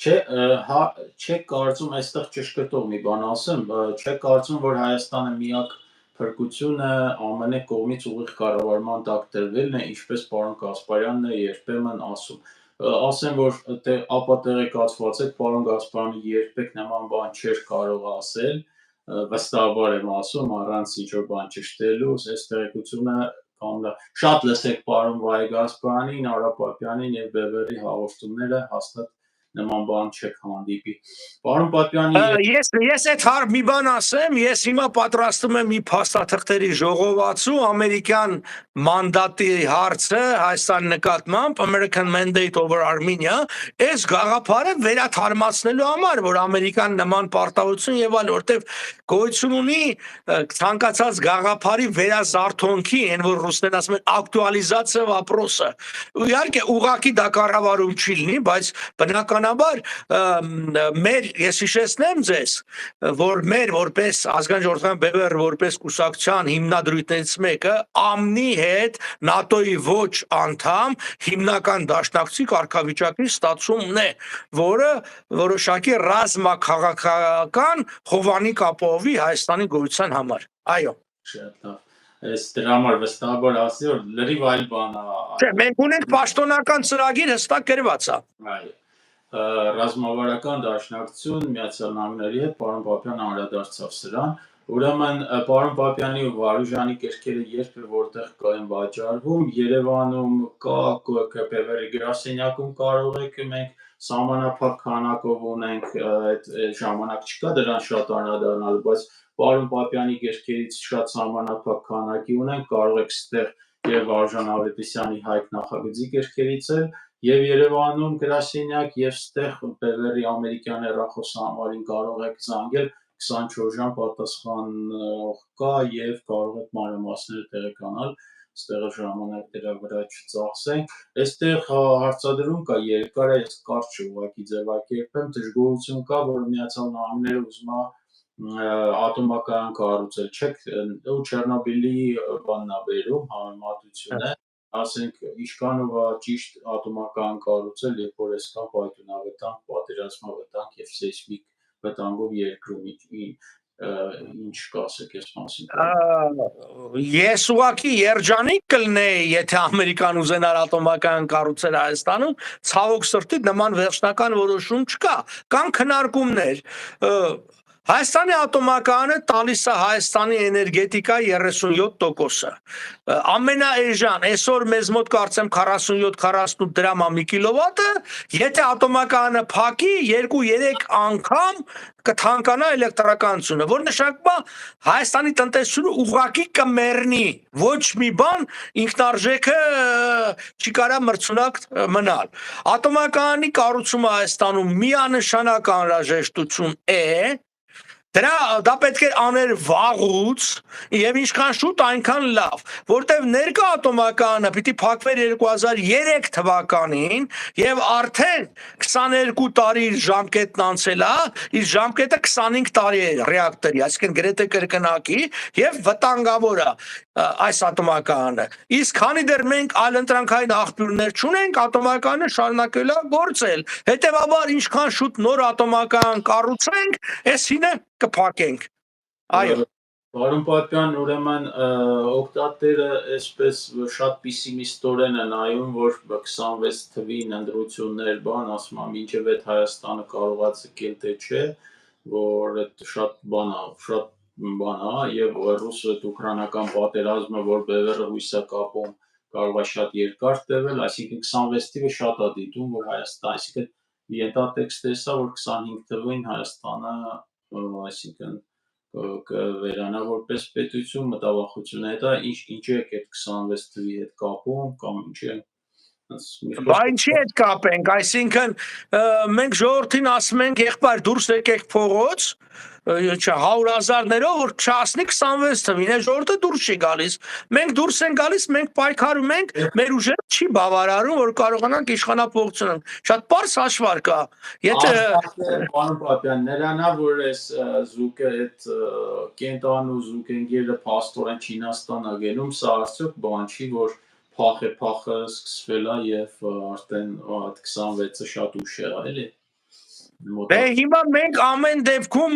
Չէ կարծում, այստեղ ճշգրտող մի բան ասեմ, չէ կարծում, որ Հայաստանը միակ փրկությունը ԱՄՆ կողմից ուղիղ կառավարման տակ դրվելն է, ինչպես պարոն Գասպարյանն է երբեմն ասում։ Ասեմ, որ ապատեղեկացված եք, պարոն Գասպարյանը երբեք նման բան չէր կարող ասել, վստահաբար եմ ասում, առանց ինչ-որ բան ճշտելու, այս տեղեկությունը շատ լսեք պարոն Վայ Գասպարյանին, Արա Պապյանին եւ Բեվերի հաղորդումները հաստատ նման բան չեք հանդիպի։ Պարոն Պապյանի Ես այդ մի բան ասեմ, ես հիմա պատրաստում եմ մի փաստաթղթերի ժողովածու ամերիկյան մանդատի հարցը Հայաստանի նկատմամբ American Mandate over Armenia, այս գաղափարը վերաթարմացնելու համար, որ ամերիկան նման պարտավորություն եւ այլ, որտեվ գոյություն ունի ցանկացած գաղափարի վերազարթոնքի, այն որ ռուսներն ասում են ակտուալիզացիա վопроса։ Իհարկե ուղղակի դա կառավարում չի լինի, բայց բնականաբար ես հիշեցնեմ ձեզ, որ մեր որպես ազգային ժողովրդական բևեռ որպես կուսակցության հիմնադրույթներից մեկը ԱՄՆ-ի հետ ՆԱՏՕ-ի ոչ անդամ հիմնական դաշնակցի կարգավիճակի ստացումն է, որը որոշակի ռազմաքաղաքական Հովանի կապովի Հայաստանի գոյության համար։ Այո։ շատ լավ։ Այս դրա համար վստահաբար ասի որ լրիվ այլ բան է։ Չէ, մենք ունենք պաշտոնական ծրագիր հստակ գրված է։ Այո։ Ռազմավարական դաշնակցություն Միացյալ Նահանգների հետ պարոն Պապյանը անդրադարձավ սրան։ Ուրեմն պարոն Պապյանի ու Վարուժանի կերքերը երբ որտեղ կային վաճառվում, Երևանում կա ԿՊՎ-ի գրասենյակում կարող եք մենք սահմանափակ քանակով ունենք, այդ ժամանակ չկա դրան շատ անդրադառնալու, բայց պարոն Պապյանի կերքերից շատ սահմանափակ քանակի ունենք, կարող եք ստեղ եւ Վարուժան Ավետիսյանի Հայք նախագծի կերքերից էլ եւ Երևանում գրասենյակ եւ ստեղ ՊՎՌ-ի ամերիկյան հեռախոսահամարին կարող եք զանգել 24 ժամ պատասխանող կա եւ կարող եք մանրամասները տեղեկանալ, ստեղ ժամանակ դրա վրա չծախսենք։ Այստեղ հարցադրում կա երկար, այս կարճ ուղղակի ձևակերպեմ, դժգոհություն կա, որ Միացյալ Նահանգները ուզում է ատոմակայան կառուցել, չեք ու Չեռնոբիլի բանն է բերում, համեմատություն է, ասենք Իշխանովը ճիշտ ատոմակայան կառուցել, երբ որ այսքան պայթյունավտանգ, պատերազմավտանգ եւ սեյսմիկ վտանգով երկրում ինչ կասեք այս մասին։ Ես ուղղակի երջանիկ կլինեի, եթե Ամերիկան ուզենար ատոմակայան կառուցել Հայաստանում, ցավոք սրտի նման վերջնական որոշում չկա, կան քննարկումներ։ Հայաստանի ատոմակայանը տալիս է Հայաստանի էներգետիկայի 37%-ը։ Ամենաէժան, այսօր մեզ մոտ կարծեմ 47-48 դրամ է մի կիլովատը, եթե ատոմակայանը փակի 2-3 անգամ կթանկանա էլեկտրականությունը, որ նշանակում է Հայաստանի տնտեսությունը ուղղակի կմեռնի, ոչ մի բան ինքնարժեքը չի կարա մրցունակ մնալ։ Ատոմակայանի կառուցումը Հայաստանում միանշանակ անհրաժեշտություն է, դա պետք է աներ վաղուց եւ ինչքան շուտ այնքան լավ, որտեվ ներկա ատոմակայանը պիտի փակվեր 2003 թվականին եւ արդեն 22 տարի իր ժամկետն անցել է, իր ժամկետը 25 տարի է ռեակտորի, այսինքն գրեթե կրկնակի եւ վտանգավոր է այս ատոմակայանը։ Իսկ քանի դեռ մենք այլընտրանքային աղբյուրներ չունենք, ատոմակայանը շարունակել է գործել։ Հետևաբար ինչքան շուտ նոր ատոմակայան կառուցենք, այսինը կփակենք։ Այո։ Պարոն Պապյան, ուրեմն օկտատերը այսպես շատ պեսիմիստորեն է նայում, որ 26 թվին ընտրություններ բան, ասում եմ, մինչև այդ Հայաստանը կարողա ցկել թե չէ, որ այդ շատ բան է, եւ ռուսը ուկրաինական պատերազմը, որ ԲՎՌ-ը հույս է կապում, կարող է շատ երկար տևել, այսինքն 26 թիվը շատ է դիտում, որ Հայաստան, այսինքն ենթատեքստը էսա, որ 25 թվին Հայաստանը, այսինքն կվերանա որպես պետություն, մտավախությունը հետա, ինչի եք այդ 26 թվի հետ կապում, կամ ինչի եք Բա ինչի հետ կապենք, այսինքն մենք ժողովրդին ասում ենք եղբայր դուրս եկեք փողոց, 100,000-ներով, որ չասնի 26 թվին, ժողովուրդը դուրս չի գալիս, մենք դուրս են գալիս, մենք պայքարում ենք, մեր ուժերը չի բավարարում, որ կարողանանք իշխանապողություն ունենալ, շատ պարզ հաշվարկ է, եթե Պարոն Պապյան, նրանա, որ այս զուգը այդ կենտանու զուգենգերը փաստորեն Չինաստան է գնում, սա արդյոք բան չի, որ փախը սկսվել է եւ արդեն 26-ը շատ ուշ է, էլի։ Դե հիմա մենք ամեն դեպքում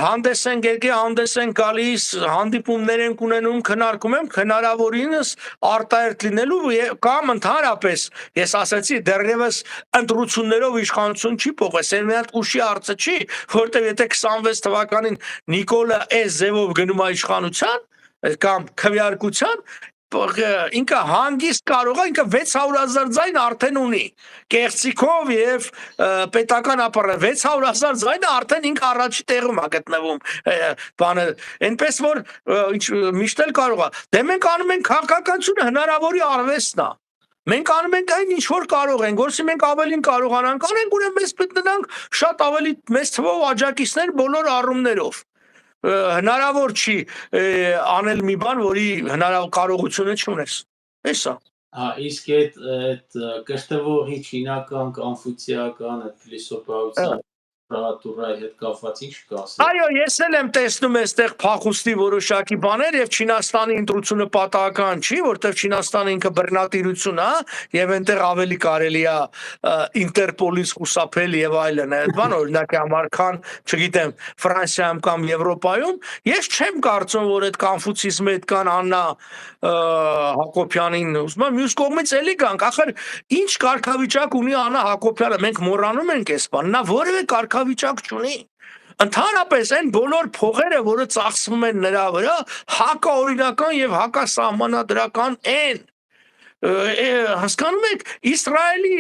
հանդես են գալիս, հանդիպումներ ենք ունենում, քննարկում ենք հնարավորինս արտահերթ լինելու կամ ընդհանրապես, ես ասացի, դեռևս ընտրություններով իշխանություն չի փոխվել, սա մի հատ ուշի հարցը չի, որտեղ եթե 26 թվականին Նիկոլը այս ձևով գնում է իշխանության կամ քվեարկության, ինքը հանգիստ կարող է, ինքը 600,000 ձայն արդեն ունի, կեղծիքով եւ պետական ապարը 600,000 ձայնը արդեն ինքը առաջի տեղում է գտնվում, բանը, այնպես որ միշտ էլ կարող է, դե մենք անում ենք քաղաքականությունը հնարավորի արվեստն է, մենք անում ենք այն ինչ որ կարող ենք, որովհետեւ մենք ավելին կարողանանք անենք, ուրեմն մեզ պետք դրանք շատ ավելի մեծ թվով աջակիցներ բոլոր առումներով հնարավոր չի անել մի բան, որի կարողությունը չունես։ Էսա։ Իսկ այդ կրթվողի չինական, կոնֆուցիական, այդ փիլիսոփայության Ռատուրայի հետ կապված ինչ կասես։ Այո, ես էլ եմ տեսնում այստեղ փախուստի որոշակի բաներ եւ Չինաստանի ընտրությունը պատահական չի, որտեղ Չինաստանը ինքը բռնատիրություն է եւ այնտեղ ավելի կարելի է Ինտերպոլից խուսափել եւ այլն։ Այդ բան օրինակի համար քան, չգիտեմ, Ֆրանսիայում կամ Եվրոպայում, ես չեմ կարծում, որ այդ կոնֆուցիզմը այդքան Աննա Հակոբյանին ուզում եմ մյուս կողմից էլի գանք, ախր ինչ կարգավիճակ ունի Աննա Հակոբյանը, մենք մոռանում ենք այս բանը, նա որևէ կարգավիճակ չունի։ Ընդհանրապես այն բոլոր փողերը, որը ծախսվում են նրա վրա, հակաօրինական եւ հակասահմանադրական են։ Հասկանում եք, Իսրայելի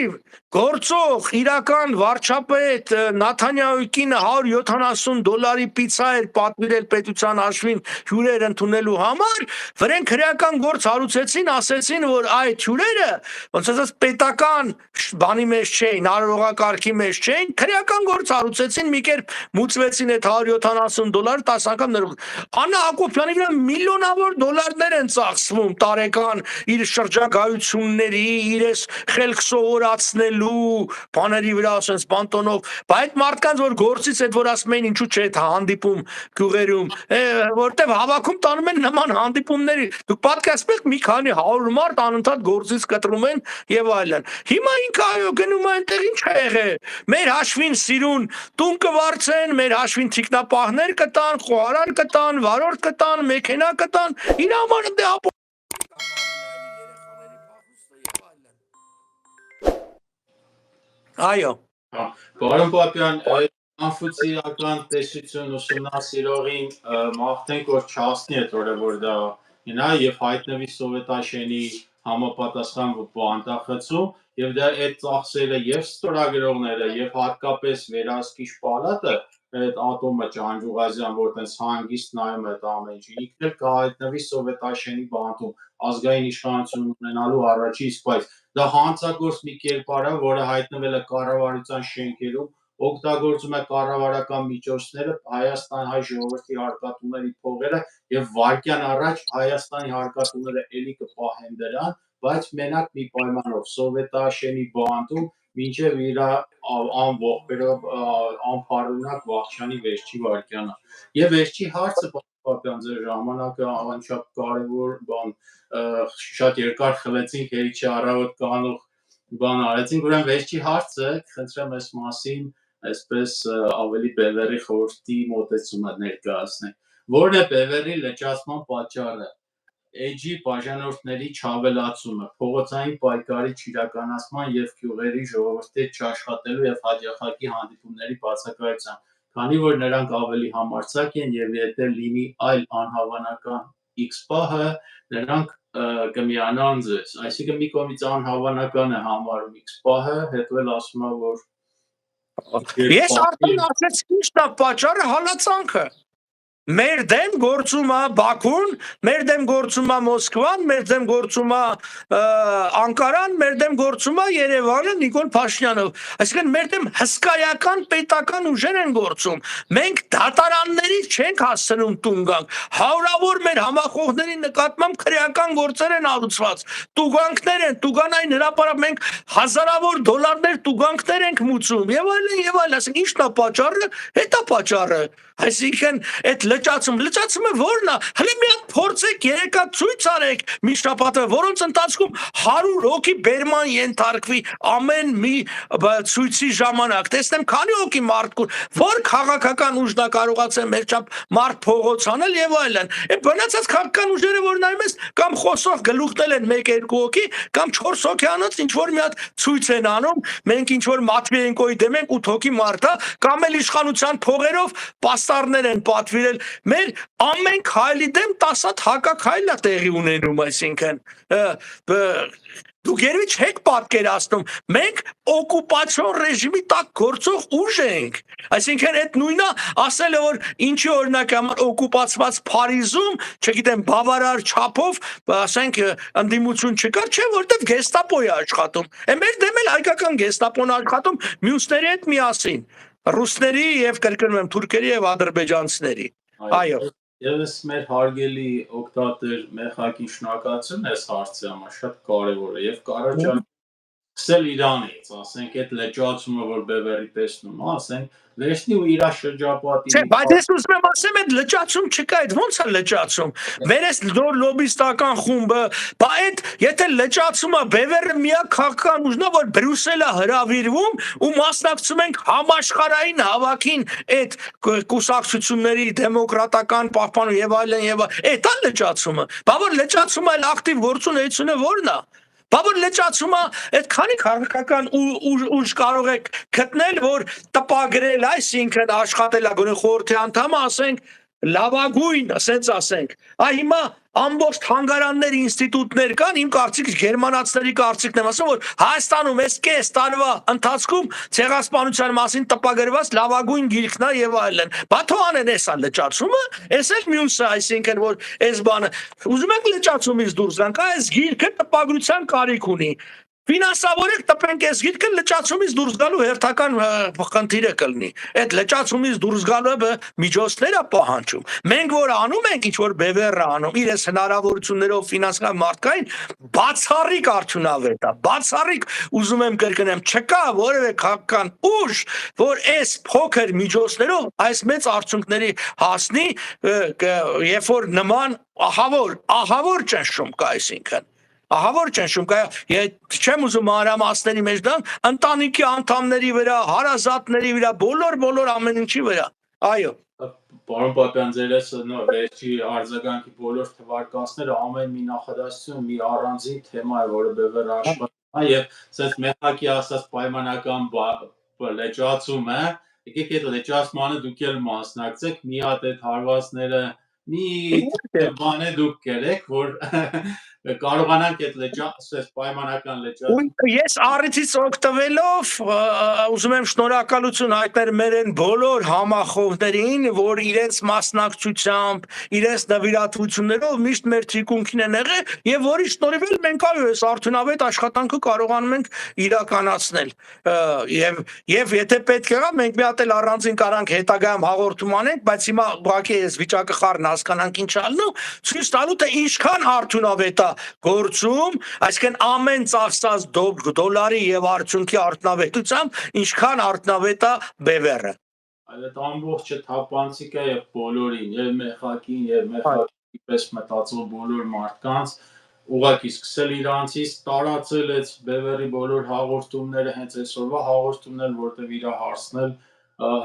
գործող իրական վարչապետ Նաթանյահուի կինը $170 պիցա էր պատվիրել պետության հաշվին հյուրեր ընդունելու համար, վրենք հրեական գործ հարուցեցին, ասեցին, որ այդ հյուրերը ոնց ասած պետական բանի մեջ չէին, արարողակարգի մեջ չէին, հրեական գործ հարուցեցին, մի կերպ մուծվեցին այդ $170 10 անգամ ներող։ Աննա Հակոբյանի վրա միլիոնավոր դոլարներ են ծախսվում տարեկան իր շրջագայությունների, իրես խելք սովորացնելու բաների վրա, ասենց բանտոնով, բայց այդ մարդկանց որ գործից այդ որ ասում են ինչու՞ չէ այդ հանդիպում գյուղերում, որտեվ հավաքում տանում են նման հանդիպումների, դուք պատկերացնում եք մի քանի 100 մարդ անընդհատ գործից կտրում են եւ այլն։ Հիմա ինքը այո գնում է այնտեղ ինչ է եղել։ Մեր հաշվին սիրուն տուն կվարձեն, մեր հաշվին թիկնապահներ կտան, խոհարար կտան, վարորդ կտան, մեքենա կտան, իր համար դե Այո։ Պարոն Պապյան, կոնֆուցիական տեսություն ուսումնասիրողին մաղթենք, որ չհասնի այդ օրը, որ դա ինա եւ հայտնվի Սովետաշենի համապատասխան բանտախցում եւ դա այդ ծախսերը եւ ստորագրողները եւ հատկապես վերահսկիչ պալատը այդ ատոմը Ջանջուղազյան, որ տես հանգիստ նայում այդ ամեն ինչը, ինքն էլ կհայտնվի Սովետաշենի բանտում ազգային իշխանություն ունենալու առաջի իսկ բայց դա հանցագործ մի կերպար է, որը հայտնվել է կառավարության շենքերում, օգտագործում է կառավարական միջոցները Հայաստանի հայ ժողովրդի հարկատուների փողերը եւ վարկյան առաջ Հայաստանի հարկատուները էլի կպահեն դրան, բայց մենակ մի պայմանով Սովետաշենի բանտում մինչև իր անողբերով անփարունակ Վախչյանի վերջի վարկյանը։ Եվ վերջի հարցը Պապյան ձեր ժամանակը անչափ կարևոր բան շատ երկար խլեցինք, երիքի առավոտ կանող բան արեցինք, ուրեմն վերջի հարցը խնդրեմ այս մասին այսպես ավելի բևեռի խորհրդի մոտեցումը ներկայացնենք։ Որն է բևեռի լճացման պատճառը։ Էջի բաժանորդների չավելացումը, փողոցային պայքարի չիրականացման եւ գյուղերի ժողովրդի չաշխատելու եւ հաջախակի հանդիպումների բացակայության, քանի որ նրանք ավելի համարձակ են եւ եթե լինի այլ անհավանական X պահը, նրանք կմիանան ձեզ, այսինքն մի կողմից անհավանական է համարում X պահը, հետո էլ ասում է, որ ես արդեն ասեցի ինչն է պատճառը, հալածանքը։ Մեր դեմ գործում է Բաքուն, մեր դեմ գործում է Մոսկվան, մեր դեմ գործում է Անկարան, մեր դեմ գործում է Երևանը Նիկոլ Փաշինյանով։ Այսինքն մեր դեմ հսկայական պետական ուժեր են գործում։ Մենք դատարաններից չենք հասցնում տուն գանք։ Հարյուրավոր մեր համախոհների նկատմամբ քրեական գործեր են ալուցված։ Տուգանքներ են, տուգանային հրապարակ մենք հազարավոր դոլարներ տուգանքներ ենք մուծում եւ այլն, ասենք ի՞նչն է պատճառը, հետա պատճառը։ Այսինքն այդ լճացումը ո՞րն է։ Հələ մի հատ փորձեք, երեկա ցույց արեք մի շաբաթը, որոնց ընթացքում 100 հոգի բերման ենթարկվի ամեն մի ցույցի ժամանակ։ Տեսնեմ քանի հոգի մարդ կուր, որ քաղաքական ուժն է կարողացել մեր չափ մարդ փողոց անել եւ այլն։ Այդ բնացած քաղաքական ուժերը որ նայում ես կամ խոսող գլուխնել են 1-2 հոգի կամ 4 հոգյանոց ինչ որ մի հատ ցույց են անում, մենք ինչ որ Մատվիենկոյի դեմ ենք 8 հոգի մարդ է, կամ էլ իշխանության փողերով պաստառներ են պատվիրել, մեր ամեն քայլի դեմ 10 հատ հակաքայլ է տեղի ունենում, այսինքն դուք երևի չեք պատկերացնում, մենք օկուպացիոն ռեժիմի տակ գործող ուժ ենք, այսինքն այդ նույնը ասել է, որ ինչի օրինակ համար օկուպացված Փարիզում, չգիտեմ, բավարար չափով, ասենք ընդդիմություն չկար, չէ, որտեղ գեստապոյի աշխատում, մեր դեմ էլ հայկական գեստապոն աշխատում մյուսների հետ միասին, ռուսների եւ կրկնում եմ թուրքերի եւ ադրբեջանցիների, այո Եվս մեր հարգելի օգտատեր Մեխակին շնորհակալություն այս հարցի համար, շատ կարևոր է եւ կարաճան սկսել Իրանից, ասենք այդ լճացումը, որ Բևերի տեսնում, ասենք վերջնի ու իր շրջապատի Չէ, բայց ես ուզում եմ ասեմ, այդ լճացում չկա, այդ ո՞նց է լճացում։ Մեր այս նոր լոբիստական խումբը, բա այդ եթե լճացումը Բևերը միակ քաղաքական ուժն է, որ Բրյուսելը հրավիրվում ու մասնակցում ենք համաշխարհային հավաքին այդ կուսակցությունների դեմոկրատական պահպանում եւ այլն, այդ է լճացումը։ Բա որ լճացումը այլ ակտիվ գործունեությունը ո՞րն է։ Բա որ լճացումը այդ քանի քաղաքական ուժ կարող եք գտնել, որ տպագրել, այսինքն աշխատել է գոնե խորհրդի անդամը, ասենք լավագույն, ասենց ասենք, հիմա ամբողջ թանգարաններ, ինստիտուտներ կան, իմ կարծիքս գերմանացիների կարծիքն եմ ասում, որ Հայաստանում այս կես տարվա ընթացքում ցեղասպանության մասին տպագրված լավագույն գիրքն է եւ այլն։ Բա թող անեն էսա լճացումը, էս էլ մյուսը, այսինքն որ այս բանը ուզում եք լճացումից դուրս գանք, այս գիրքը տպագրության կարիք ունի։ Ֆինանսավորեք տպենք այս գիրքը լճացումից դուրս գալու հերթական խնդիրը կլինի։ Այդ լճացումից դուրս գալու միջոցները պահանջում։ Մենք որ անում ենք, ինչ որ Բևերը անում, իր այս հնարավորություններով ֆինանսական մարդկային բացառիկ արդյունավետ է, բացառիկ ուզում եմ կրկնեմ, չկա որևէ քաղաքական ուժ, որ այս փոքր միջոցներով այս մեծ արդյունքների հասնի, երբ որ նման ահավոր ճնշում կա, այսինքն ահավոր ճնշում կա, չեմ ուզում մանրամասների մեջ դան, ընտանիքի անդամների վրա, հարազատների վրա, բոլոր ամեն ինչի վրա, այո։ Պարոն Պապյան, ձեր այս վերջի արձագանքի բոլոր թվարկածները ամեն մի նախադասություն մի առանձին թեմա է, որը Բևերը աշխատում է եւ ասես Մեխակի ասած պայմանական լճացում է, եկեք այդ լճացմանը դուք էլ մասնակցեք, մի հատ այդ հարվածները մի բան է դուք կերեք, որ կարողանանք այդ լճացում պայմանական լճացում։ Ես առիթից օգտվելով ուզում եմ շնորհակալություն հայտնել մեր այն բոլոր համախոհներին, որ իրենց մասնակցությամբ, իրենց նվիրատվություններով միշտ մեր թիկունքին են եղել եւ որի շնորհիվ մենք այո այս արդյունավետ աշխատանքը կարողանում ենք իրականացնել։ Եվ եթե պետք եղա, մենք մի հատ էլ առանձին կարանք հետագայում հաղորդում անենք, բայց հիմա ուղղակի այս վիճակը խառն հասկանանք ինչ ալնու, ցույց տալու թե ինչքան արդյունավետ է գործում, այսինքն ամեն ծախսած դոլարի եւ արդյունքի արդյունավետությամբ ինչքան արդյունավետ է Բևերը։ Այդ ամբողջը թափանցիկ է եւ բոլորին, եւ Մեխակին, եւ Մեխակի պես մտածող բոլոր մարդկանց ուղղակի սկսել իրանցից տարածել այդ Բևերի բոլոր հաղորդումները, հենց այսօրվա հաղորդումներ, որտեղ իր հարցնել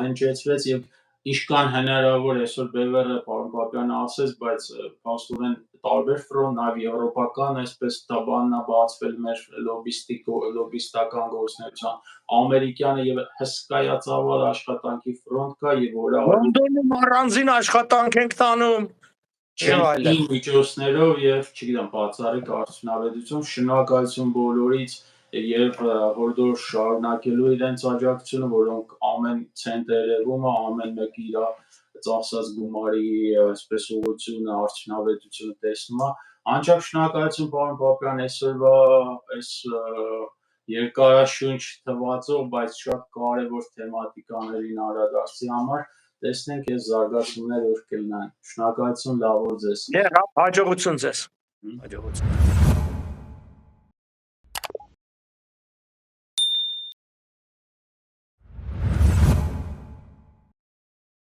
հնչեցվեց եւ ինչքան հնարավոր այսօր Բևերը պարոն Պապյանը ասեց, բայց փաստորեն տարբեր ֆրոնտ, նաև եվրոպական, այսպես տաբանն է բացվել մեր լոբիստական գործունեության, ամերիկյանը եւ հսկայածավալ աշխատանքի ֆրոնտ կա եւ որը Լոնդոնում առանձին աշխատանք ենք տանում չեն միջոցներով եւ չգիտեմ բացառիկ արդյունավետություն, շնորհակալություն բոլորից եւ հորդոր շարունակելու իրենց աջակցությունը, որոնք ամեն ցենտերևումը, ամեն մեկը իր ծախսած գումարի այսպես ուղղությունը, արդյունավետությունը տեսնում է։ Անչափ շնորհակալություն պարոն Պապյան այսօրվա այս երկարաշունչ թվացող, բայց շատ կարևոր թեմատիկաներին անդրադարձի համար։ Տեսնենք այս զարգացումները որ կլինեն։ Շնորհակալություն, լավ օր ձեզ։ Հաջողություն ձեզ։ Հաջողություն։